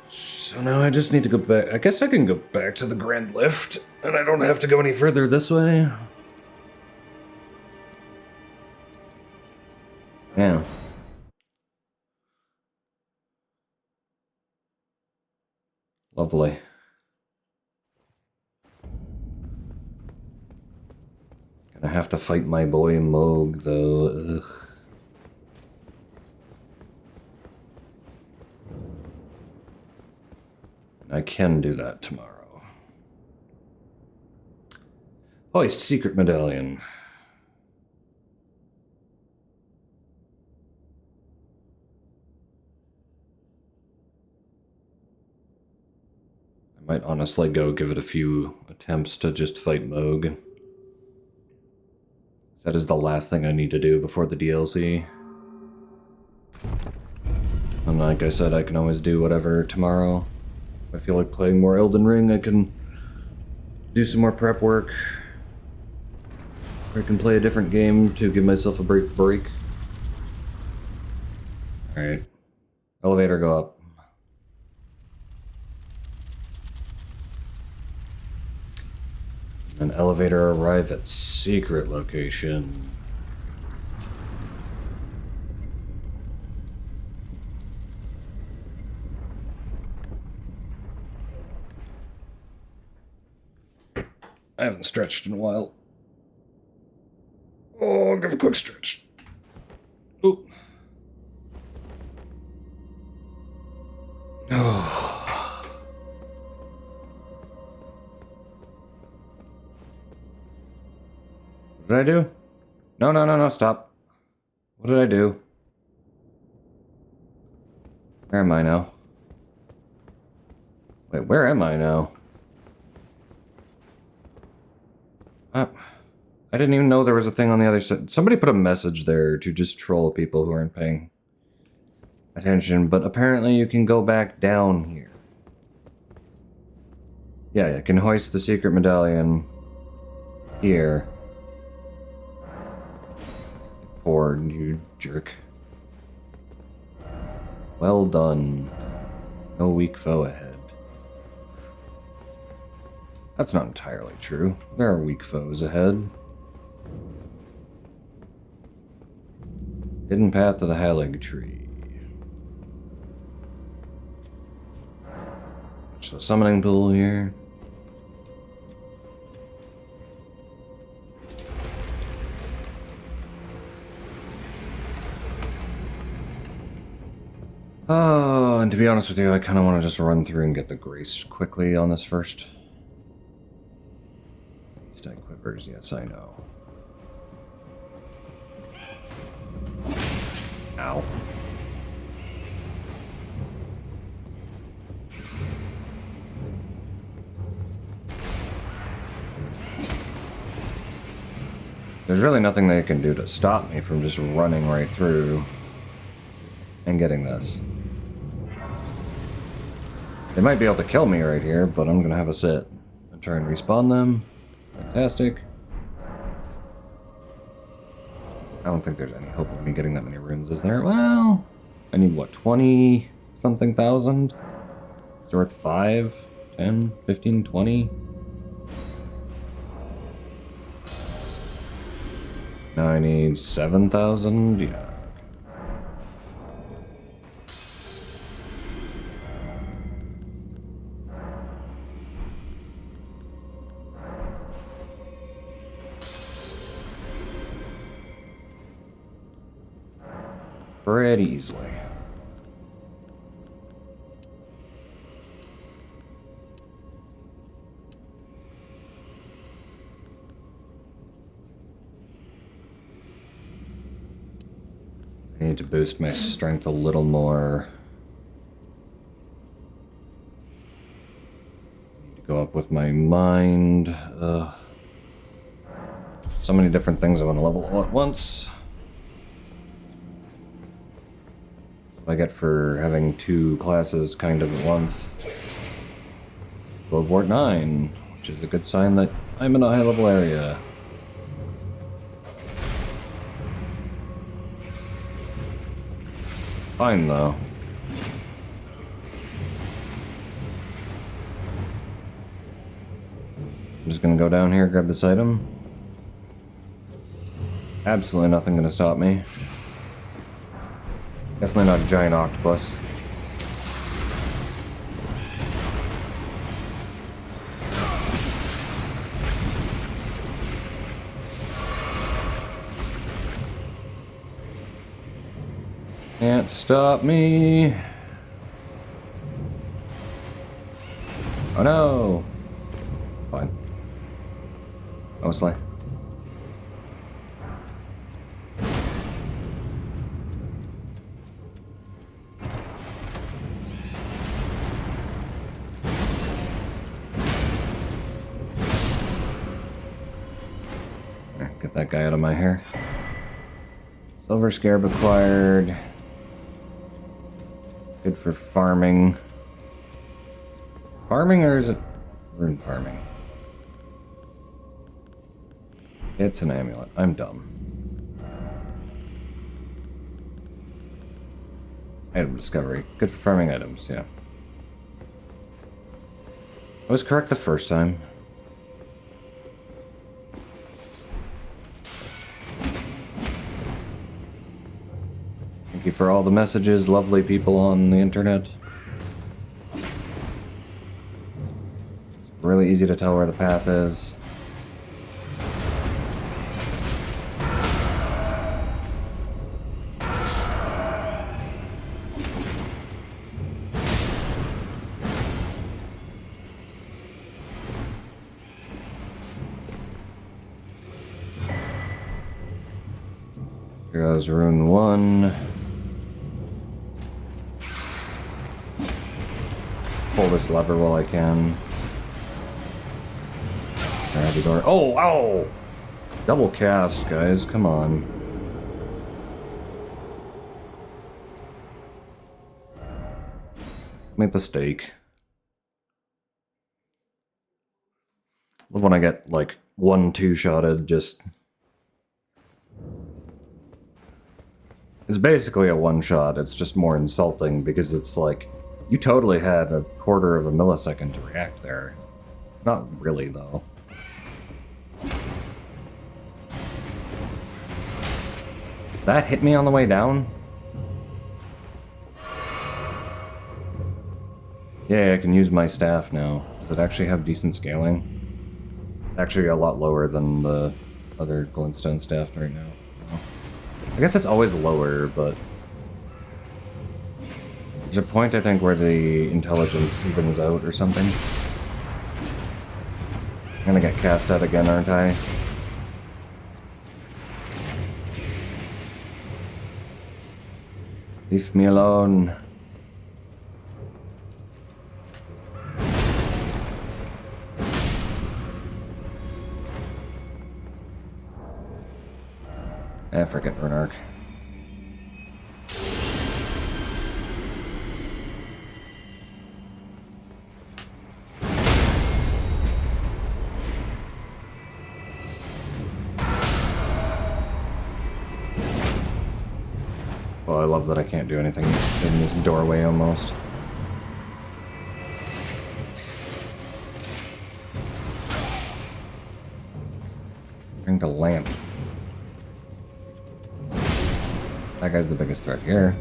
So now I just need to go back. I guess I can go back to the Grand Lift, and I don't have to go any further this way. Yeah. Lovely. Gonna have to fight my boy Moog, though. Ugh. I can do that tomorrow. Hoist secret medallion. I might honestly go give it a few attempts to just fight Moog. That is the last thing I need to do before the DLC. And like I said, I can always do whatever tomorrow. If I feel like playing more Elden Ring, I can do some more prep work. Or I can play a different game to give myself a brief break. Alright. Elevator, go up. An elevator arrive at secret location. I haven't stretched in a while. Oh, I'll give a quick stretch. Ooh. What did I do? No, stop. What did I do? Where am I now? Wait, where am I now? I didn't even know there was a thing on the other side. Somebody put a message there to just troll people who aren't paying attention, but apparently you can go back down here. Yeah, you can hoist the secret medallion here. Poor you jerk. Well done. No weak foe ahead. That's not entirely true. There are weak foes ahead. Hidden path to the Halig tree. There's a summoning pool here. Oh, and to be honest with you, I kind of want to just run through and get the grace quickly on this first. Stack quivers, yes, I know. Ow. There's really nothing they can do to stop me from just running right through and getting this. They might be able to kill me right here, but I'm gonna have a sit and try and respawn them. Fantastic. I don't think there's any hope of me getting that many runes, is there? Well, I need what, 20 something thousand? It's worth 5, 10, 15, 20? Now I need 7,000? Yeah. Pretty easily. I need to boost my strength a little more. Need to go up with my mind. So many different things I want to level all at once. I get for having 2 classes kind of at once. Wart 9, which is a good sign that I'm in a high level area. Fine though. I'm just gonna go down here, grab this item. Absolutely nothing gonna stop me. Definitely not a giant octopus. Can't stop me. Oh no. Fine. Mostly. Get that guy out of my hair. Silver scarab acquired. Good for farming. Farming or is it rune farming? It's an amulet. I'm dumb. Item discovery. Good for farming items, yeah. I was correct the first time. Thank you for all the messages, lovely people on the internet. It's really easy to tell where the path is. There goes rune 1. Pull this lever while I can. Grab the door. Oh, ow! Double cast, guys. Come on. Make the stake. Love when I get, like, 1-2-shotted, just... It's basically a one-shot, it's just more insulting, because it's like, you totally had a quarter of a millisecond to react there. It's not really, though. That hit me on the way down? Yeah, I can use my staff now. Does it actually have decent scaling? It's actually a lot lower than the other glintstone staff right now. I guess it's always lower, but... There's a point, I think, where the intelligence evens out or something. I'm gonna get cast out again, aren't I? Leave me alone. Forget Renark. Well, I love that I can't do anything in this doorway almost. Bring the lamp. That guy's the biggest threat here.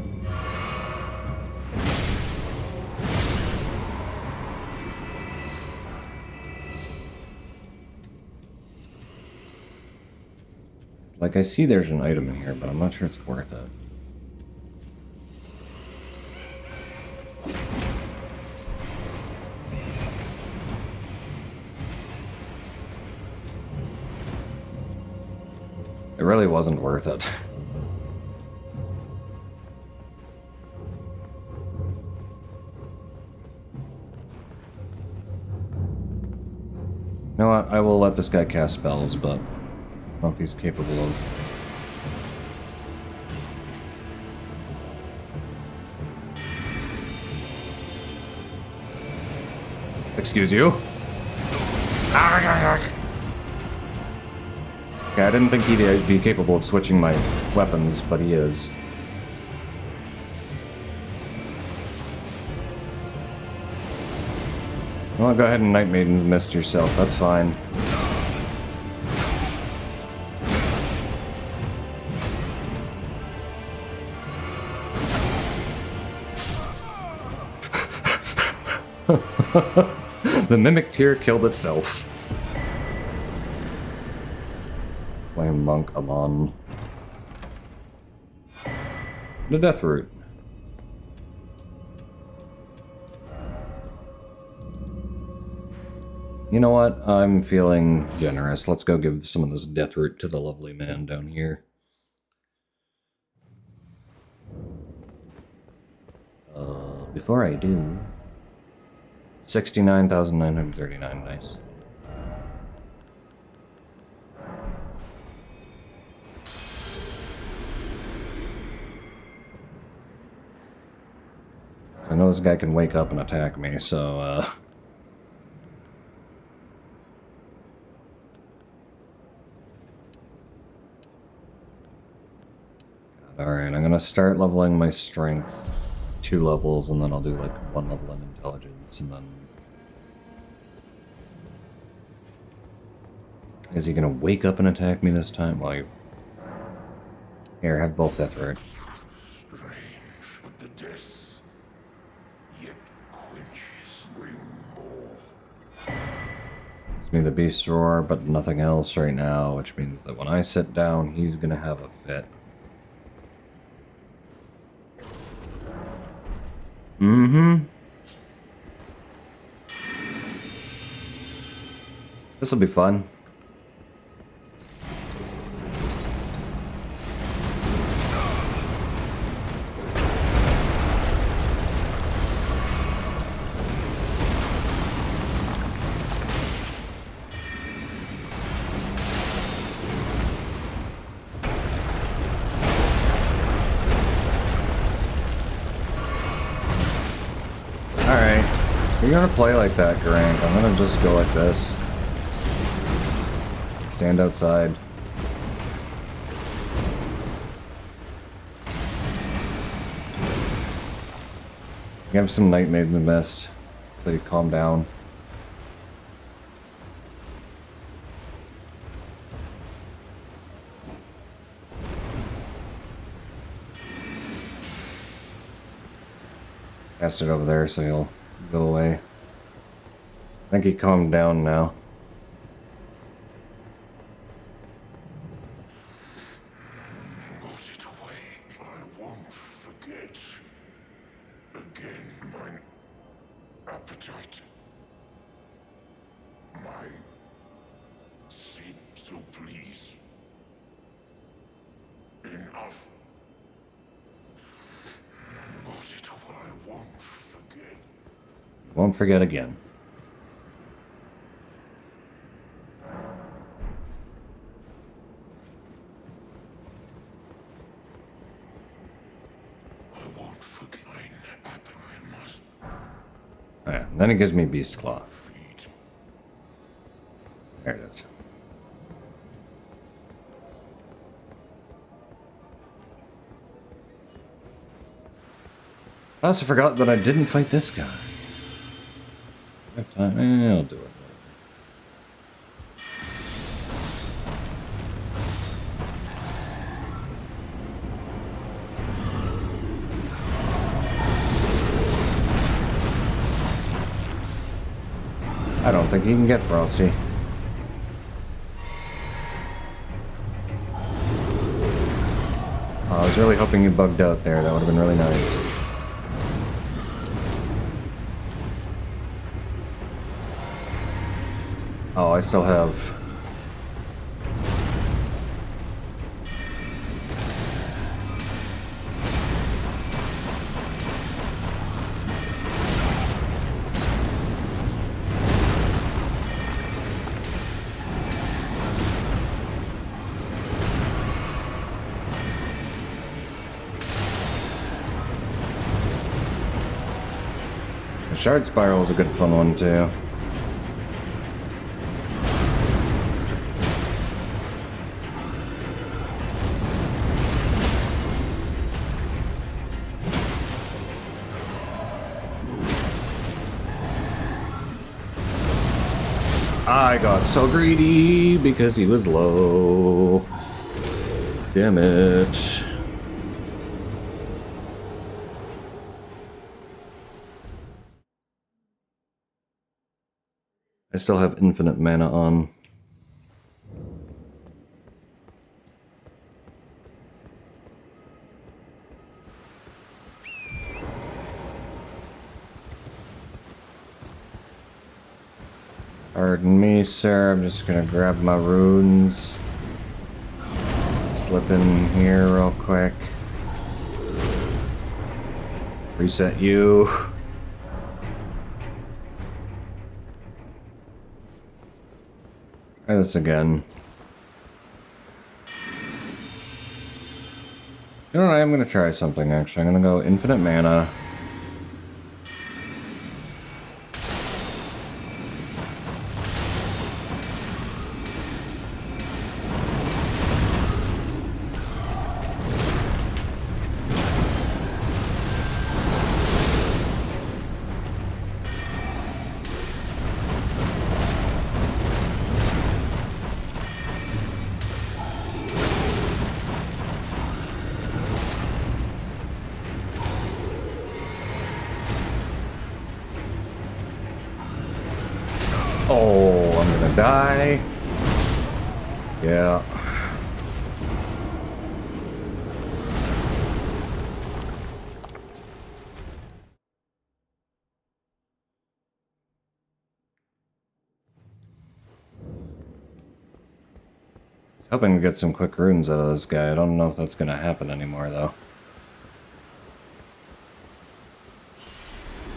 Like, I see there's an item in here, but I'm not sure it's worth it. It really wasn't worth it. You know what? I will let this guy cast spells, but I don't know if he's capable of... Excuse you? Okay, I didn't think he'd be capable of switching my weapons, but he is. Well, go ahead and Night Maiden's mist yourself, that's fine. The Mimic Tear killed itself. Flame Monk Amon. The Death Root. You know what? I'm feeling generous. Let's go give some of this Death Root to the lovely man down here. Before I do... 69,939, nice. I know this guy can wake up and attack me, so, Alright, I'm gonna start leveling my strength 2 levels, and then I'll do like 1 level in intelligence, and then... Is he gonna wake up and attack me this time? Well, you... Here, have both death root. Strange, but the death yet quenches bring more. Gives me the beast roar, but nothing else right now, which means that when I sit down, he's gonna have a fit. Mm-hmm. This'll be fun. You're gonna play like that, Grant. I'm gonna just go like this. Stand outside. You have some Night Maid's Mist. So you calm down. Cast it over there so he'll go away. I think he calmed down now. Put it away. I won't forget. Again, my appetite. My sin, so please. Enough. Put it away. I won't forget. Won't forget again. I won't forget. I must Oh, yeah. Then it gives me Beast Claw. feed. There it is. I also forgot that I didn't fight this guy. I'll do it. I don't think he can get Frosty. I was really hoping you bugged out there. That would have been really nice. Oh, I still have... The Shard Spiral is a good fun one, too. I got so greedy because he was low. Damn it. I still have infinite mana on. Pardon me, sir. I'm just gonna grab my runes. Slip in here real quick. Reset you. Try this again. You know what? I'm gonna try something actually. I'm gonna go infinite mana. Oh, I'm gonna die. Yeah. I was hoping to get some quick runes out of this guy. I don't know if that's gonna happen anymore, though.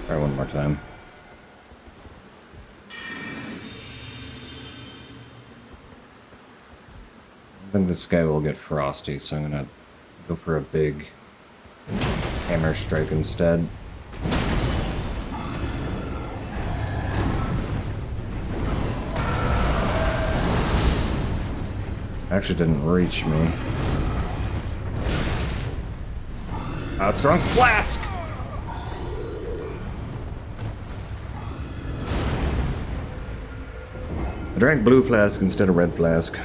Try one more time. I think this guy will get Frosty, so I'm gonna go for a big hammer strike instead. Actually didn't reach me. Outstrong Flask! I drank blue flask instead of red flask.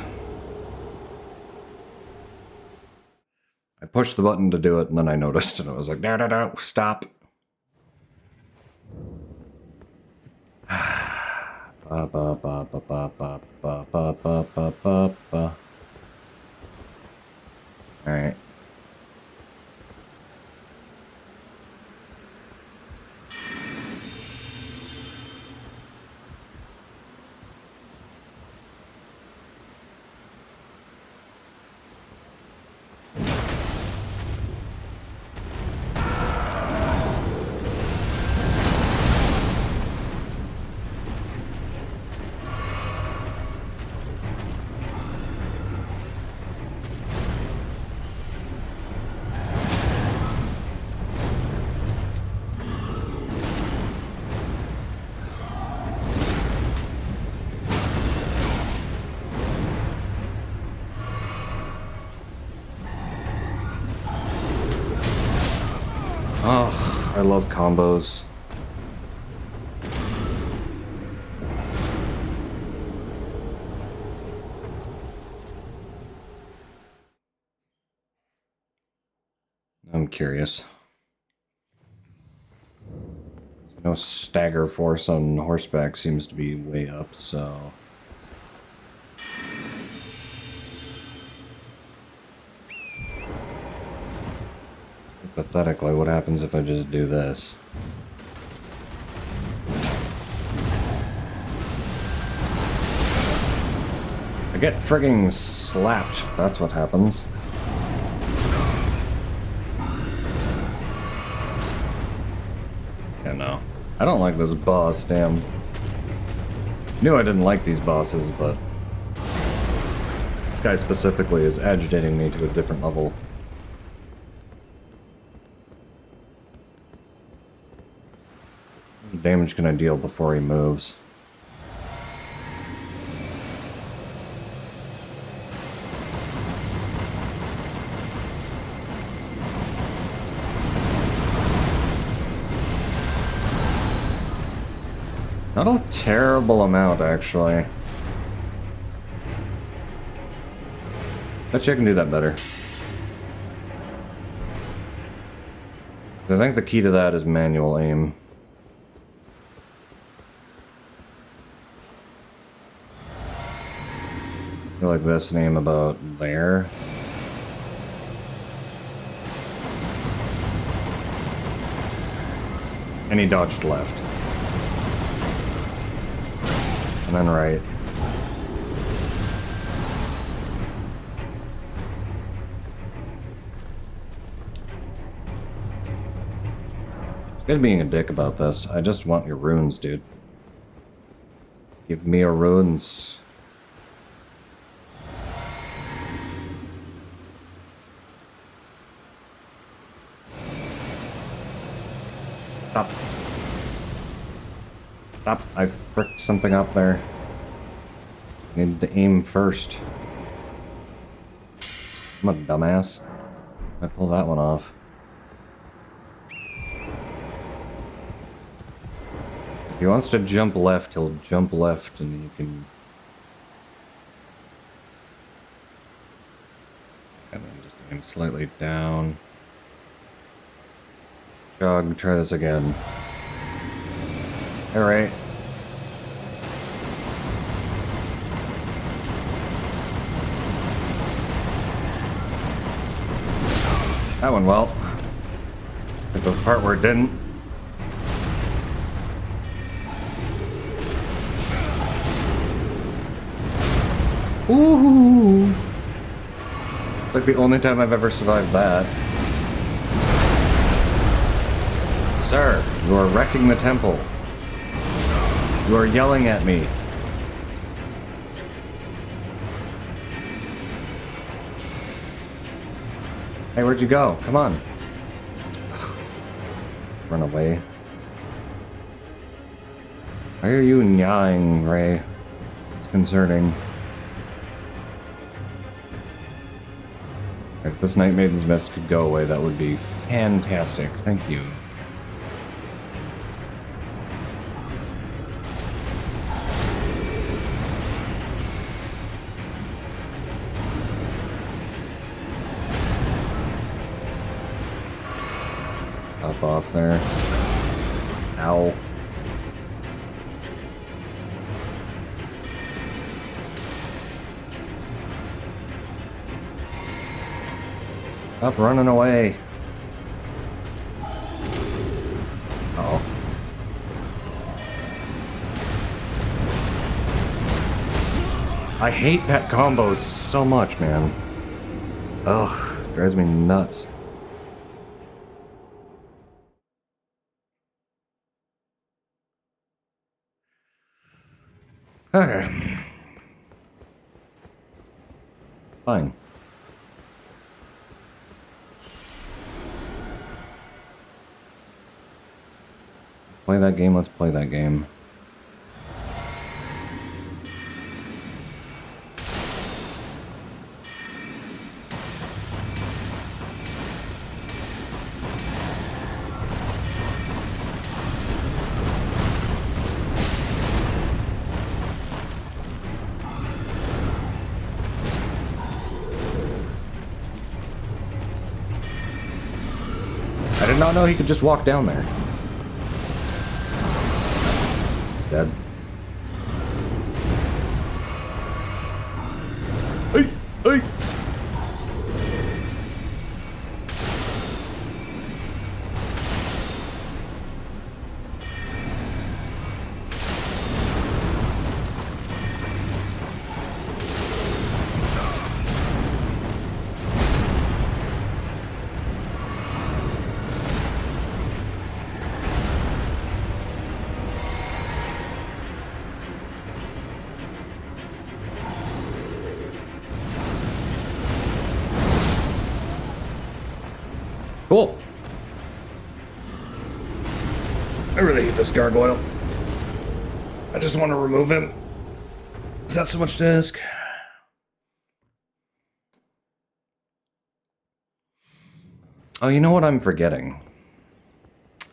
I pushed the button to do it, and then I noticed, and I was like, no, no, no, stop. Ba, ba, ba, ba, ba, ba, ba, ba, ba, ba, ba, ba. Alright. Ugh, I love combos. I'm curious. No stagger force on horseback seems to be way up, so... Pathetically, what happens if I just do this? I get frigging slapped, that's what happens. Yeah, no. I don't like this boss, damn. Knew I didn't like these bosses, but... this guy specifically is agitating me to a different level. How much damage can I deal before he moves? Not a terrible amount, actually. Bet you I can do that better. I think the key to that is manual aim. I feel like this name about there. And he dodged left. And then right. This guy's being a dick about this. I just want your runes, dude. Give me your runes. Stop. Stop. I fricked something up there. Needed to aim first. I'm a dumbass. I pull that one off. If he wants to jump left, he'll jump left and you can... and then just aim slightly down. Jog, try this again. Alright. That went well. But the part where it didn't. Ooh! Like the only time I've ever survived that. Sir, you are wrecking the temple. You are yelling at me. Hey, where'd you go? Come on. Ugh. Run away. Why are you nyawing, Ray? It's concerning. this Night Maiden's Mist could go away, that would be fantastic. Thank you. Up off there. Ow. Stop running away. Uh-oh. I hate that combo so much, man. Ugh, drives me nuts. Okay. Fine. Play that game, let's play that game. I did not know he could just walk down there. Dead. Hey! Hey! Cool. I really hate this gargoyle. I just want to remove him. Is that so much to ask? Oh, you know what I'm forgetting?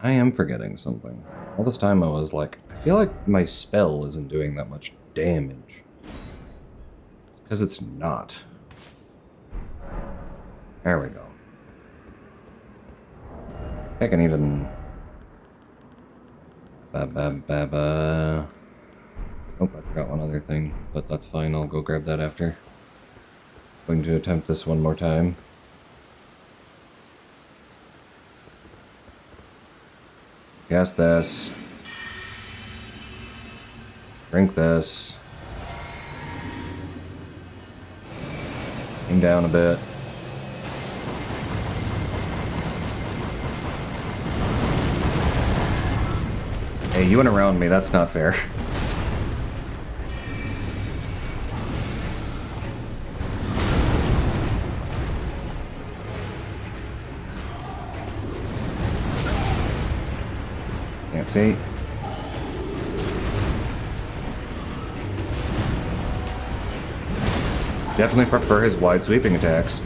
I am forgetting something. All this time I was like, I feel like my spell isn't doing that much damage. It's because it's not. There we go. I can even... Oh, I forgot one other thing, but that's fine, I'll go grab that after. Going to attempt this one more time. Cast this. Drink this. Aim down a bit. Hey, you went around me, that's not fair. Can't see. Definitely prefer his wide sweeping attacks.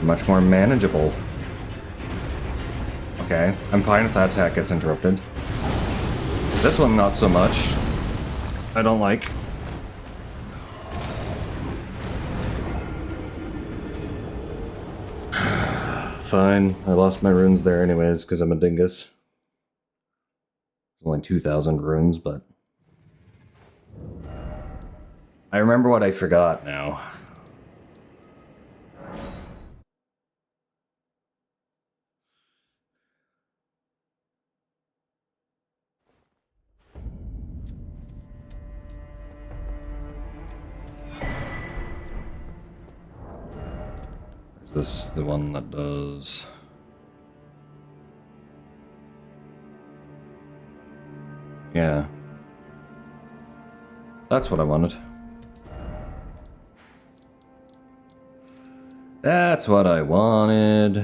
Much more manageable. Okay, I'm fine if that attack gets interrupted. This one, not so much. I don't like. Fine, I lost my runes there anyways, because I'm a dingus. Only 2,000 runes, but... I remember what I forgot now. Is this the one that does... Yeah. That's what I wanted. That's what I wanted.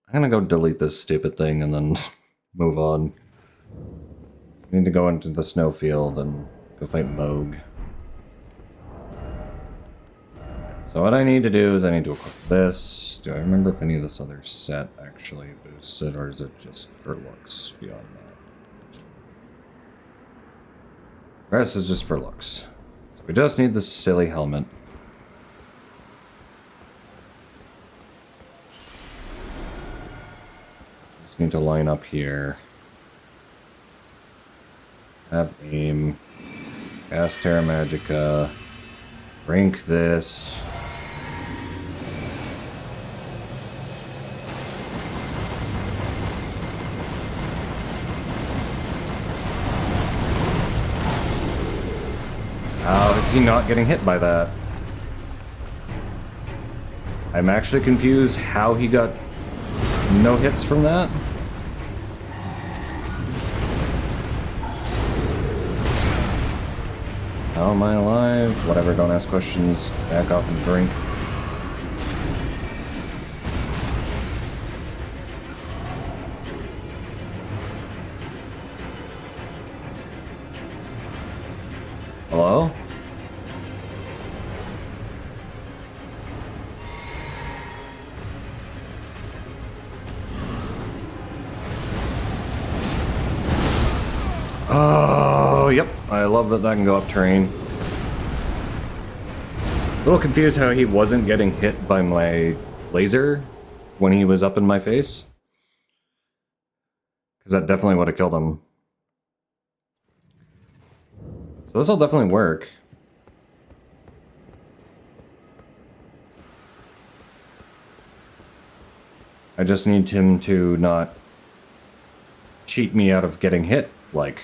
I'm gonna go delete this stupid thing and then move on. I need to go into the snowfield and go fight Moog. So what I need to do is I need to equip this. Do I remember if any of this other set actually boosts it, or is it just for looks beyond that? The rest is just for looks. So we just need this silly helmet. Just need to line up here. Have aim. Cast Terra Magica. Rank this. How is he not getting hit by that? I'm actually confused how he got no hits from that. How am I alive? Whatever, don't ask questions. Back off and drink. Hello? Oh, yep. I love that that can go up terrain. A little confused how he wasn't getting hit by my laser when he was up in my face. Because that definitely would have killed him. So this will definitely work. I just need him to not cheat me out of getting hit like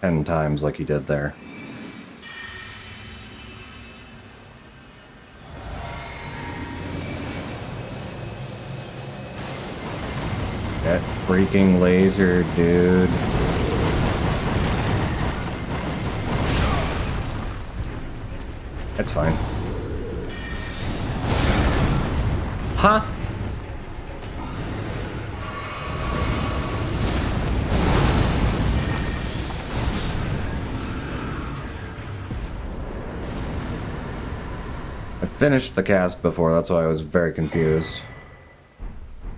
10 times like he did there. That freaking laser, dude. That's fine. Huh? I finished the cast before, that's why I was very confused.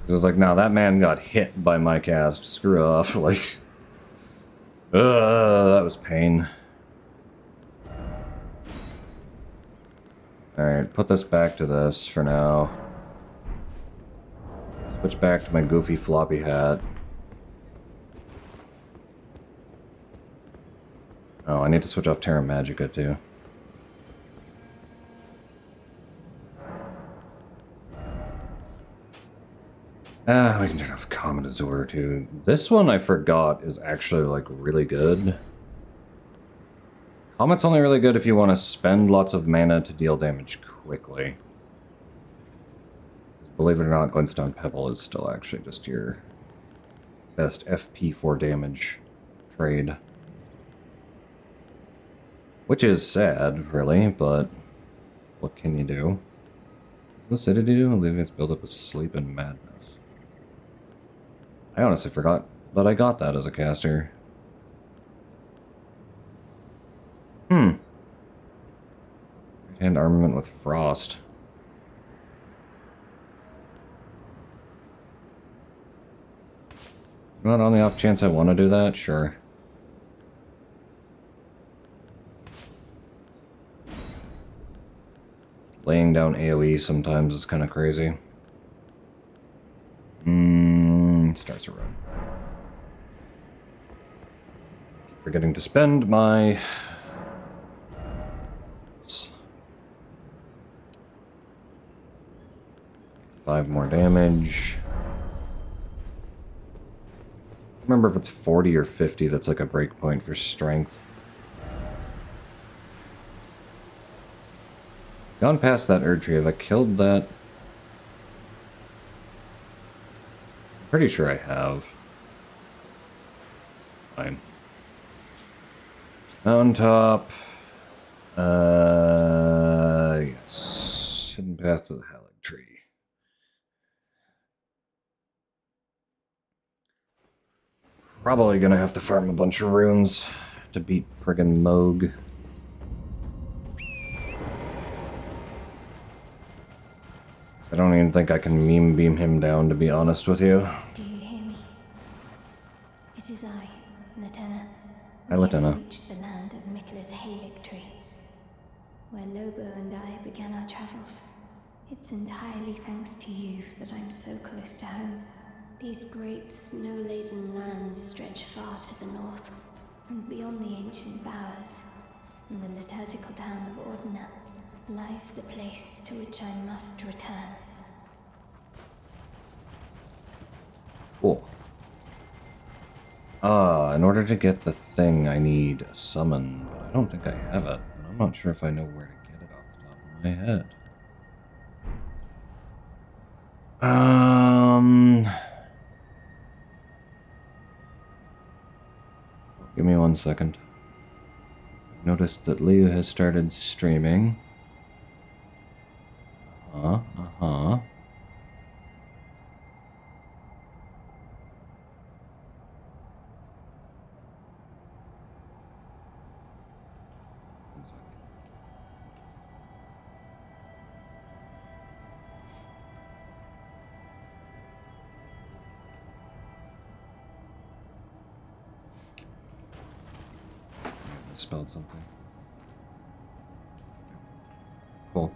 It was like, no, that man got hit by my cast. Screw off. Like, that was pain. Alright, put this back to this for now. Switch back to my goofy floppy hat. Oh, I need to switch off Terra Magica too. We can turn off Comet Azure too. This one I forgot is actually like really good. Comet's only really good if you want to spend lots of mana to deal damage quickly. Believe it or not, Glintstone Pebble is still actually just your best FP for damage trade. Which is sad, really, but what can you do? What's Lucidity do? Leaving its build up with sleep and madness. I honestly forgot that I got that as a caster. Right hand armament with frost. Not on the off chance I want to do that? Sure. Laying down AoE sometimes is kind of crazy. Starts a run. Keep forgetting to spend my... 5 more damage. Remember if it's 40 or 50, that's like a breakpoint for strength. Gone past that Erdtree, have I killed that? Pretty sure I have. Fine. Mountaintop. Yes. Hidden path to the Halleck Tree. Probably gonna have to farm a bunch of runes to beat friggin' Moog. I don't even think I can meme beam him down, to be honest with you. Do you hear me? It is I, Latenna. Hi, We have Latenna. reached the land of Mikla's Haylick tree, where Lobo and I began our travels. It's entirely thanks to you that I'm so close to home. These great snow-laden lands stretch far to the north, and beyond the ancient bowers, in the liturgical town of Ordina, lies the place to which I must return. Cool. In order to get the thing, I need a summon, but I don't think I have it, and I'm not sure if I know where to get it off the top of my head. Give me 1 second. I've noticed that Leo has started streaming. Uh-huh. Spelled something. Cool.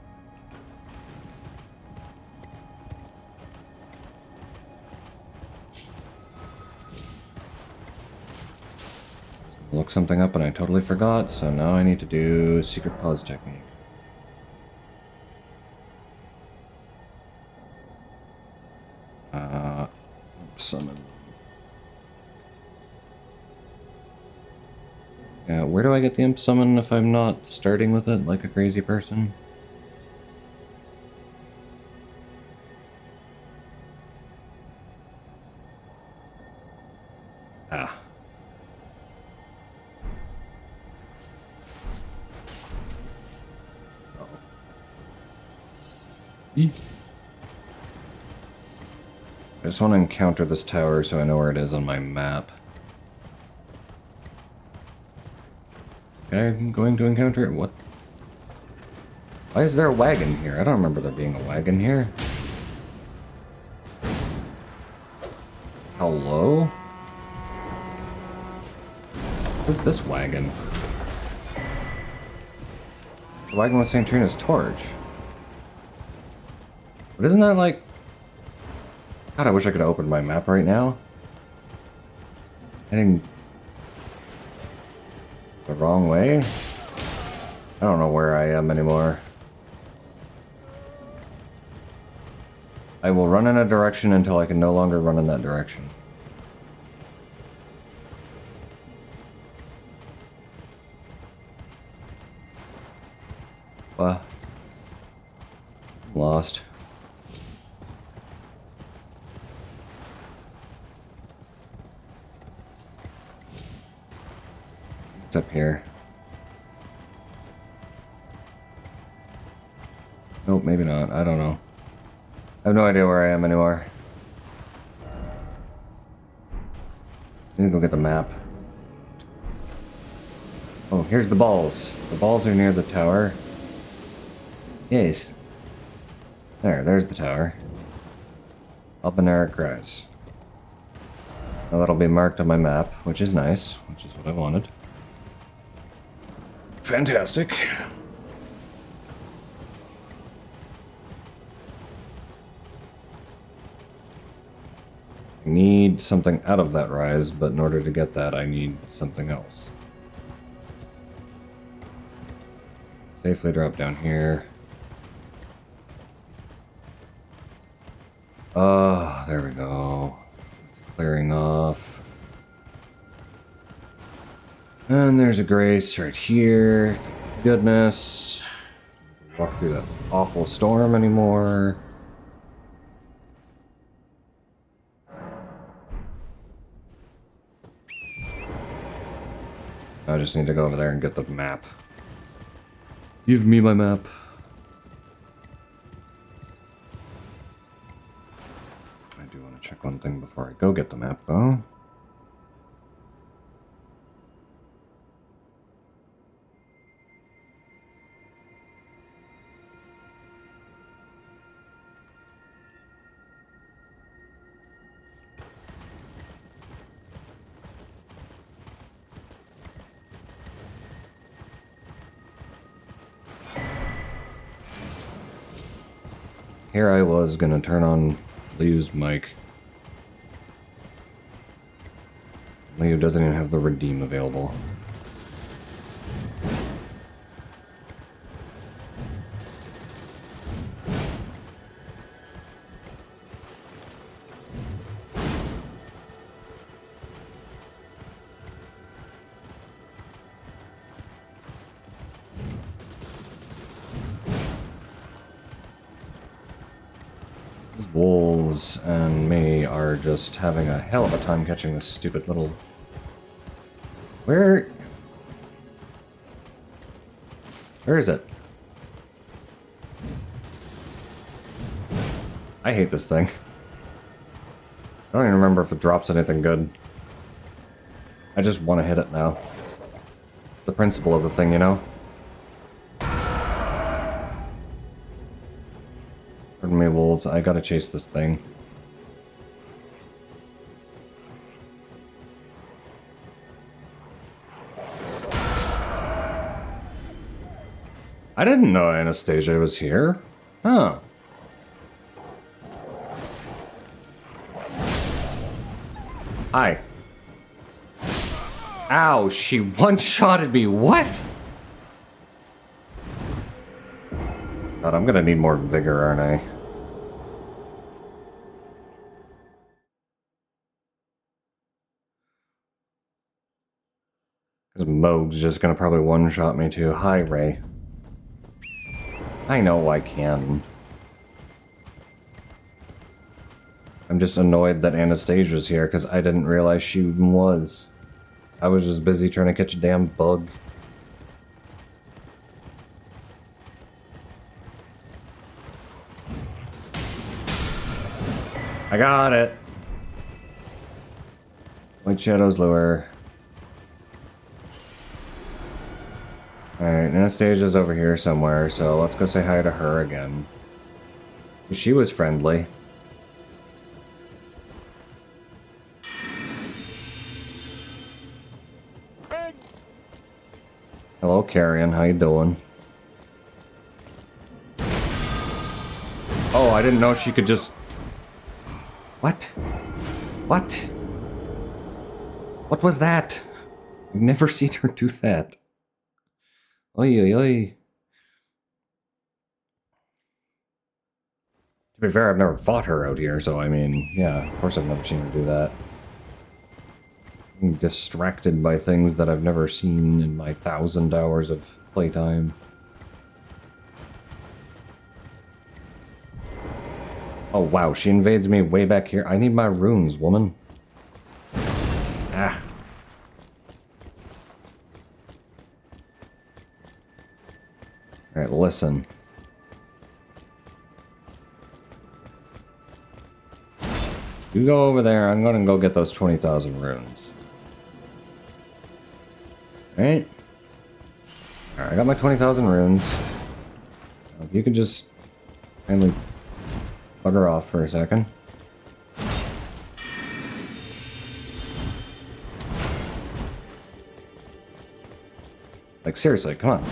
Look something up and I totally forgot, so now I need to do secret pause technique. Summon. Yeah, where do I get the imp summon if I'm not starting with it like a crazy person? Ah. Uh-oh. Eek. I just want to encounter this tower so I know where it is on my map. Okay, I'm going to encounter it. What? Why is there a wagon here? I don't remember there being a wagon here. Hello? What is this wagon? The wagon with St. Trina's torch. But isn't that like... God, I wish I could have opened my map right now. Heading the wrong way? I don't know where I am anymore. I will run in a direction until I can no longer run in that direction. Lost. It's up here. Nope, maybe not. I don't know. I have no idea where I am anymore. I need to go get the map. Oh, here's the balls. The balls are near the tower. Yes. There's the tower. Albaneric Rise. Now that'll be marked on my map, which is nice, which is what I wanted. Fantastic. I need something out of that rise, but in order to get that, I need something else. Safely drop down here. Oh, there we go. It's clearing off. And there's a grace right here. Thank goodness. Walk through that awful storm anymore. I just need to go over there and get the map. Give me my map. I do want to check one thing before I go get the map, though. Here I was gonna turn on Liu's mic. Liu doesn't even have the redeem available. Wolves and me are just having a hell of a time catching this stupid little... Where is it? I hate this thing. I don't even remember if it drops anything good. I just want to hit it now. The principle of the thing, you know? Pardon me, wolves. I gotta chase this thing. I didn't know Anastasia was here. Huh. Hi. Ow, she one-shotted me. What? God, I'm gonna need more vigor, aren't I? Because Moog's just gonna probably one-shot me too. Hi, Ray. I know I can. I'm just annoyed that Anastasia's here because I didn't realize she even was. I was just busy trying to catch a damn bug. I got it. White Shadow's lure. Alright, Anastasia's over here somewhere, so let's go say hi to her again. She was friendly. Hello, Carrion. How you doing? Oh, I didn't know she could just... What? What? What was that? I've never seen her do that. Oi, oi, oi. To be fair, I've never fought her out here, so I mean, yeah, of course I've never seen her do that. I'm distracted by things that I've never seen in my 1,000 hours of playtime. Oh wow, she invades me way back here. I need my runes, woman. Ah. Alright, listen. You go over there, I'm gonna go get those 20,000 runes. Alright? Alright, I got my 20,000 runes. If you could just kindly bugger off for a second. Like, seriously, come on.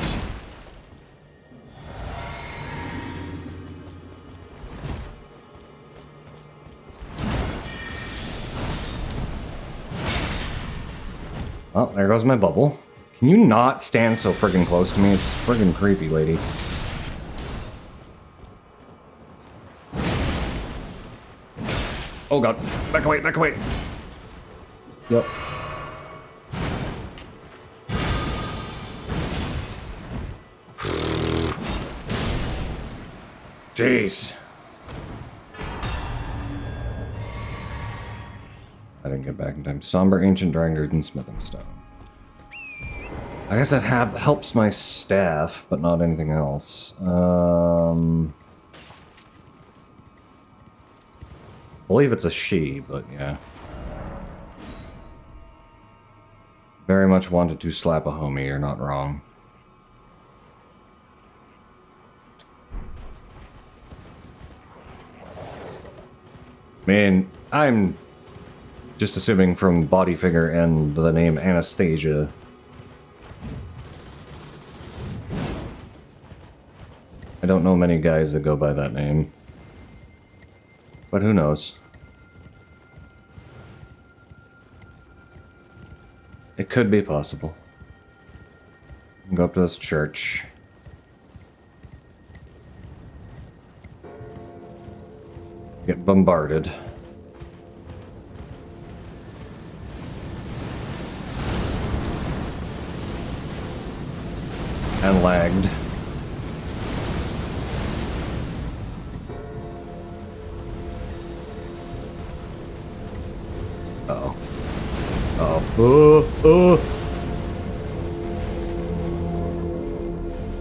Oh, there goes my bubble. Can you not stand so friggin' close to me? It's friggin' creepy, lady. Oh god. Back away, back away. Yep. Jeez. I didn't get back in time. Somber Ancient Dragon and Smithing Stone. I guess that helps my staff, but not anything else. I believe it's a she, but yeah. Very much wanted to slap a homie, you're not wrong. Man, I'm just assuming from body figure and the name Anastasia. I don't know many guys that go by that name. But who knows? It could be possible. Go up to this church. Get bombarded. And lagged. Uh-oh. Oh.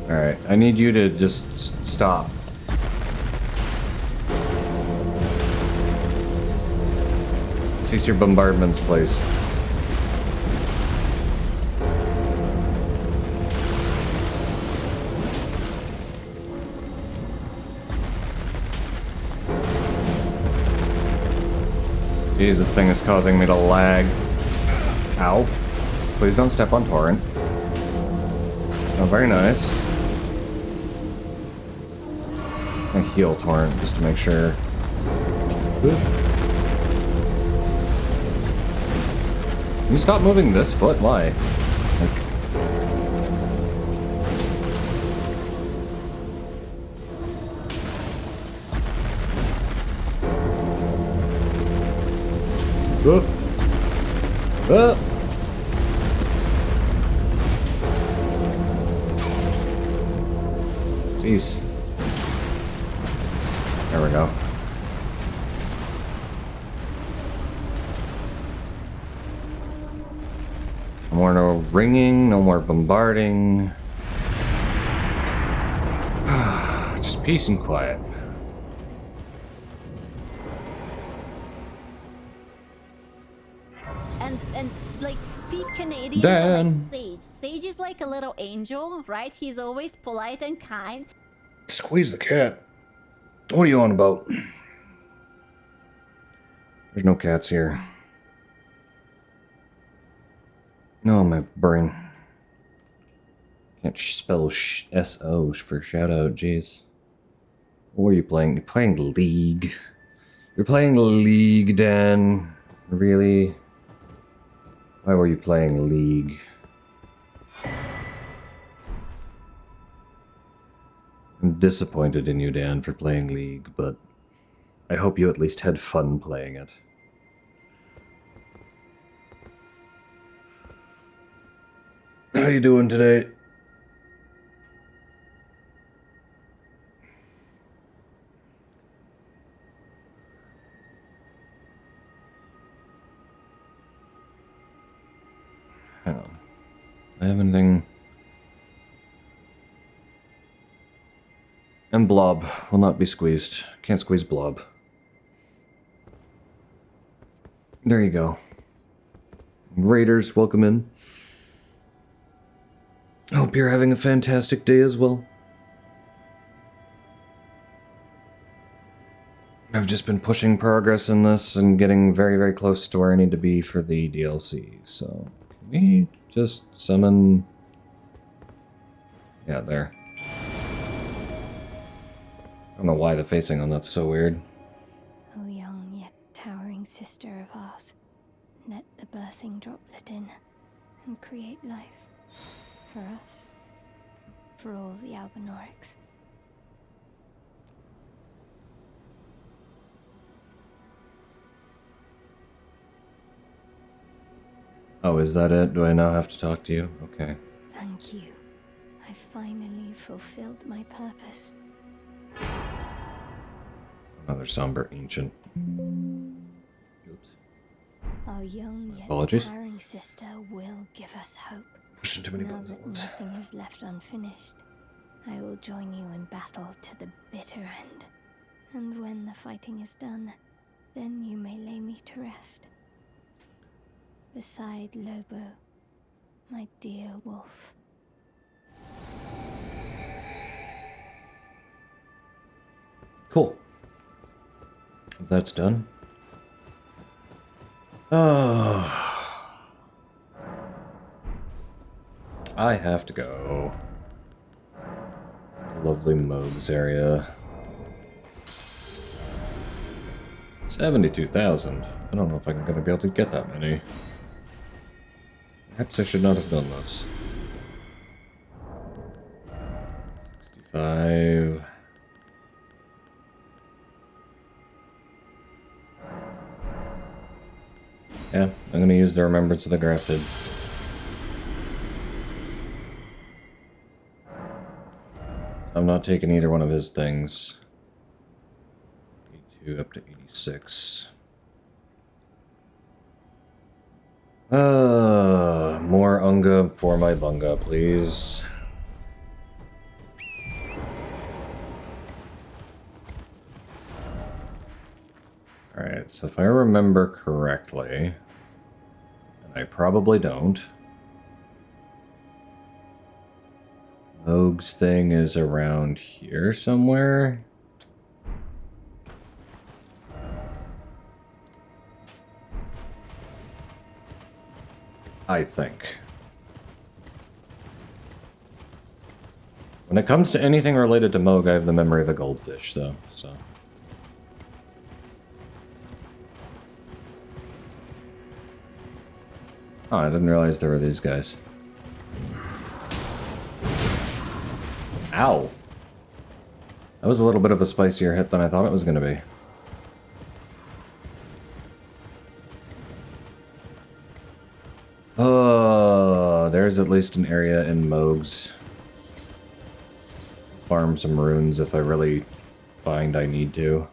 Alright, I need you to just stop. Cease your bombardments, please. Jeez, this thing is causing me to lag. Ow. Please don't step on Torrent. Oh, very nice. I heal Torrent just to make sure. Can you stop moving this foot? Why? Jeez. There we go. No more no ringing, no more bombarding. Just peace and quiet. And like peak Canadians are Dan. like Sage. Sage is like a little angel, right? He's always polite and kind. Squeeze the cat. What are you on about? There's no cats here. No, my brain. Can't spell S-O for shout out, jeez. What are you playing? You're playing League. You're playing League, Dan. Really? Why were you playing League? I'm disappointed in you, Dan, for playing League, but I hope you at least had fun playing it. How you doing today? Hang on. I have anything... And Blob will not be squeezed. Can't squeeze Blob. There you go. Raiders, welcome in. Hope you're having a fantastic day as well. I've just been pushing progress in this and getting very, very close to where I need to be for the DLC, so... Can we just summon... Yeah, there. I don't know why the facing on that's so weird. O young yet towering sister of ours, let the birthing droplet in and create life. For us. For all the Albinorics. Oh, is that it? Do I now have to talk to you? Okay. Thank you. I finally fulfilled my purpose. Another somber ancient. Oops. Our young yet Apologies. towering sister will give us hope. Pushing too many Now buttons at that once. nothing is left unfinished, I will join you in battle to the bitter end. And when the fighting is done, then you may lay me to rest. Beside Lobo, my dear wolf. Cool. If that's done. Oh. I have to go. Lovely Mogues area. 72,000. I don't know if I'm going to be able to get that many. Perhaps I should not have done this. 65. Yeah, I'm going to use the Remembrance of the Grafted. I'm not taking either one of his things. 82 up to 86. More Unga for my Bunga, please. Alright, so if I remember correctly, and I probably don't, Moog's thing is around here somewhere. I think. When it comes to anything related to Moog, I have the memory of a goldfish, though, so. Oh, I didn't realize there were these guys. Ow. That was a little bit of a spicier hit than I thought it was going to be. Oh, there's at least an area in Moog's. Farm some runes if I really find I need to.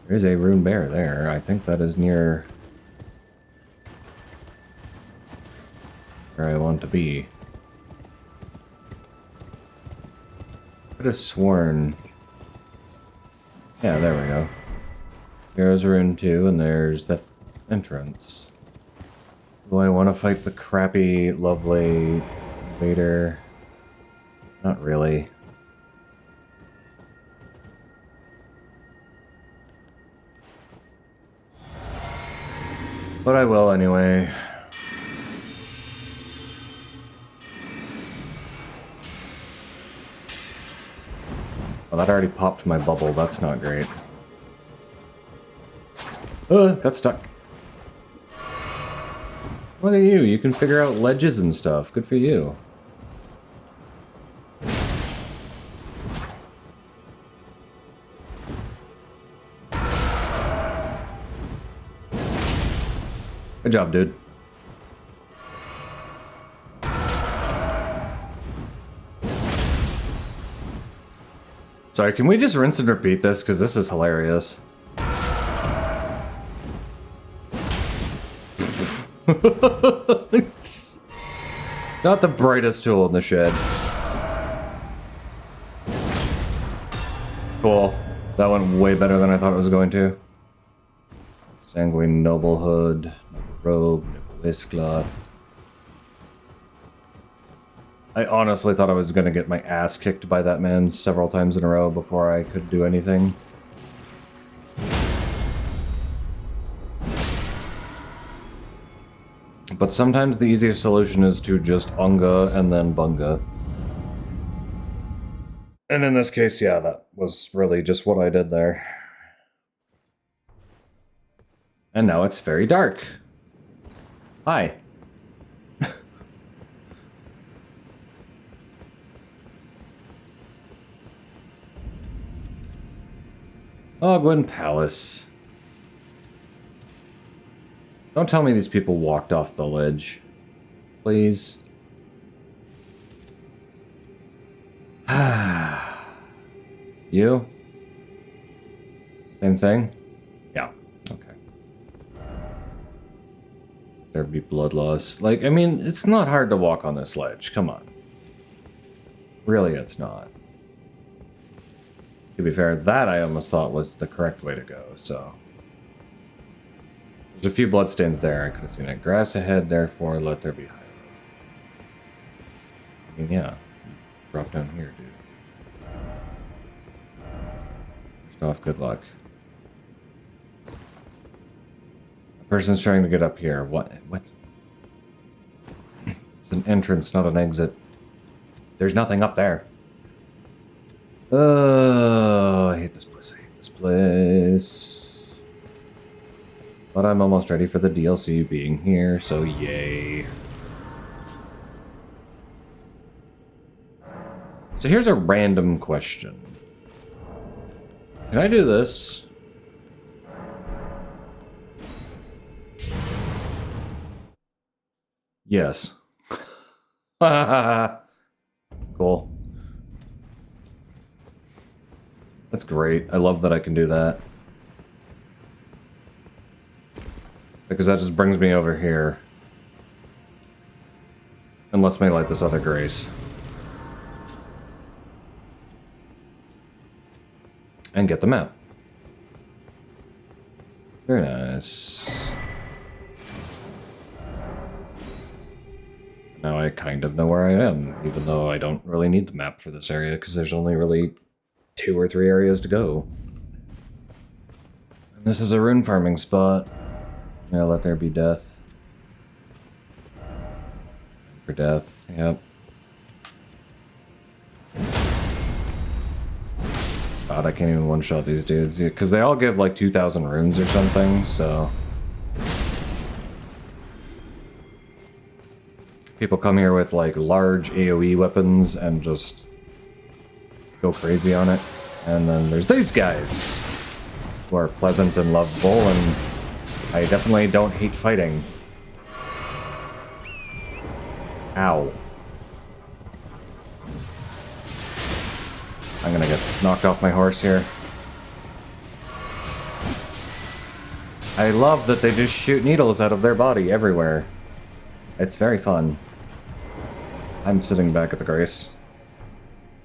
There's a rune bear there. I think that is near where I want to be. Could have sworn. Yeah, there we go. There's rune 2, and there's the entrance. Do I want to fight the crappy, lovely Vader? Not really. But I will anyway. Well, that already popped my bubble. That's not great. Got stuck. Look at you. You can figure out ledges and stuff. Good for you. Good job, dude. Sorry, can we just rinse and repeat this? Because this is hilarious. It's not the brightest tool in the shed. Cool. That went way better than I thought it was going to. Sanguine Noble Hood, Noble Robe, Noble Waistcloth. I honestly thought I was going to get my ass kicked by that man several times in a row before I could do anything. But sometimes the easiest solution is to just Unga and then Bunga. And in this case, yeah, that was really just what I did there. And now it's very dark. Hi. Ogwyn Palace. Don't tell me these people walked off the ledge. Please. You? Same thing? Yeah. Okay. There'd be blood loss. Like, I mean, it's not hard to walk on this ledge. Come on. Really, it's not. To be fair, that I almost thought was the correct way to go, so. There's a few bloodstains there. I could have seen it. Grass ahead, therefore, let there be high. I mean, yeah. Drop down here, dude. First off, good luck. A person's trying to get up here. What? What? It's an entrance, not an exit. There's nothing up there. Oh, I hate this place. I hate this place. place. But I'm almost ready for the DLC being here, so yay. So here's a random question. Can I do this? Yes. Cool. That's great. I love that I can do that. Because that just brings me over here. And lets me light this other grace. And get the map. Very nice. Now I kind of know where I am, even though I don't really need the map for this area, because there's only really 2 or 3 areas to go. And this is a rune farming spot. Yeah, let there be death. For death, yep. God, I can't even one-shot these dudes, because they all give like 2,000 runes or something, so... People come here with like large AoE weapons and just go crazy on it. And then there's these guys who are pleasant and lovable, and I definitely don't hate fighting. Ow. I'm gonna get knocked off my horse here. I love that they just shoot needles out of their body everywhere. It's very fun. I'm sitting back at the grace.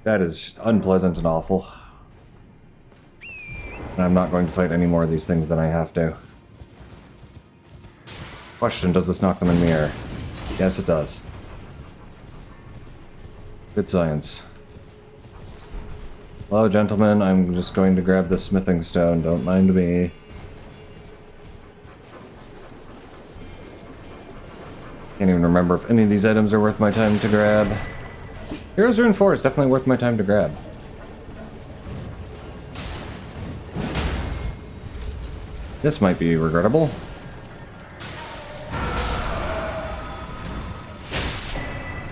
That is unpleasant and awful. And I'm not going to fight any more of these things than I have to. Question, does this knock them in the air? Yes, it does. Good science. Hello, gentlemen. I'm just going to grab the smithing stone. Don't mind me. Can't even remember if any of these items are worth my time to grab. Heroes Rune 4 is definitely worth my time to grab. This might be regrettable.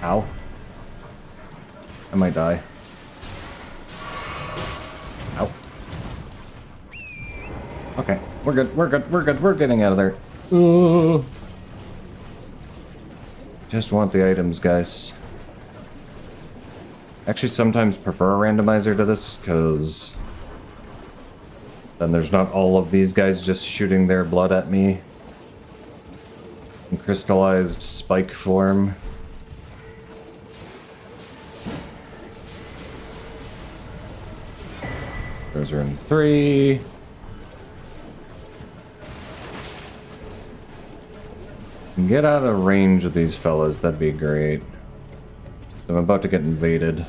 Ow. I might die. Ow. Okay, we're good, we're good, we're good, we're getting out of there. Ooh. Just want the items, guys. Actually, sometimes prefer a randomizer to this, because then there's not all of these guys just shooting their blood at me in crystallized spike form. Those are in 3. Get out of range of these fellas, that'd be great. I'm about to get invaded.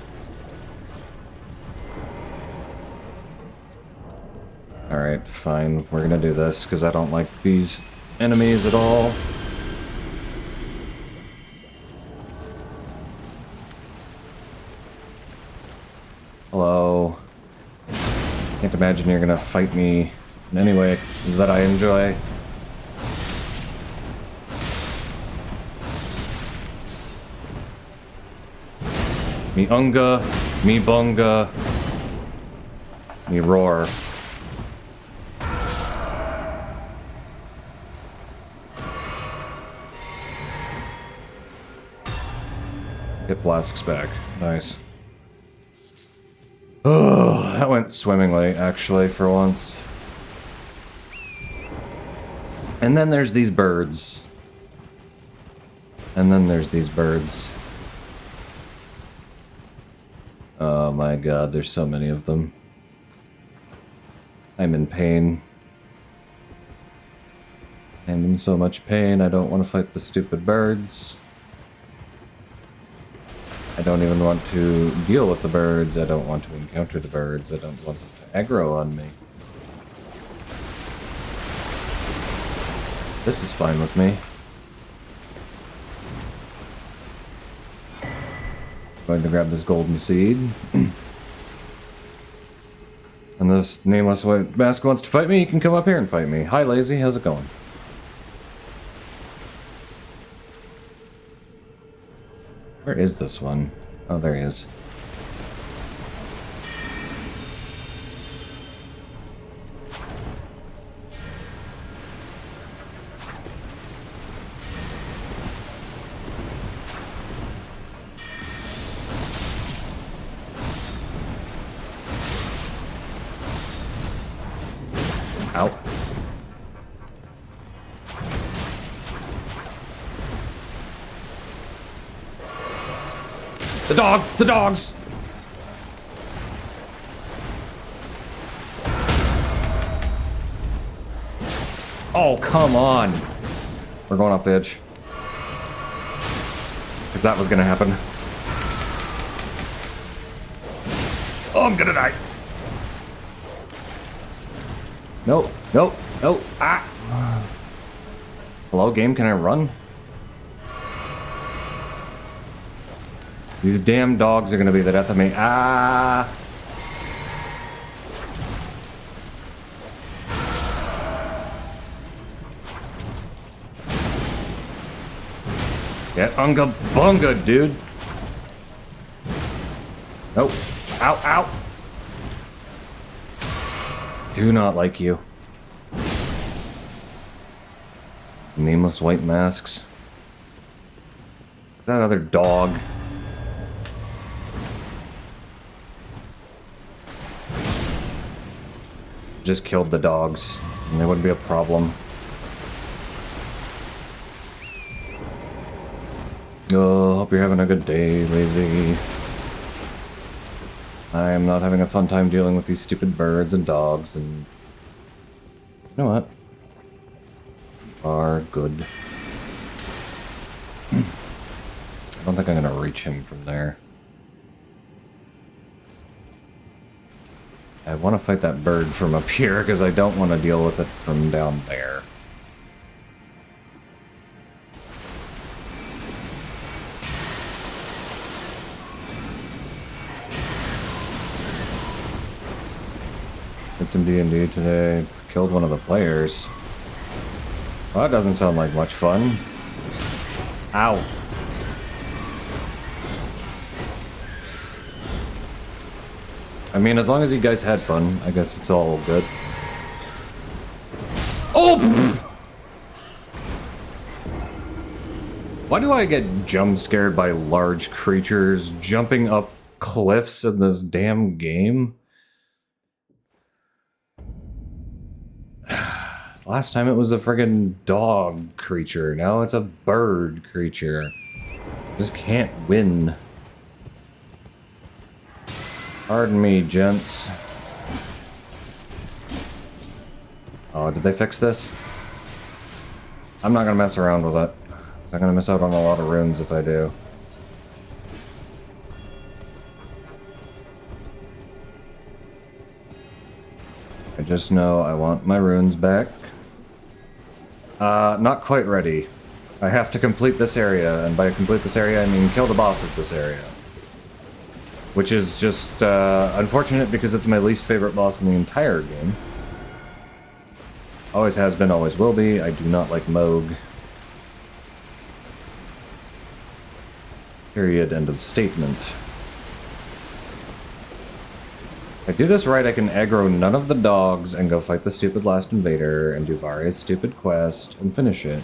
Alright, fine. We're gonna do this, because I don't like these enemies at all. Hello. Can't imagine you're gonna fight me in any way that I enjoy. Me unga, me bunga, me roar. Get flasks back. Nice. Oh, that went swimmingly, actually, for once. And then there's these birds. And then there's these birds. Oh my god, there's so many of them. I'm in pain. I'm in so much pain, I don't want to fight the stupid birds. I don't even want to deal with the birds, I don't want to encounter the birds, I don't want them to aggro on me. This is fine with me. Going to grab this golden seed. And this nameless white mask wants to fight me, he can come up here and fight me. Hi, Lazy. How's it going? Where is this one? Oh, there he is. Ow. The dog! The dogs! Oh, come on. We're going off the edge. Because that was going to happen. Oh, I'm going to die. Nope, nope, nope. Ah! Hello, game, can I run? These damn dogs are gonna be the death of me. Ah! Get unga bunga, dude. Nope. Ow, ow. Do not like you. Nameless white masks. That other dog. Just killed the dogs, and they wouldn't be a problem. Oh, hope you're having a good day, Lazy. I am not having a fun time dealing with these stupid birds and dogs, and... You know what? You are good. I don't think I'm gonna reach him from there. I want to fight that bird from up here because I don't want to deal with it from down there. Did some D&D today. Killed one of the players. Well, that doesn't sound like much fun. Ow. I mean, as long as you guys had fun, I guess it's all good. Oh! Why do I get jump scared by large creatures jumping up cliffs in this damn game? Last time it was a friggin' dog creature, now it's a bird creature. Just can't win. Pardon me, gents. Oh, did they fix this? I'm not gonna mess around with it. I'm gonna miss out on a lot of runes if I do. I just know I want my runes back. Not quite ready. I have to complete this area, and by complete this area I mean kill the boss of this area. Which is just unfortunate because it's my least favorite boss in the entire game. Always has been, always will be. I do not like Moog. Period. End of statement. If I do this right, I can aggro none of the dogs and go fight the stupid last invader and do Varia's stupid quest and finish it.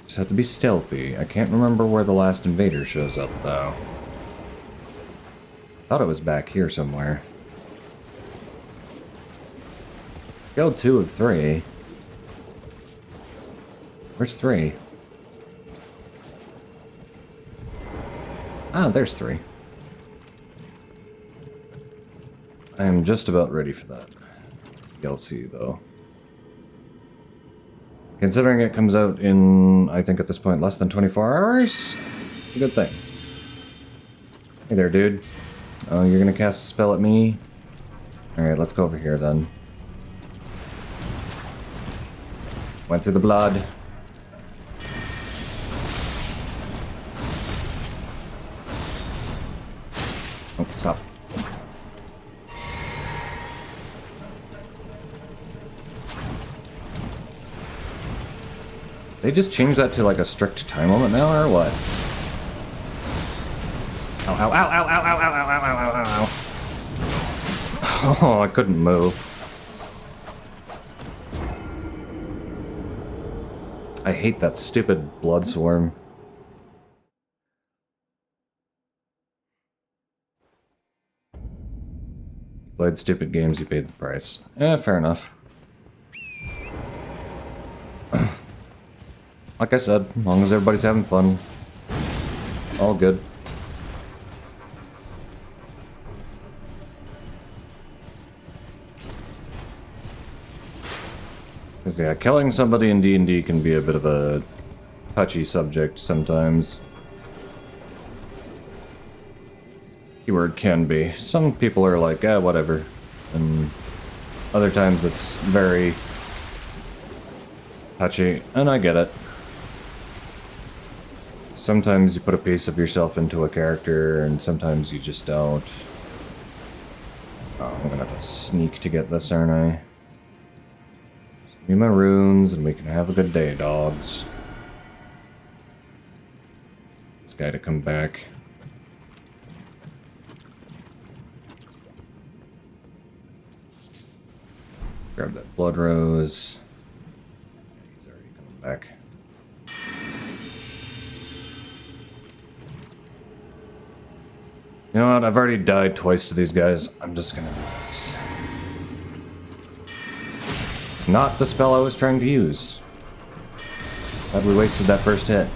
Just have to be stealthy. I can't remember where the last invader shows up, though. Thought it was back here somewhere. Killed 2 of 3. Where's 3? Ah, there's 3. I am just about ready for that DLC, though. Considering it comes out in, I think at this point, less than 24 hours? It's a good thing. Hey there, dude. Oh, you're gonna cast a spell at me? Alright, let's go over here then. Went through the blood. They just changed that to like a strict time limit now, or what? Ow, ow, ow, ow, ow, ow, ow, ow, ow, ow, ow, ow. Oh, I couldn't move. I hate that stupid blood swarm. You played stupid games, you paid the price. Eh, fair enough. Like I said, as long as everybody's having fun, all good. Because yeah, killing somebody in D&D can be a bit of a touchy subject sometimes. Keyword can be. Some people are like, eh, whatever. And other times it's very touchy, and I get it. Sometimes you put a piece of yourself into a character, and sometimes you just don't. Oh, I'm gonna have to sneak to get this, aren't I? Just give me my runes, and we can have a good day, dogs. This guy to come back. Grab that blood rose. He's already coming back. You know what? I've already died twice to these guys. I'm just gonna do this. It's not the spell I was trying to use. Glad we wasted that first hit.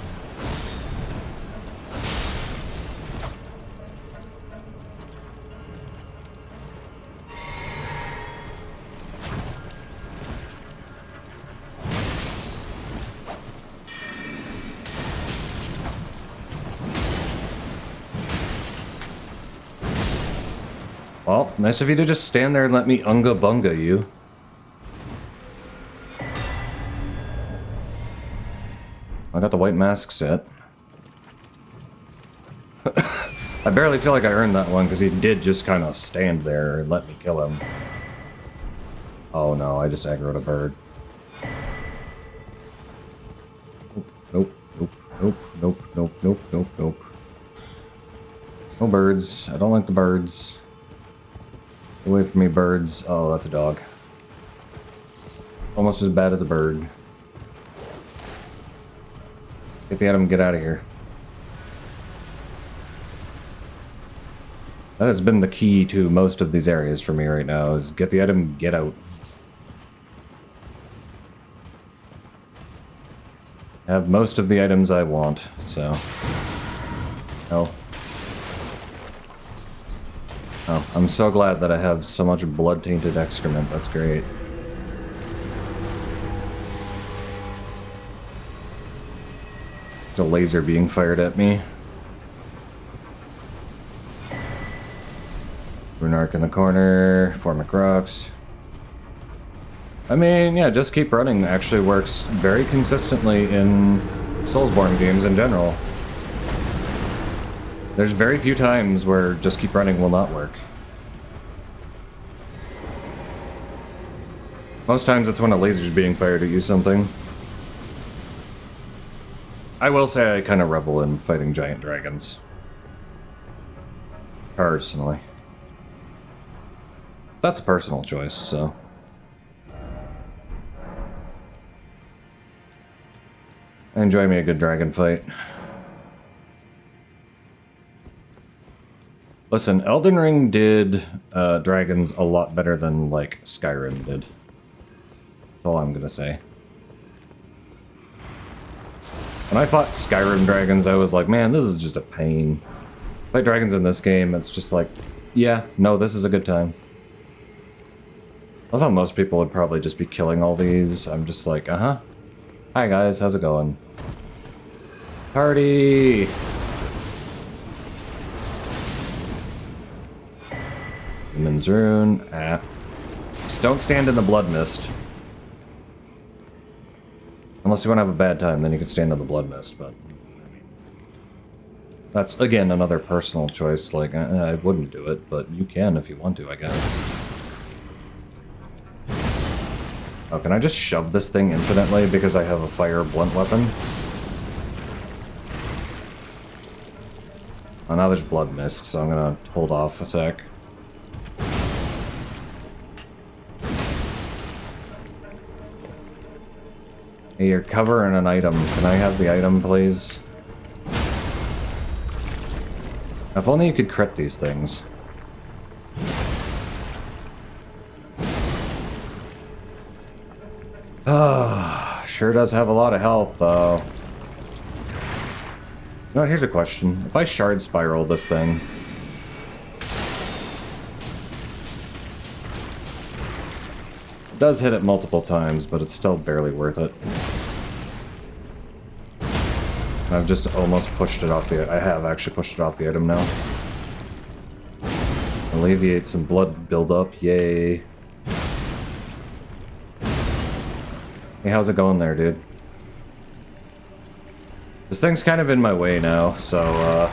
Well, nice of you to just stand there and let me unga bunga you. I got the white mask set. I barely feel like I earned that one because he did just kind of stand there and let me kill him. Oh no, I just aggroed a bird. Nope, nope, nope, nope, nope, nope, nope, nope. No birds. I don't like the birds. Get away from me, birds. Oh, that's a dog. Almost as bad as a bird. Get the item, get out of here. That has been the key to most of these areas for me right now, is get the item, get out. I have most of the items I want, so... Oh. Oh, I'm so glad that I have so much blood-tainted excrement, that's great. There's a laser being fired at me. Runark in the corner, Formic Rocks. I mean, yeah, just keep running actually works very consistently in Soulsborne games in general. There's very few times where just keep running will not work. Most times it's when a laser's being fired at you something. I will say I kind of revel in fighting giant dragons. Personally. That's a personal choice, so... I enjoy me a good dragon fight. Listen, Elden Ring did dragons a lot better than, like, Skyrim did. That's all I'm gonna say. When I fought Skyrim dragons, I was like, man, this is just a pain. Fight dragons in this game, it's just like, yeah, no, this is a good time. I love how most people would probably just be killing all these. I'm just like, uh-huh. Hi guys, how's it going? Party! Demon's Rune. Ah. Just don't stand in the blood mist. Unless you want to have a bad time, then you can stand in the blood mist, but... I mean, that's, again, another personal choice. Like, I wouldn't do it, but you can if you want to, I guess. Oh, can I just shove this thing infinitely because I have a fire blunt weapon? Oh, now there's blood mist, so I'm gonna hold off a sec. Hey, you're covering an item. Can I have the item, please? If only you could crit these things. Ah, sure does have a lot of health, though. You know what, here's a question. If I shard spiral this thing... It does hit it multiple times, but it's still barely worth it. I've just almost pushed it off the... I have actually pushed it off the item now. Alleviate some blood buildup, yay. Hey, how's it going there, dude? This thing's kind of in my way now, so,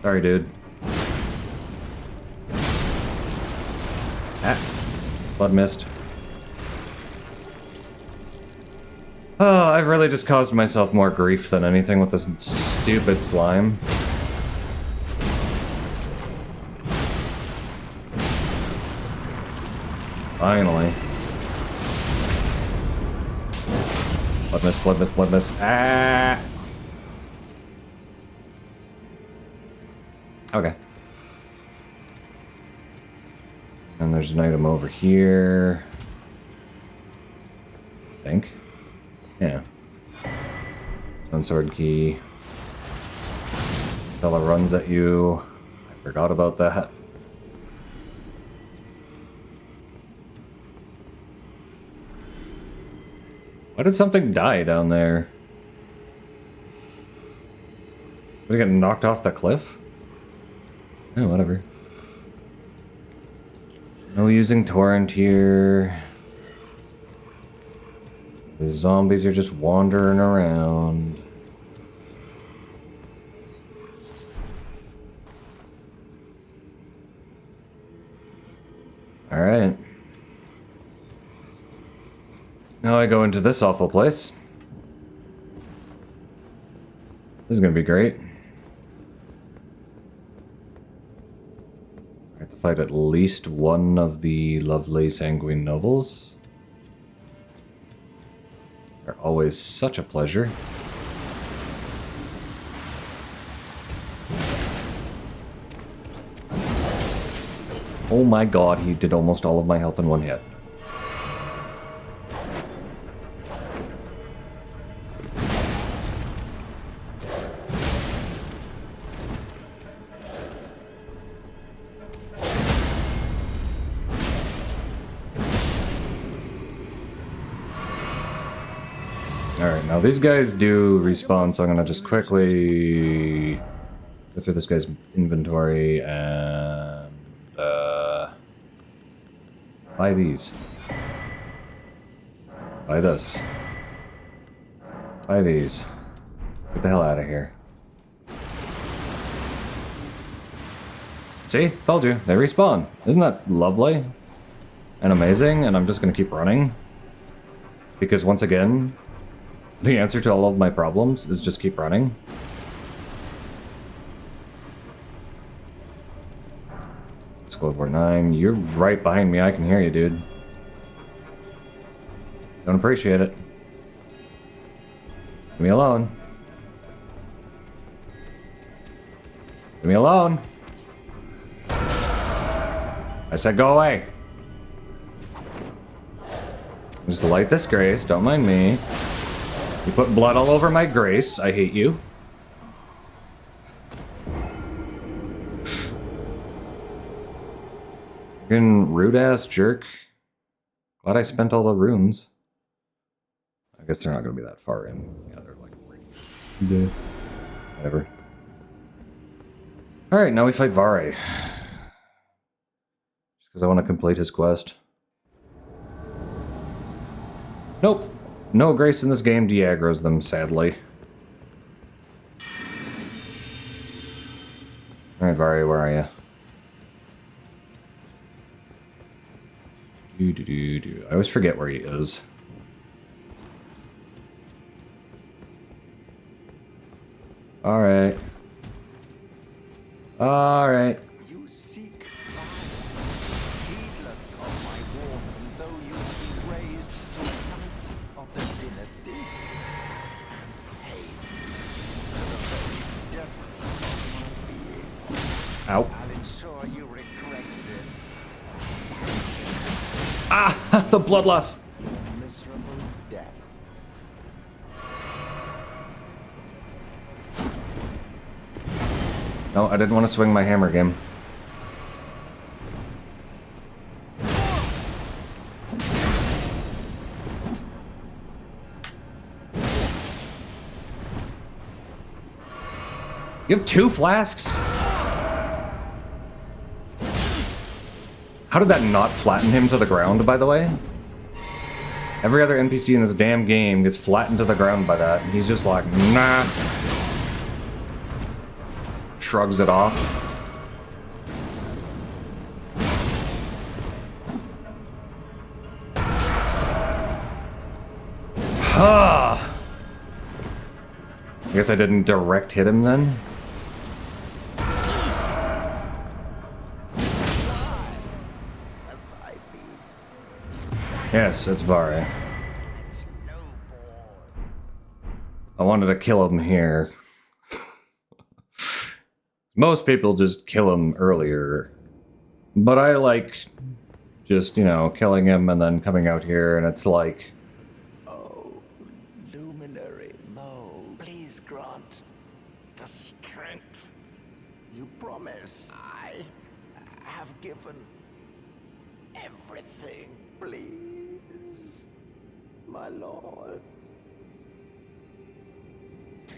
Sorry, dude. Ah. Blood mist. Oh, I've really just caused myself more grief than anything with this stupid slime. Finally. Blood mist, blood mist, blood mist. Ah! Okay. And there's an item over here. I think. Yeah. Stone sword key. Fella runs at you. I forgot about that. Why did something die down there? Did it get knocked off the cliff? Oh, whatever. No using torrent here. The zombies are just wandering around. Alright. Now I go into this awful place. This is gonna be great. I have to fight at least one of the lovely sanguine nobles. They're always such a pleasure. Oh my god, he did almost all of my health in one hit. Alright, now these guys do respawn, so I'm gonna just quickly go through this guy's inventory and buy these. Buy this. Buy these. Get the hell out of here. See? Told you. They respawn. Isn't that lovely? And amazing? And I'm just gonna keep running. Because once again, the answer to all of my problems is just keep running. Squad War 9, you're right behind me. I can hear you, dude. Don't appreciate it. Leave me alone. Leave me alone. I said go away. Just light this grace. Don't mind me. You put blood all over my grace. I hate you. Fucking rude-ass jerk. Glad I spent all the runes. I guess they're not going to be that far in. Yeah, they're like... Yeah. Whatever. Alright, now we fight Vare. Just because I want to complete his quest. Nope. No grace in this game de-aggroes them, sadly. Alright, Vare, where are you? I always forget where he is. Alright. Alright. You seek violence, heedless of my warning, though you be raised to knight of the dynasty. Hate to the very depths of my being. Ow. I'll ensure you regret this. Ah! The blood loss! Miserable death. No, I didn't want to swing my hammer game. You have 2 flasks? How did that not flatten him to the ground, by the way? Every other NPC in this damn game gets flattened to the ground by that, and he's just like, nah. Shrugs it off. I guess I didn't direct hit him then. Yes, it's Vare. I wanted to kill him here. Most people just kill him earlier. But I like just, you know, killing him and then coming out here and it's like... Oh, luminary Mo, please grant the strength you promise. I have given everything, please, my lord.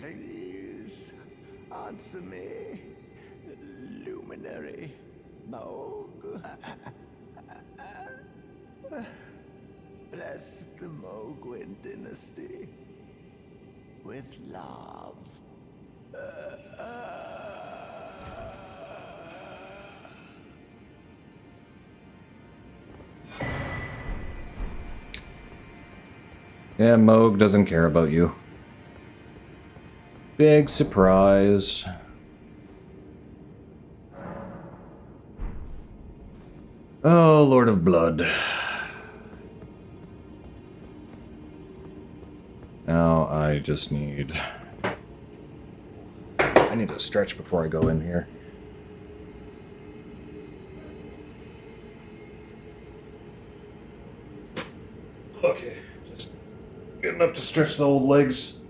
Please answer me, luminary Moog. Bless the Mogwin dynasty with love. Yeah, Moog doesn't care about you. Big surprise. Oh, Lord of Blood. Now I just need... I need to stretch before I go in here. Okay, just good enough to stretch the old legs.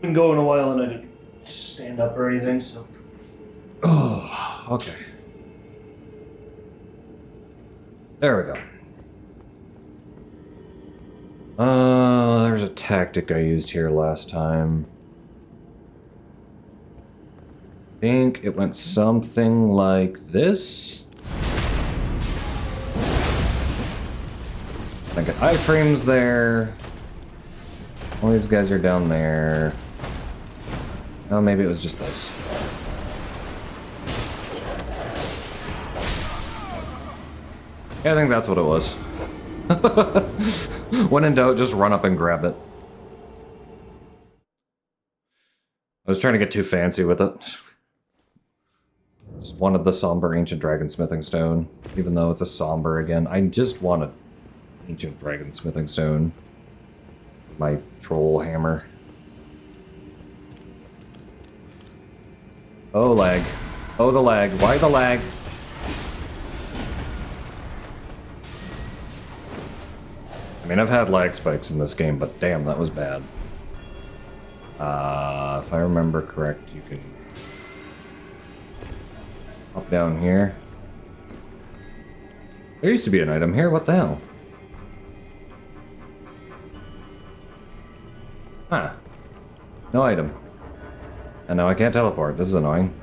Been going a while and I didn't stand up or anything, so... Oh, okay. There we go. There's a tactic I used here last time. I think it went something like this. I got iframes there. All these guys are down there. Oh, maybe it was just this. Yeah, I think that's what it was. When in doubt, just run up and grab it. I was trying to get too fancy with it. Just wanted the somber ancient dragon smithing stone, even though it's a somber again. I just wanted ancient dragon smithing stone. My troll hammer. Oh, lag. Oh, the lag. Why the lag? I mean, I've had lag spikes in this game, but damn, that was bad. If I remember correct, you can hop down here. There used to be an item here, what the hell? Huh. No item. And now I can't teleport, this is annoying.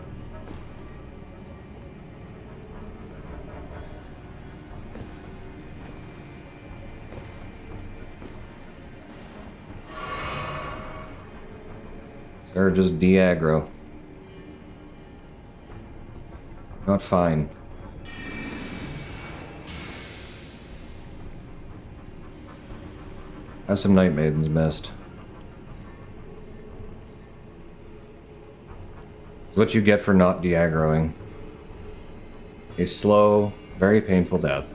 Or just de-aggro. Not fine. Have some Night Maidens missed. It's what you get for not de-aggroing. A slow, very painful death.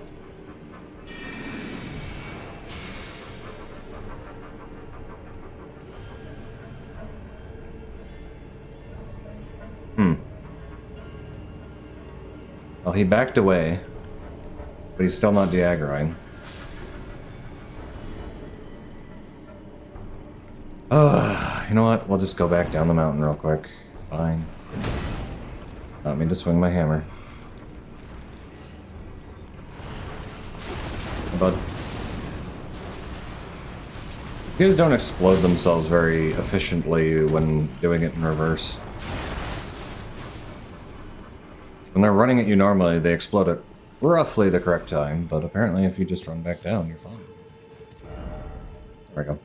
Well, he backed away, but he's still not de-aggroing. You know what? We'll just go back down the mountain real quick. Fine. Not me to swing my hammer. Bud. These don't explode themselves very efficiently when doing it in reverse. When they're running at you normally, they explode at roughly the correct time, but apparently if you just run back down, you're fine. There we go.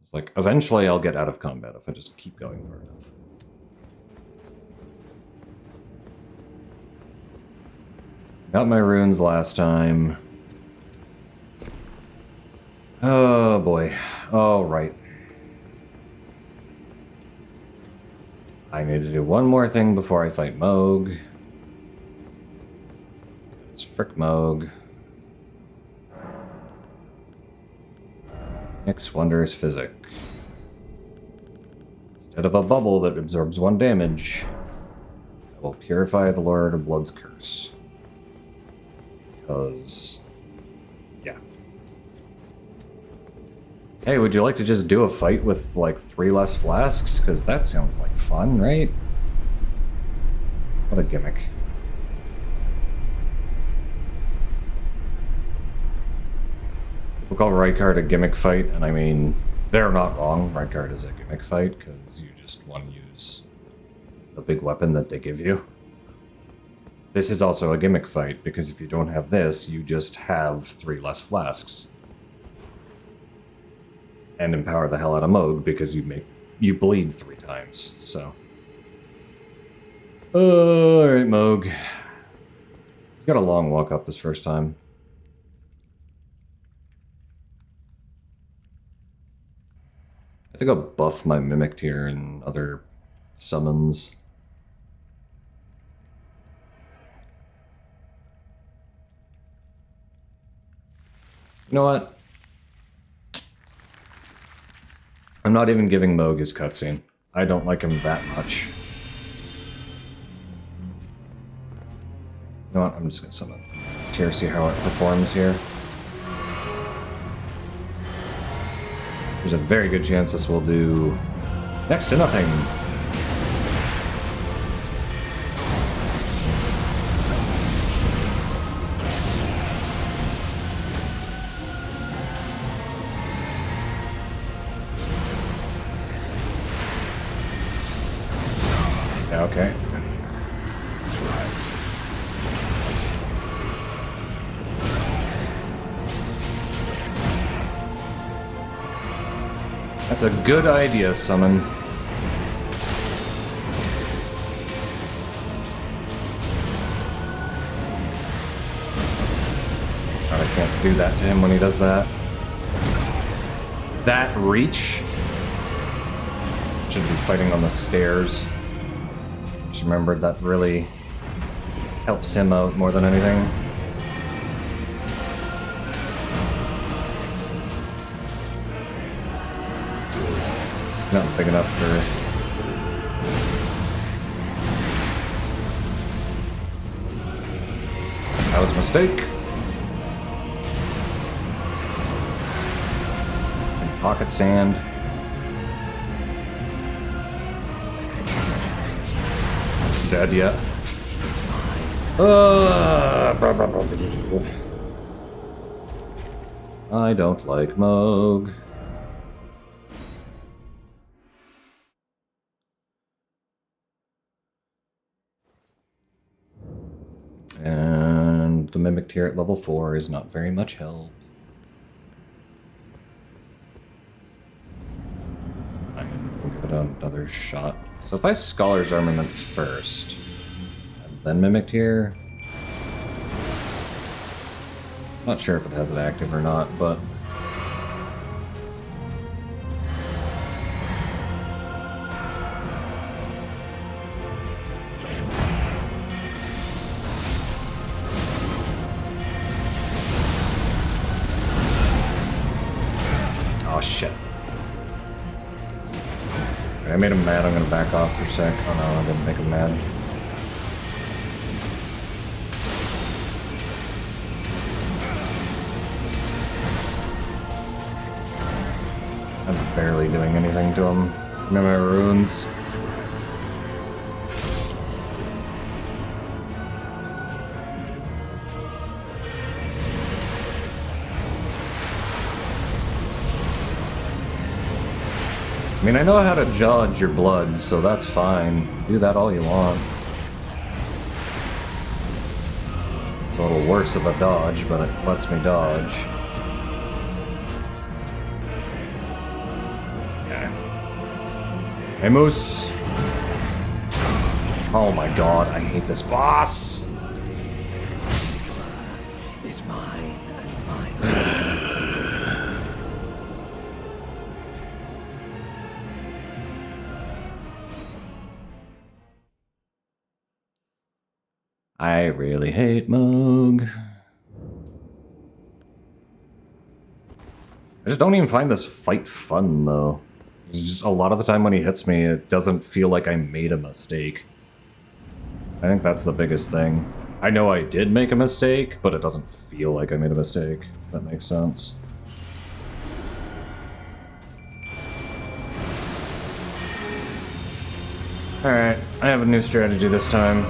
It's like, eventually I'll get out of combat if I just keep going far enough. Got my runes last time. Oh boy. Oh, right. I need to do one more thing before I fight Moog. It's frick Moog. Next Wondrous Physic. Instead of a bubble that absorbs 1 damage, I will purify the Lord of Blood's curse. Because, yeah. Hey, would you like to just do a fight with, like, 3 less flasks? Because that sounds like fun, right? What a gimmick. People call Rykard a gimmick fight, and I mean, they're not wrong. Rykard is a gimmick fight, because you just want to use the big weapon that they give you. This is also a gimmick fight, because if you don't have this, you just have 3 less flasks. And empower the hell out of Moog, because you bleed 3 times, so. Alright, Moog. He's got a long walk up this first time. I think I'll buff my Mimic Tier and other summons. You know what? I'm not even giving Moog his cutscene. I don't like him that much. You know what? I'm just gonna summon Tier, see how it performs here. There's a very good chance this will do next to nothing. Okay. That's a good idea, summon. I can't do that to him when he does that. That reach should be fighting on the stairs. Just remembered that really helps him out more than anything. Not big enough for... That was a mistake. Pocket sand. Dead yet? I don't like Moog. And the Mimic Tier at level 4 is not very much help. We'll give it another shot. So if I Scholar's Armament first, and then Mimic Tier... Not sure if it has it active or not, but... Oh, shit. I made him mad, I'm gonna back off for a sec. Oh no, I didn't make him mad. I'm barely doing anything to him. Give me my runes. I mean, I know how to judge your blood, so that's fine. Do that all you want. It's a little worse of a dodge, but it lets me dodge. Yeah. Hey, Moose! Oh my god, I hate this boss! Is mine and mine. I really hate Moog. I just don't even find this fight fun, though. It's just a lot of the time when he hits me, it doesn't feel like I made a mistake. I think that's the biggest thing. I know I did make a mistake, but it doesn't feel like I made a mistake, if that makes sense. Alright, I have a new strategy this time.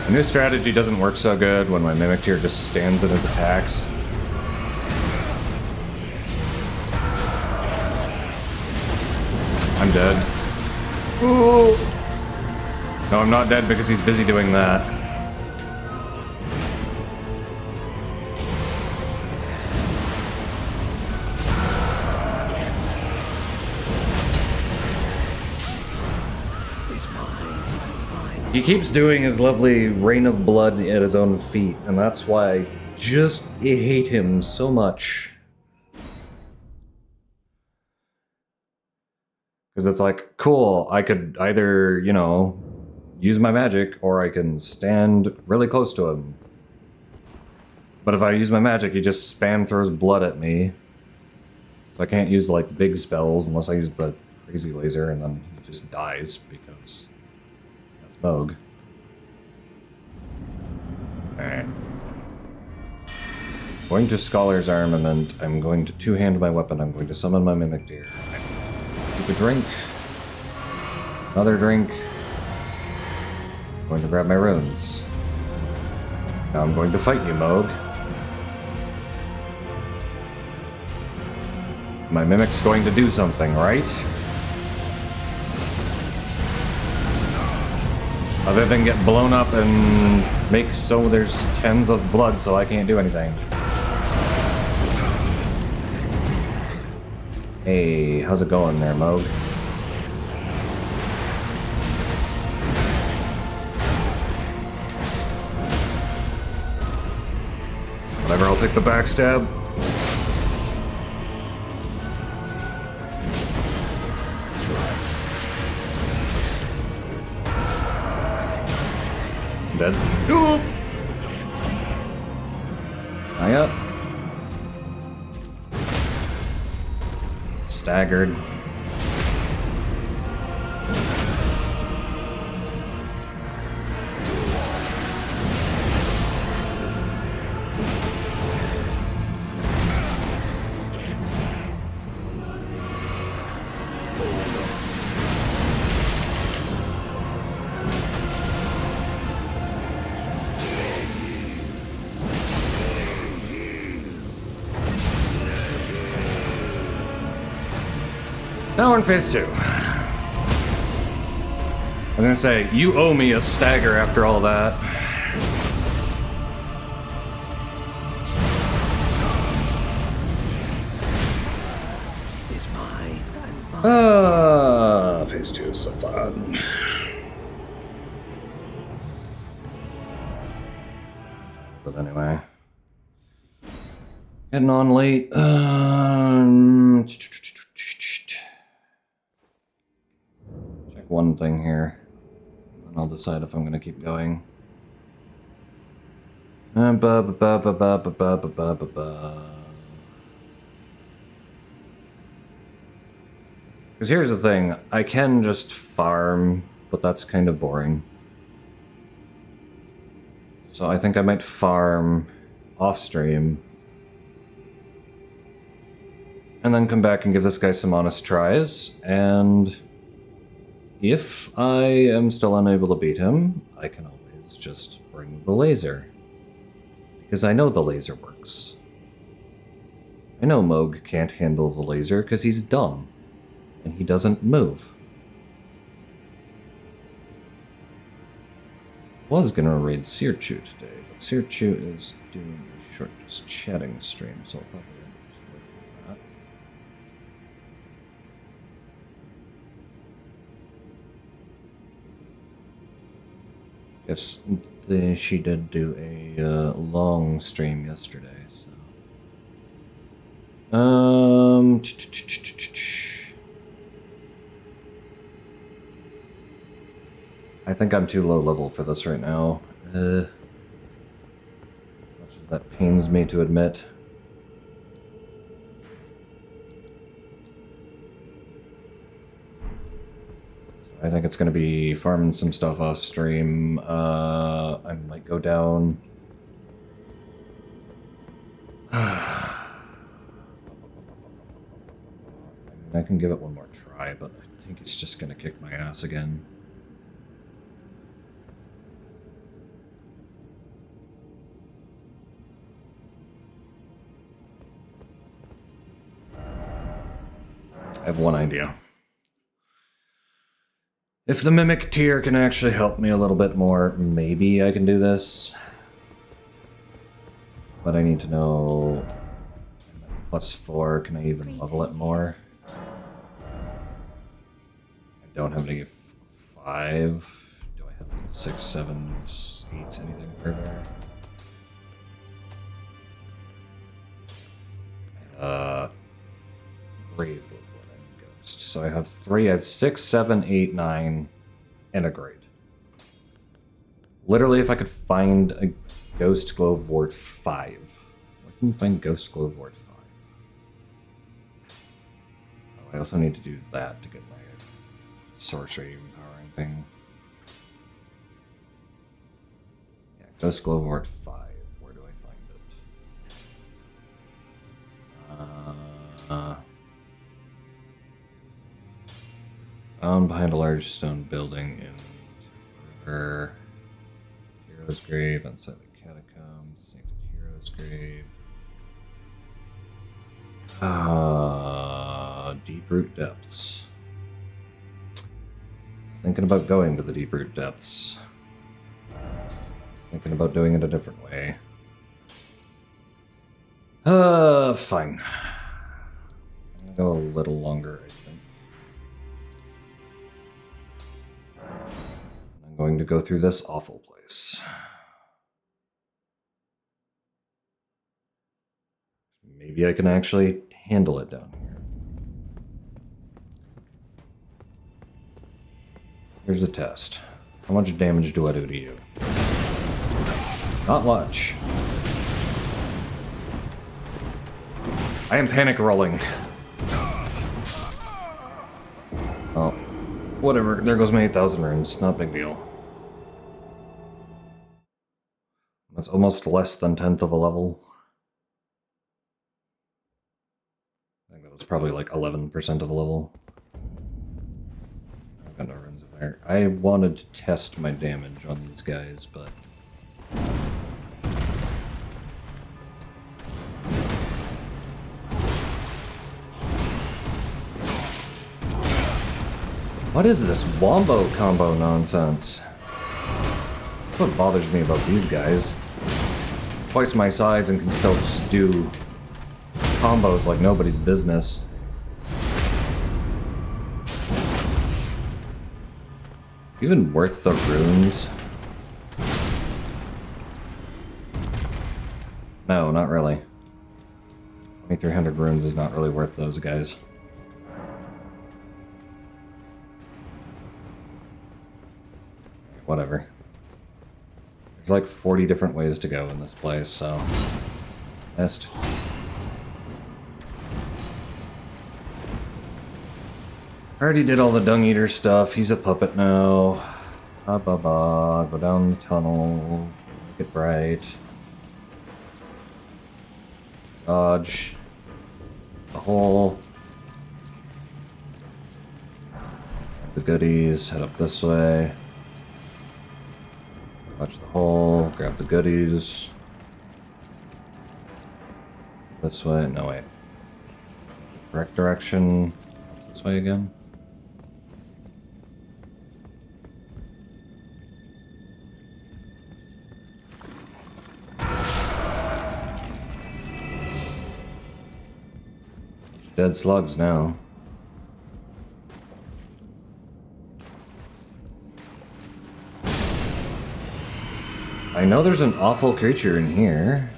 The new strategy doesn't work so good when my Mimic Tier just stands in his attacks. I'm dead. Ooh. No, I'm not dead because he's busy doing that. He keeps doing his lovely rain of blood at his own feet, and that's why I just hate him so much. Because it's like, cool, I could either, you know, use my magic, or I can stand really close to him. But if I use my magic, he just spam throws blood at me. So I can't use, like, big spells unless I use the crazy laser, and then he just dies, because... Moog. Alright. Going to Scholar's Armament, I'm going to two-hand my weapon, I'm going to summon my Mimic Deer. Take a drink. Another drink. I'm going to grab my runes. Now I'm going to fight you, Moog. My Mimic's going to do something, right? Other than get blown up and make so there's tens of blood so I can't do anything. Hey, how's it going there, Moog? Whatever, I'll take the backstab. Dead. Oop! Not yet. Staggered. Now we're in phase 2. I was gonna say, you owe me a stagger after all that. Phase 2 is so fun. But anyway. Getting on late. Check one thing here. And I'll decide if I'm going to keep going. Because here's the thing, I can just farm, but that's kind of boring. So I think I might farm off stream. And then come back and give this guy some honest tries, and if I am still unable to beat him, I can always just bring the laser. Because I know the laser works. I know Moog can't handle the laser because he's dumb. And he doesn't move. Was gonna raid Searchu today, but Searchu is doing a short just chatting stream, so I'll probably end up just looking at that. Guess she did do a long stream yesterday, so. I think I'm too low level for this right now. Much as that pains me to admit. So I think it's going to be farming some stuff off stream. I might go down. I can give it one more try, but I think it's just going to kick my ass again. I have one idea. If the Mimic tier can actually help me a little bit more, maybe I can do this. But I need to know... +4, can I even level it more? I don't have any 5. Do I have any 6, 7s, 8s, anything further? Grave Woodwood and Ghost. So I have 3, I have 6, 7, 8, 9, and a grade. Literally, if I could find a Ghost Glowwort 5. Where can you find Ghost Glowwort 5? Oh, I also need to do that to get my sorcery empowering thing. Yeah, Ghost Glowwort 5. Where do I find it? Found behind a large stone building in Hero's Grave, inside the catacombs, Sainted Hero's Grave. Deep-root depths. I was thinking about going to the deep-root depths. I was thinking about doing it a different way. Fine. I'm gonna go a little longer, I think. I'm going to go through this awful place. Maybe I can actually handle it down here. Here's the test. How much damage do I do to you? Not much. I am panic rolling. Oh, whatever. There goes my 8,000 runes. Not a big deal. That's almost less than 10th of a level. I think that was probably like 11% of a level. I've got no runes of fire. I wanted to test my damage on these guys, but... What is this wombo combo nonsense? That's what bothers me about these guys. Twice my size and can still just do combos like nobody's business. Even worth the runes? No, not really. 2,300 runes is not really worth those guys. Whatever. There's like 40 different ways to go in this place, so... Missed. Already did all the Dung Eater stuff. He's a puppet now. Go down the tunnel. Make it bright. Dodge. The hole. The goodies. Head up this way. Dodge the hole. Grab the goodies. This way. No, wait. Correct direction. This way again. Dead slugs now. I know there's an awful creature in here.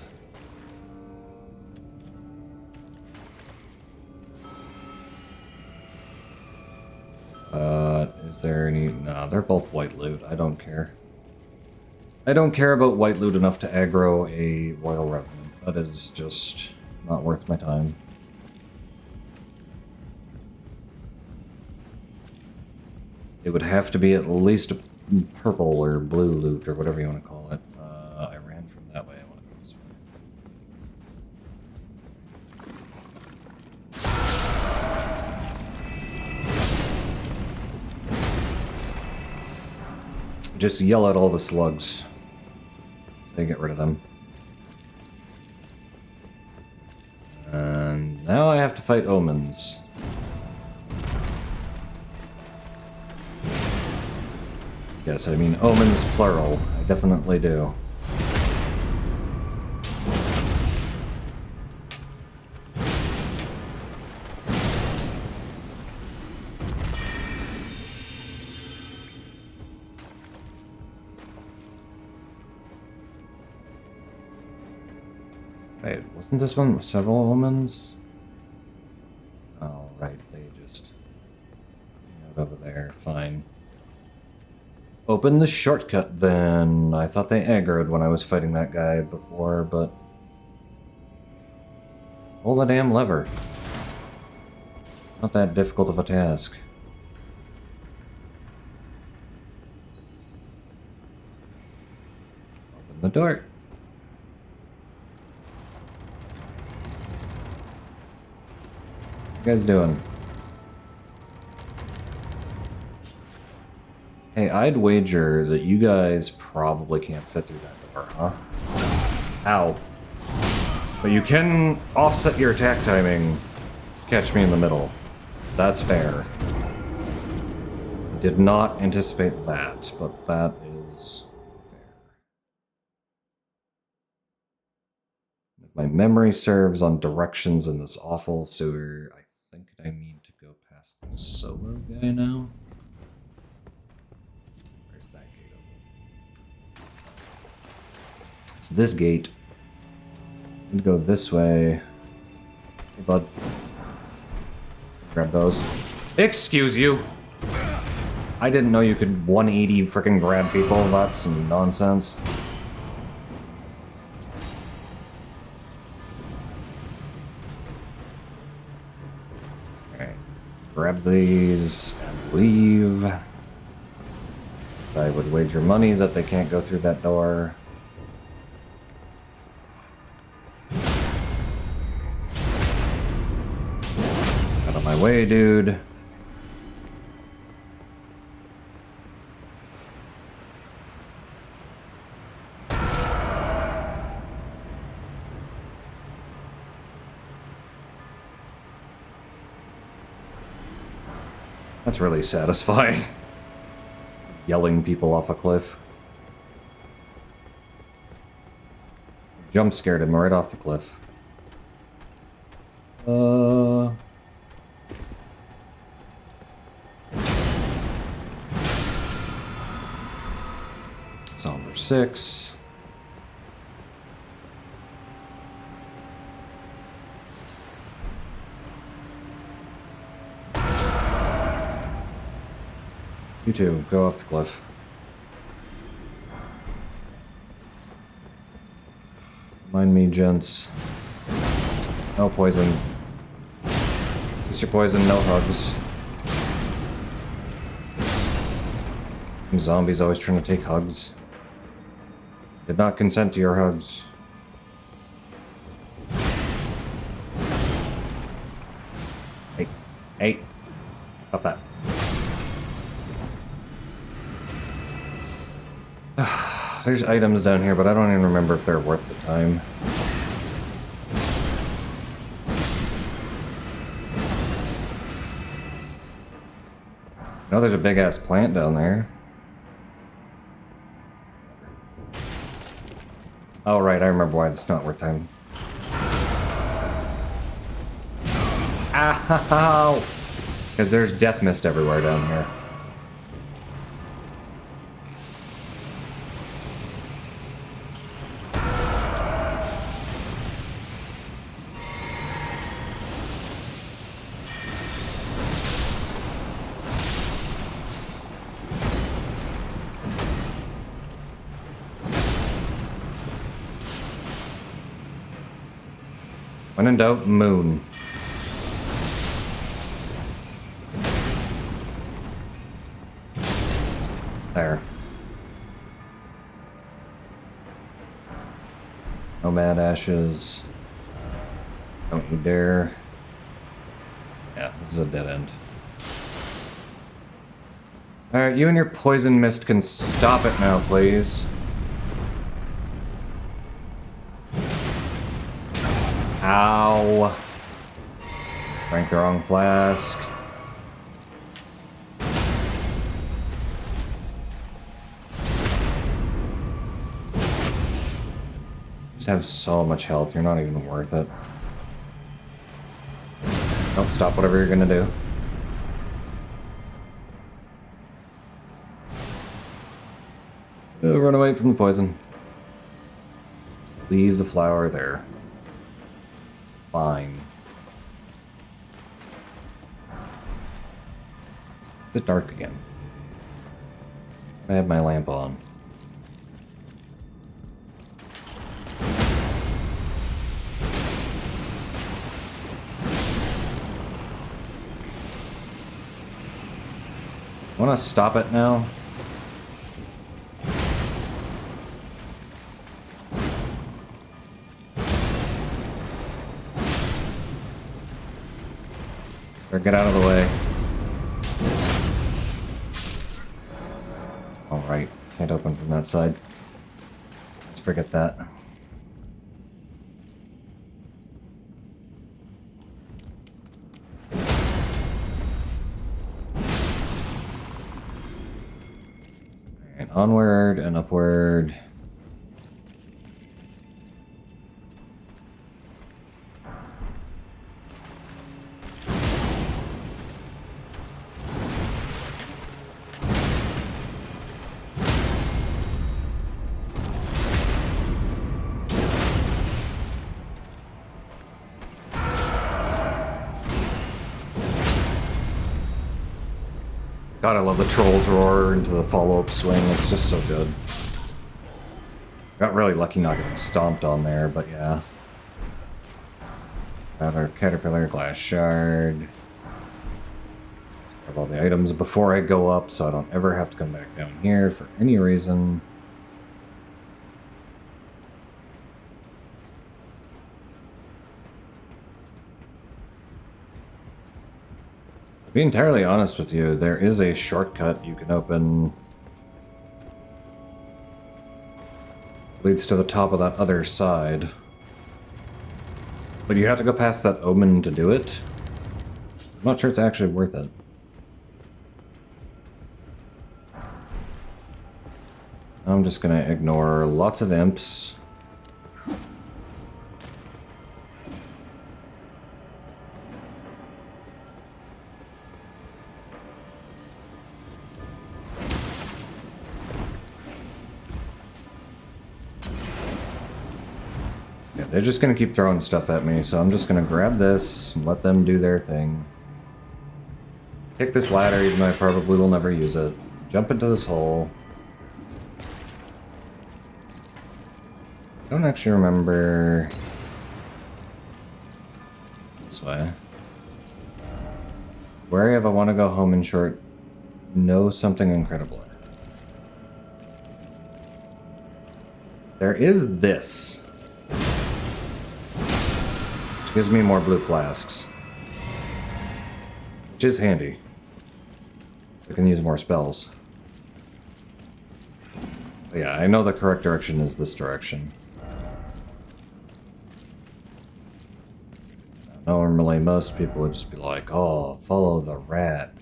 Is there any... No, they're both white loot. I don't care. I don't care about white loot enough to aggro a Royal Revenant. That is just not worth my time. It would have to be at least purple or blue loot or whatever you want to call it. I ran from that way. I want to go this way. Just yell at all the slugs. So they get rid of them. And now I have to fight omens. Yes, I mean omens plural. I definitely do. Wait, wasn't this one with several omens? Oh, right, they just... over there, fine. Open the shortcut then. I thought they aggroed when I was fighting that guy before, but... Pull the damn lever. Not that difficult of a task. Open the door. What are you guys doing? Hey, I'd wager that you guys probably can't fit through that door, huh? Ow. But you can offset your attack timing. Catch me in the middle. That's fair. Did not anticipate that, but that is fair. If my memory serves on directions in this awful sewer, I think I need to go past the solo guy now. This gate. And go this way. Hey, bud. Grab those. Excuse you! I didn't know you could 180 frickin' grab people. That's some nonsense. Alright. Grab these and leave. I would wager money that they can't go through that door. My way, dude. That's really satisfying. Yelling people off a cliff. Jump scared him right off the cliff. Somber 6. You two, go off the cliff. Mind me, gents. No poison. Use your poison, no hugs. Zombies always trying to take hugs. Did not consent to your hugs. Hey. Hey. Stop that. There's items down here, but I don't even remember if they're worth the time. No, there's a big-ass plant down there. Oh, right, I remember why it's not worth time. Ow! Because there's death mist everywhere down here. When in doubt, moon. There. Nomad ashes. Don't you dare. Yeah, this is a dead end. Alright, you and your poison mist can stop it now, please. Ow. Drank the wrong flask. Just have so much health, you're not even worth it. Don't stop whatever you're gonna do. Run away from the poison. Leave the flower there. Fine. Is it dark again? I have my lamp on. Wanna stop it now? Or get out of the way. Alright, can't open from that side. Let's forget that. Alright, onward and upward. God, I love the Trolls Roar into the follow-up swing. It's just so good. Got really lucky not getting stomped on there, but yeah. Got our Caterpillar, Glass Shard. Grab all the items before I go up so I don't ever have to come back down here for any reason. To be entirely honest with you, there is a shortcut you can open. Leads to the top of that other side. But you have to go past that omen to do it. I'm not sure it's actually worth it. I'm just gonna ignore lots of imps. They're just gonna keep throwing stuff at me, so I'm just gonna grab this and let them do their thing. Take this ladder, even though I probably will never use it. Jump into this hole. I don't actually remember... This way. Wary if I want to go home in short, know something incredible. There is this. Which gives me more blue flasks. Which is handy. I can use more spells. But yeah, I know the correct direction is this direction. Normally, most people would just be like, oh, follow the rat.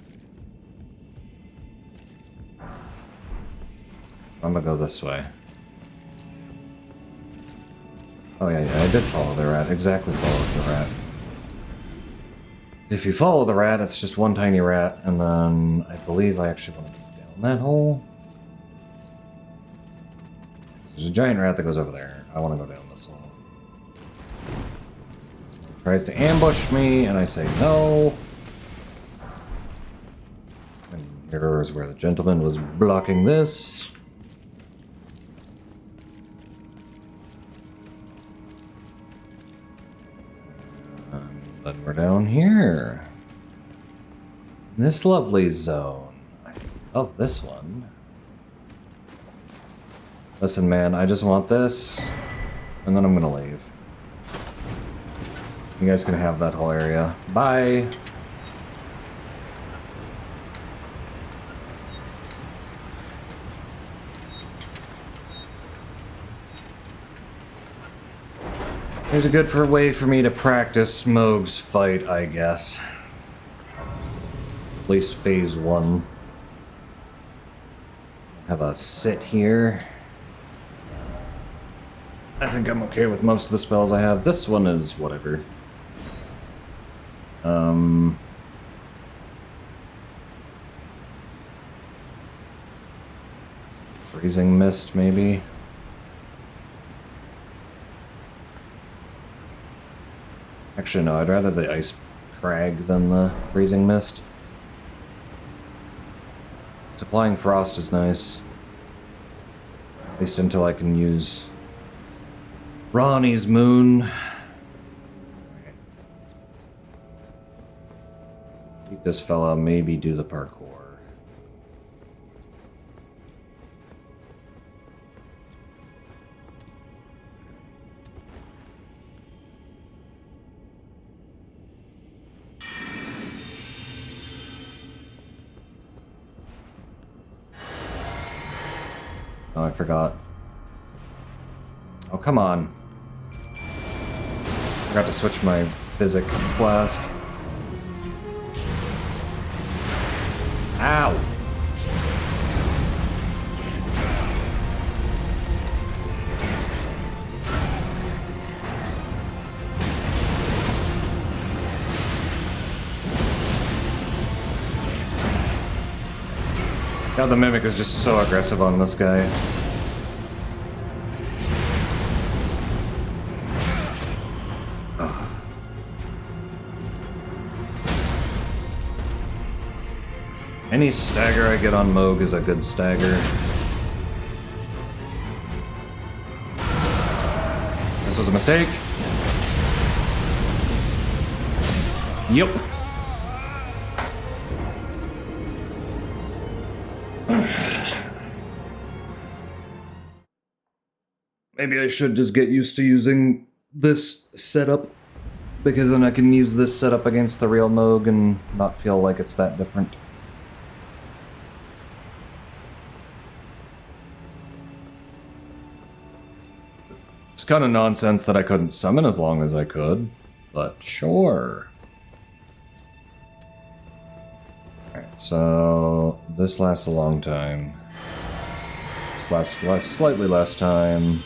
I'm gonna go this way. Oh yeah, I did follow the rat. Exactly followed the rat. If you follow the rat, it's just one tiny rat, and then I believe I actually want to go down that hole. There's a giant rat that goes over there. I want to go down this hole. Tries to ambush me, and I say no. And here is where the gentleman was blocking this. And then we're down here. This lovely zone. I love this one. Listen, man, I just want this, and then I'm gonna leave. You guys can have that whole area. Bye! Here's a good way for me to practice Moog's fight, I guess. At least phase 1. Have a sit here. I think I'm okay with most of the spells I have. This one is whatever. Freezing mist, maybe? Actually, no, I'd rather the ice crag than the freezing mist. Supplying frost is nice. At least until I can use Ronnie's moon. Beat this fella, maybe do the parkour. Oh, I forgot. Oh, come on. Forgot to switch my physic flask. Ow! God, the Mimic is just so aggressive on this guy. Ugh. Any stagger I get on Moog is a good stagger. This was a mistake. Yep. Maybe I should just get used to using this setup, because then I can use this setup against the real Moog and not feel like it's that different. It's kind of nonsense that I couldn't summon as long as I could, but sure. Alright, so this lasts a long time. This lasts slightly less time.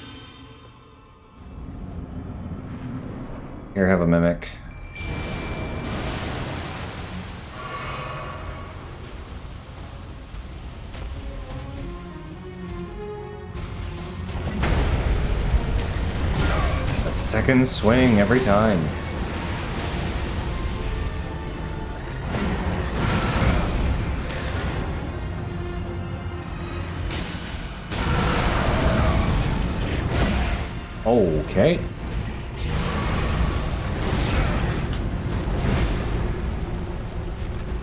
Here, have a Mimic. second swing every time. Okay.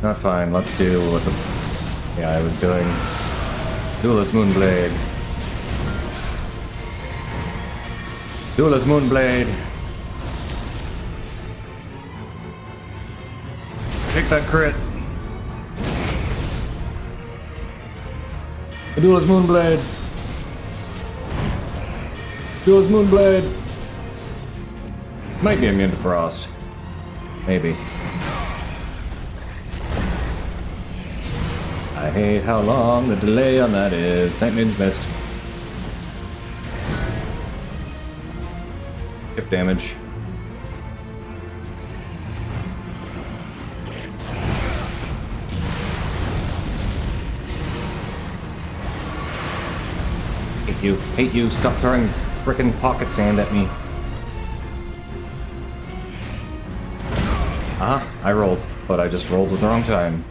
Not fine. Let's do what the... Yeah, I was doing. Duelist Moonblade. Duelist Moonblade. Take that crit. Duelist Moonblade. Duelist Moonblade. Might be immune to frost. Maybe. I hate how long the delay on that is. Night Maid's missed. Hip damage. Hate you. Hate you. Stop throwing frickin' pocket sand at me. I rolled, but I just rolled at the wrong time.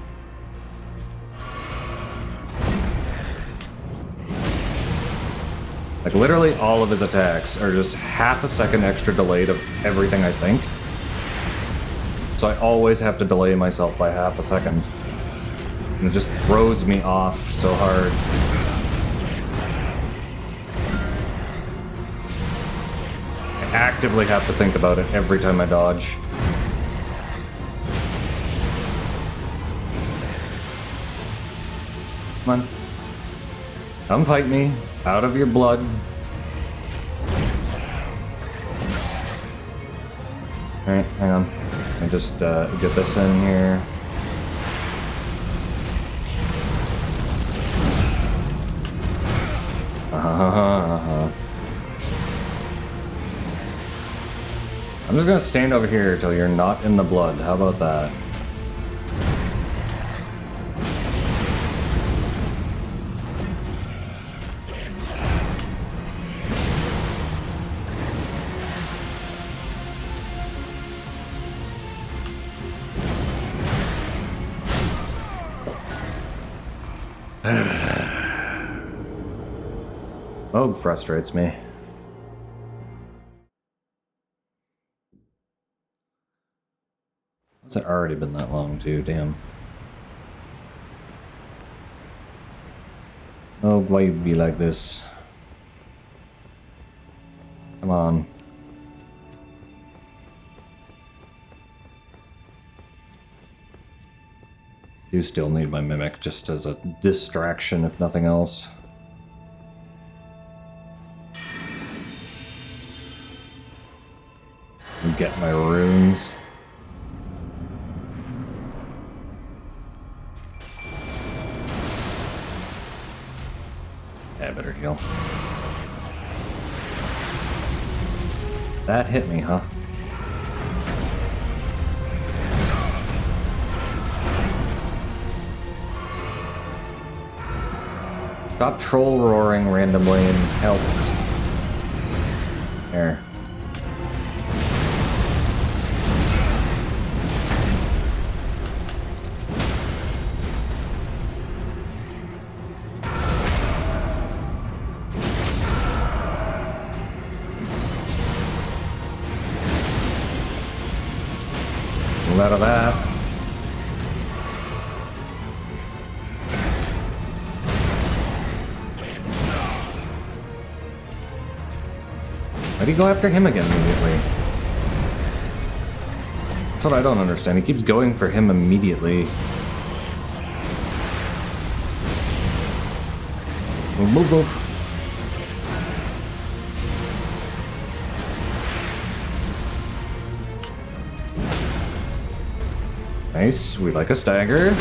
Like, literally all of his attacks are just half a second extra delayed of everything I think. So I always have to delay myself by half a second. And it just throws me off so hard. I actively have to think about it every time I dodge. Come on. Come fight me. Out of your blood. Alright, hang on. I just get this in here. I'm just gonna stand over here till you're not in the blood. How about that? Moog frustrates me. Has it already been that long too? Damn. Moog, why you be like this? Come on. Do still need my mimic just as a distraction, if nothing else. And get my runes. Yeah, I better heal. That hit me, huh? Stop troll roaring randomly and help. There. Out of that. Why do you go after him again immediately? That's what I don't understand. He keeps going for him immediately. Move, move, move. Nice, we like a stagger.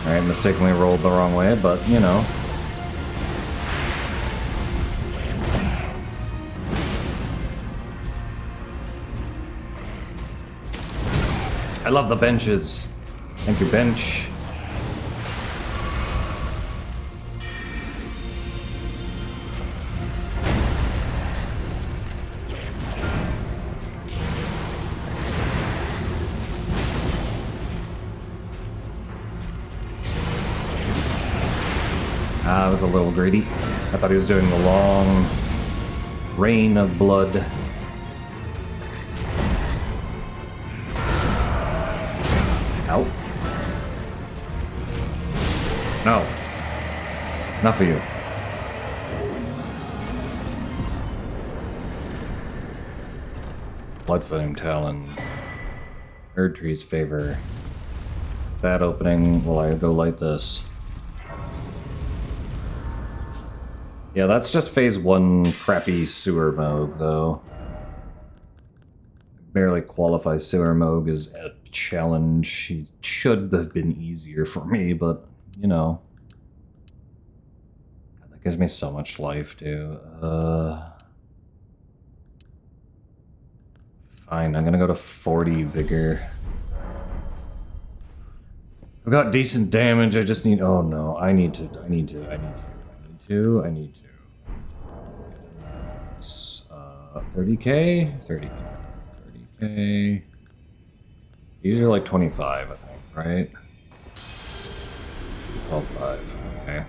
Alright, mistakenly rolled the wrong way, but you know. I love the benches. Thank you, bench. I was a little greedy. I thought he was doing the long rain of blood. Out. No. Enough of you. Bloodflame Talon. Erd Tree's favor. That opening, will I go light this? Yeah, that's just phase 1 crappy sewer mode, though. Barely qualifies sewer mode as a challenge. It should have been easier for me, but, you know. God, that gives me so much life, too. Fine, I'm gonna go to 40 vigor. I've got decent damage, I just need... Oh no, I need to. 30k? 30k. 30k. These are like 25, I think, right? 12.5, okay.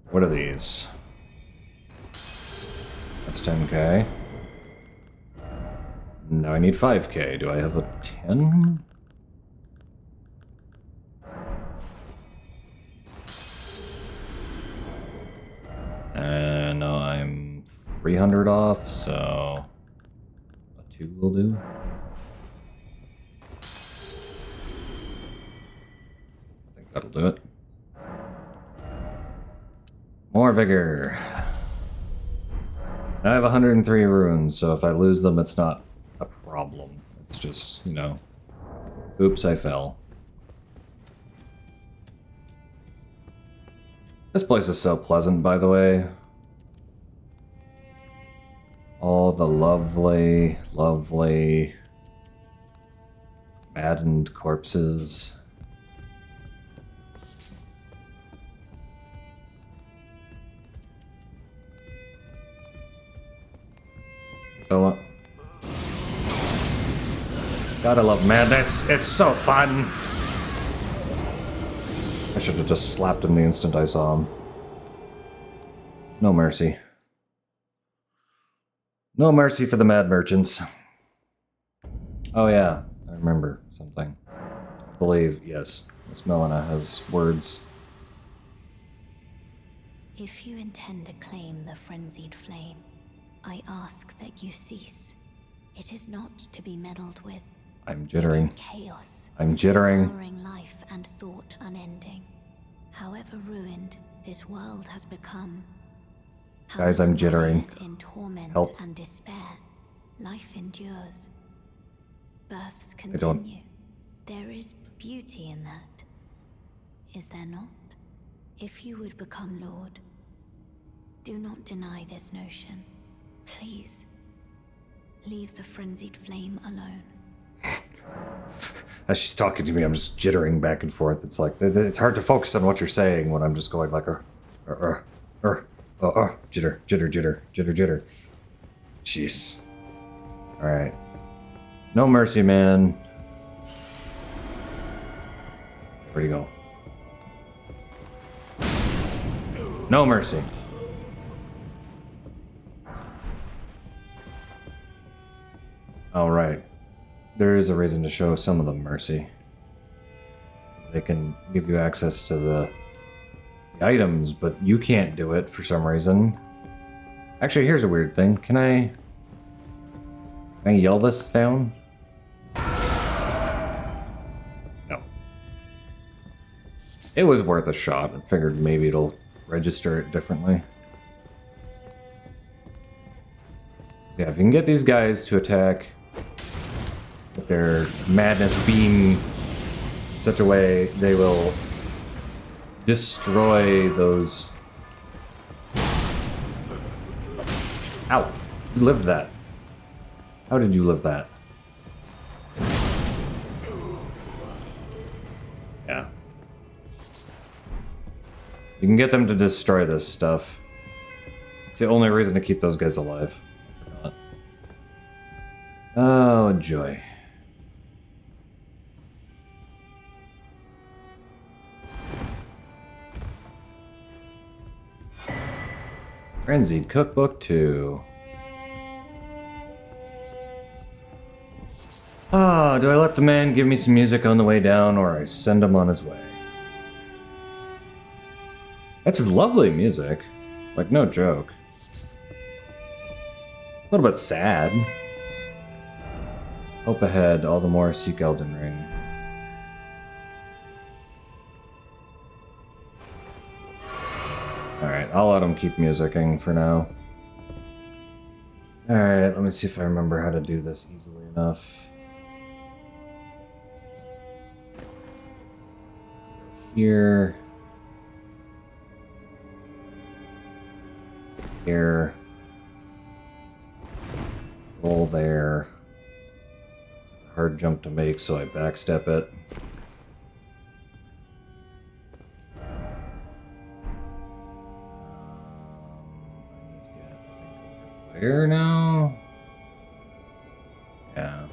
What are these? That's 10k. Now I need 5k. Do I have a 10? No, I'm 300 off, so a 2 will do. I think that'll do it. More vigor. I have 103 runes, so if I lose them, it's not a problem. It's just, you know, oops, I fell. This place is so pleasant, by the way. All the lovely, lovely maddened corpses. Fella. Gotta love madness. It's so fun. I should have just slapped him the instant I saw him. No mercy. No mercy for the mad merchants. Oh yeah, I remember something. I believe, yes, Miss Melina has words. If you intend to claim the frenzied flame, I ask that you cease. It is not to be meddled with. I'm It jittering. is chaos. I'm jittering. Devouring life and thought unending. However ruined this world has become. Guys, I'm jittering. mired in torment Help. and despair, life endures. Births I don't- continue. There is beauty in that. Is there not? If you would become Lord, do not deny this notion. Please, leave the frenzied flame alone. As she's talking to me, I'm just jittering back and forth. It's like, it's hard to focus on what you're saying when I'm just going like, jitter, jitter, jitter, jitter, jitter. Jeez. Alright. No mercy, man. Where'd he go? No mercy. Alright. There is a reason to show some of them mercy. They can give you access to the items, but you can't do it for some reason. Actually, here's a weird thing. Can I yell this down? No. It was worth a shot. I figured maybe it'll register it differently. So yeah, if you can get these guys to attack with their madness beam in such a way, they will destroy those. Ow! You lived that. How did you live that? Yeah. You can get them to destroy this stuff. It's the only reason to keep those guys alive. I forgot. Oh, joy. Frenzied Cookbook 2. Ah, do I let the man give me some music on the way down, or I send him on his way? That's lovely music. Like, no joke. A little bit sad. Hope ahead, all the more seek Elden Ring. Alright, I'll let him keep musicking for now. Alright, let me see if I remember how to do this easily enough. Here. Here. Roll there. It's a hard jump to make, so I backstep it. Where now? Yeah.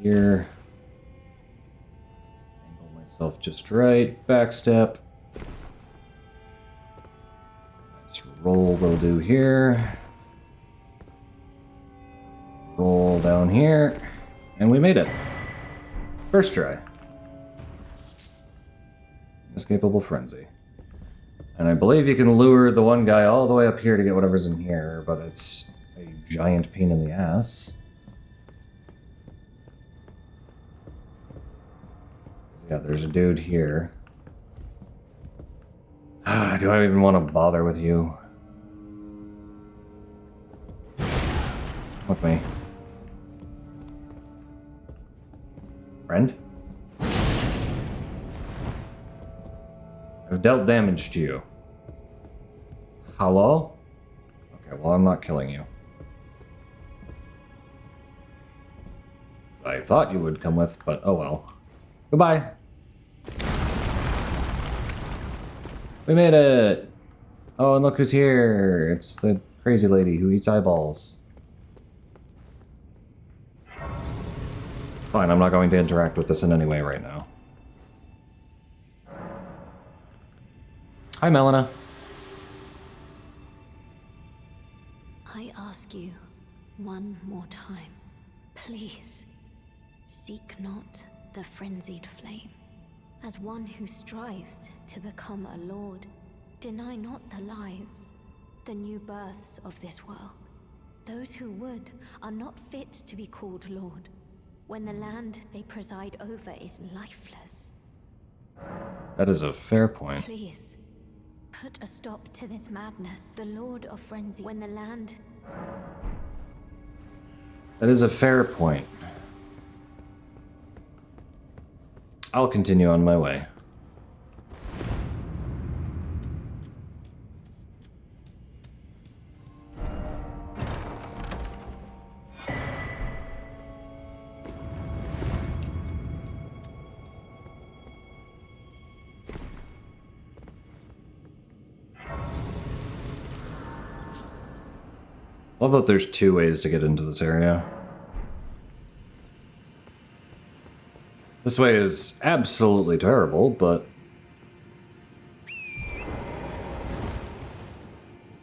Here. Angle myself just right. Backstep. Nice roll will do here. Roll down here. And we made it. First try. Inescapable frenzy. And I believe you can lure the one guy all the way up here to get whatever's in here, but it's a giant pain in the ass. Yeah, there's a dude here. Do I even want to bother with you? With me. Friend? I've dealt damage to you. Hello? Okay, well, I'm not killing you. I thought you would come with, but oh well. Goodbye. We made it! Oh, and look who's here! It's the crazy lady who eats eyeballs. Fine, I'm not going to interact with this in any way right now. Hi, Melina. I ask you one more time, please, seek not the frenzied flame. As one who strives to become a lord, deny not the lives, the new births of this world. Those who would are not fit to be called lord, when the land they preside over is lifeless. That is a fair point. Please, put a stop to this madness. The Lord of Frenzy, when the land... That is a fair point. I'll continue on my way. Love that there's two ways to get into this area. This way is absolutely terrible, but...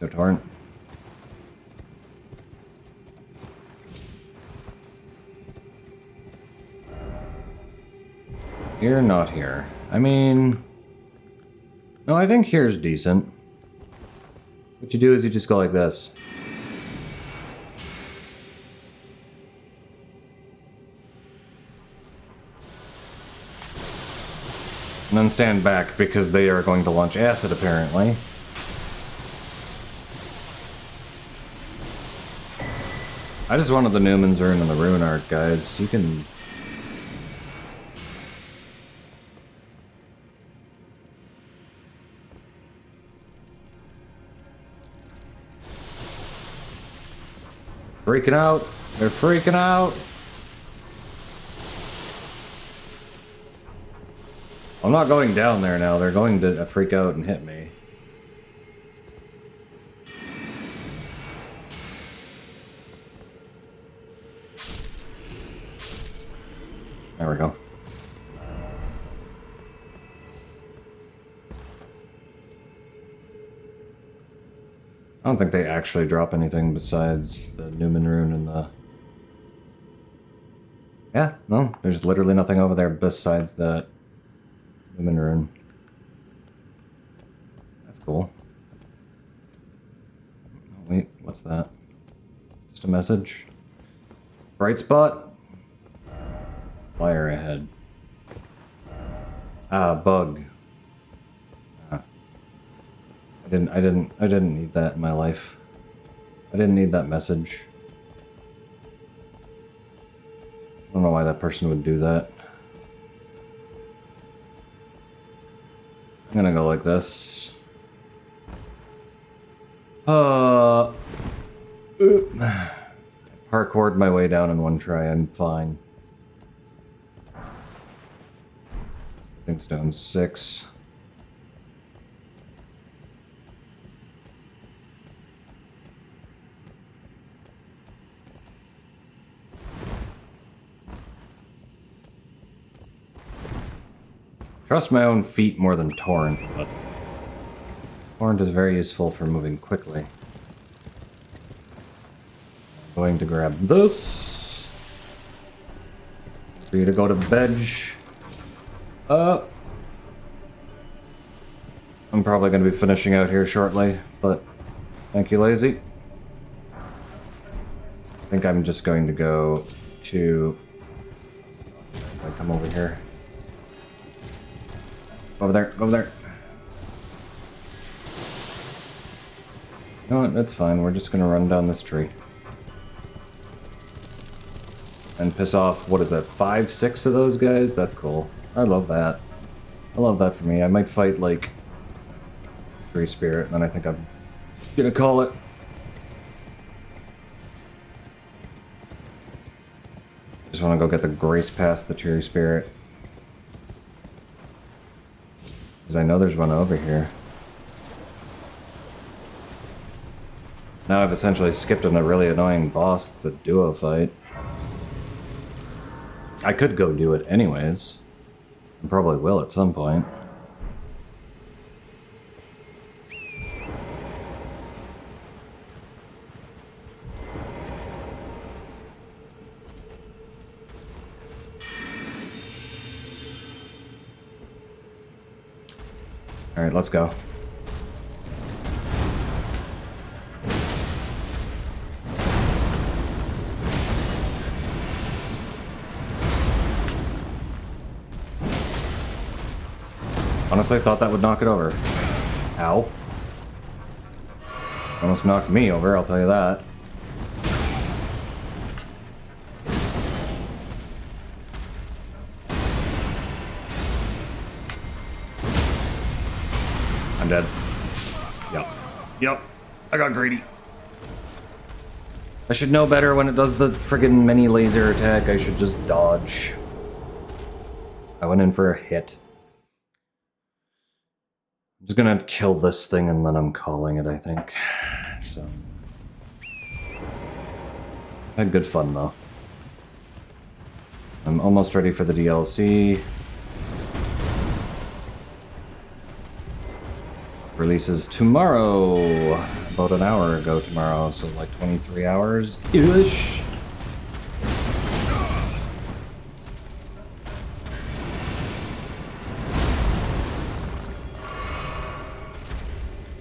Let's go, Torrent. Here, not here. I mean... No, I think here's decent. What you do is you just go like this. And then stand back because they are going to launch acid, apparently. I just wanted the Newman's Rune and the Rune Art, guys. You can... Freaking out! They're freaking out! I'm not going down there now. They're going to freak out and hit me. There we go. I don't think they actually drop anything besides the Newman rune and the... Yeah, no, there's literally nothing over there besides that Newman rune. That's cool. Oh, wait, what's that? Just a message? Bright spot? Flyer ahead. Ah, bug. Ah. I didn't need that in my life. I didn't need that message. I don't know why that person would do that. I'm gonna go like this. Parkoured my way down in one try, I'm fine. Thing's down 6. Trust my own feet more than Torrent, but Torrent is very useful for moving quickly. I'm going to grab this. For you to go to bed. I'm probably going to be finishing out here shortly, but thank you, Lazy. I think I'm just going to go to... I come over here. Go over there, go over there. You know what, that's fine. We're just gonna run down this tree. And piss off, what is that, 5, 6 of those guys? That's cool. I love that. I love that for me. I might fight, like, Tree Spirit, and then I think I'm gonna call it. Just wanna go get the grace past the Tree Spirit. Because I know there's one over here. Now I've essentially skipped on a really annoying boss, the duo fight. I could go do it anyways. I probably will at some point. Alright, let's go. Honestly, thought that would knock it over. Ow. Almost knocked me over, I'll tell you that. I'm dead. Yep. Yep. I got greedy. I should know better when it does the friggin' mini laser attack. I should just dodge. I went in for a hit. I'm just gonna kill this thing and then I'm calling it, I think. So. Had good fun though. I'm almost ready for the DLC. Releases tomorrow, about an hour ago tomorrow, so like 23 hours-ish.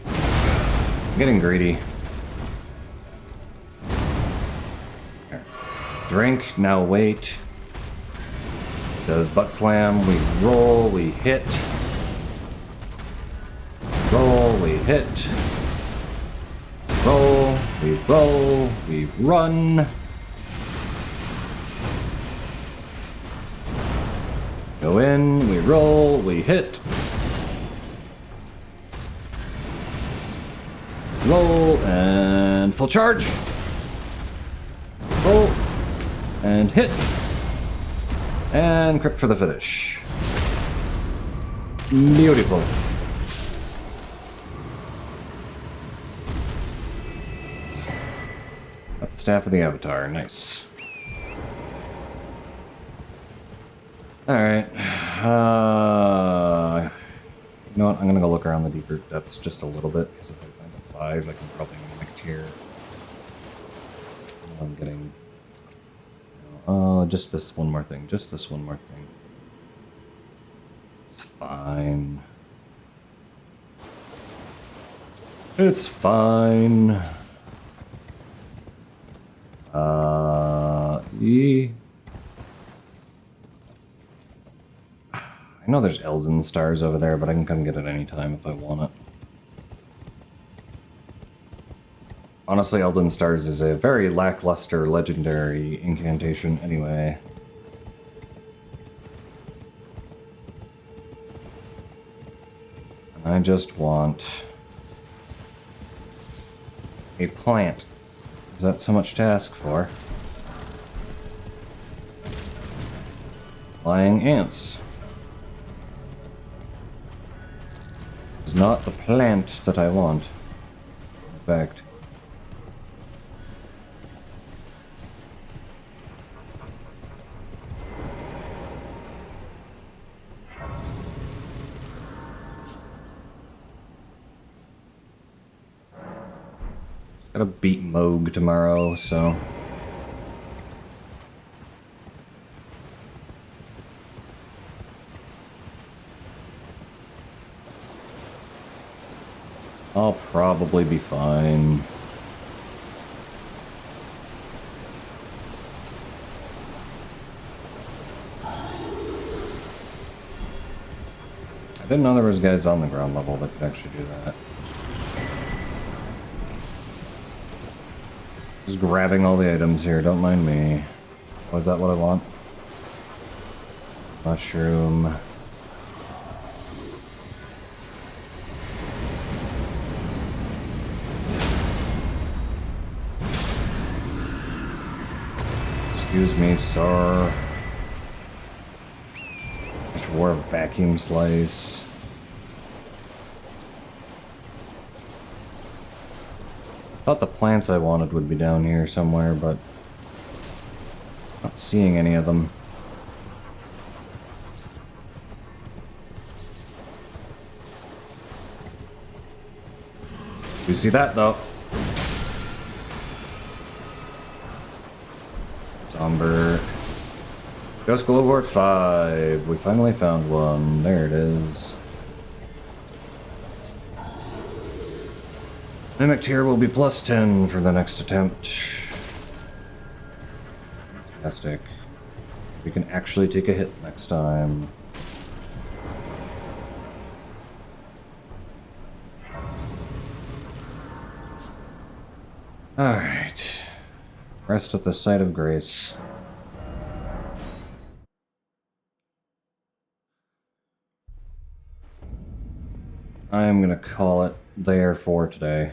I'm getting greedy. Here. Drink, now wait. Does butt slam, we roll, we hit. Roll, we hit. Roll, we run. Go in, we roll, we hit. Roll, and full charge. Roll, and hit. And crit for the finish. Beautiful. Got the staff of the Avatar, nice. Alright. You know what, I'm gonna go look around the deeper depths just a little bit, because if I find a 5, I can probably here. I'm getting... just this one more thing. Just this one more thing. It's fine. It's fine. I know there's Elden Stars over there, but I can come get it anytime if I want it. Honestly, Elden Stars is a very lackluster legendary incantation anyway. I just want a plant. Is that so much to ask for? Flying ants. It's not the plant that I want. In fact. Gotta beat Moog tomorrow, so... I'll probably be fine. I didn't know there was guys on the ground level that could actually do that. Just grabbing all the items here, don't mind me. Oh, is that what I want? Mushroom. Excuse me, sir. I should wear a vacuum slice. Thought the plants I wanted would be down here somewhere, but not seeing any of them. You see that though? Somber. Ghost Glowport 5. We finally found one. There it is. Mimic tier will be +10 for the next attempt. Fantastic. We can actually take a hit next time. Alright. Rest at the site of grace. I'm gonna call it there for today.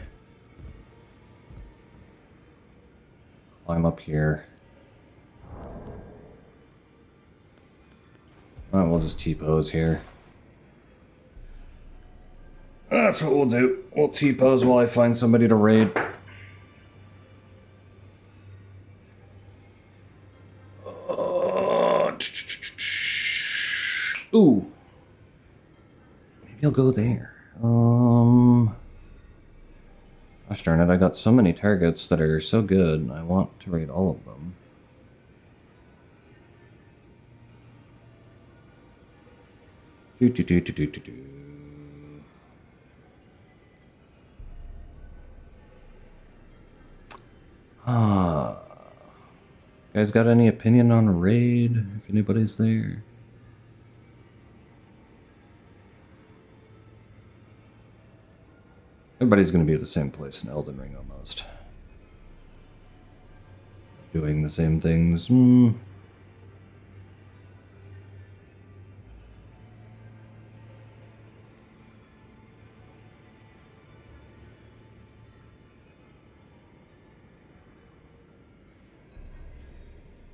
Climb up here. Alright, we'll just T-pose here. That's what we'll do. We'll T-pose while I find somebody to raid. Ooh. Maybe I'll go there. Gosh darn it, I got so many targets that are so good, I want to raid all of them. Guys got any opinion on a raid, if anybody's there? Everybody's gonna be at the same place in Elden Ring almost. Doing the same things. You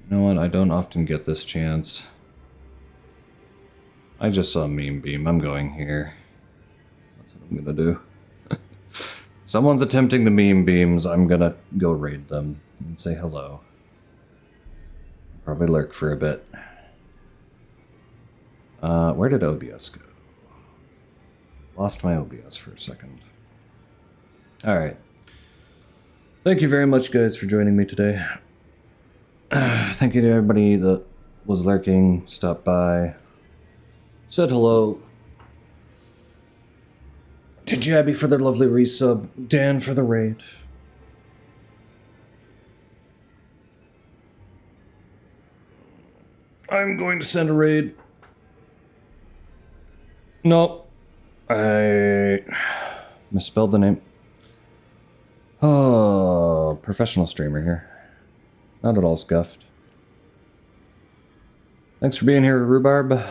know what? I don't often get this chance. I just saw Meme Beam. I'm going here. That's what I'm gonna do. Someone's attempting the meme beams, I'm gonna go raid them and say hello. Probably lurk for a bit. Where did OBS go? Lost my OBS for a second. Alright. Thank you very much, guys, for joining me today. Thank you to everybody that was lurking, stopped by, said hello. To Jabby for their lovely resub, Dan for the raid. I'm going to send a raid. No, I misspelled the name. Oh, professional streamer here. Not at all scuffed. Thanks for being here, Rhubarb.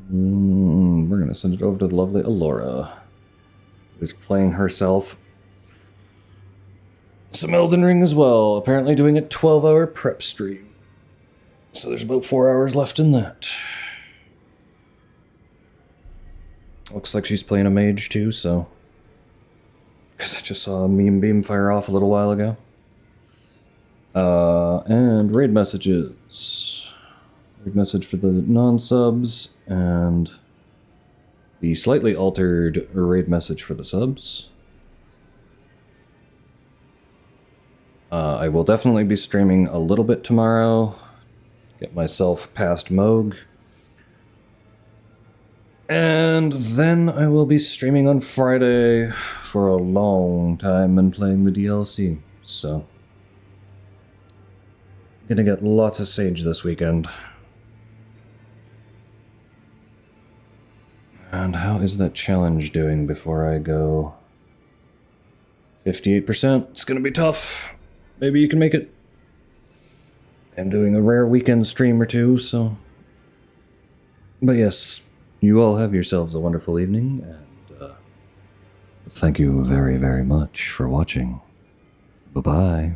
We're gonna send it over to the lovely Alora, who's playing herself some Elden Ring as well. Apparently doing a 12-hour prep stream. So there's about 4 hours left in that. Looks like she's playing a mage too, so... Because I just saw a meme beam fire off a little while ago. And raid messages. Raid message for the non-subs, and the slightly altered raid message for the subs. I will definitely be streaming a little bit tomorrow. Get myself past Moog. And then I will be streaming on Friday for a long time and playing the DLC. So, gonna get lots of Sage this weekend. And how is that challenge doing before I go? 58%. It's gonna be tough. Maybe you can make it. I'm doing a rare weekend stream or two, so... But yes, you all have yourselves a wonderful evening, and thank you very, very much for watching. Bye-bye.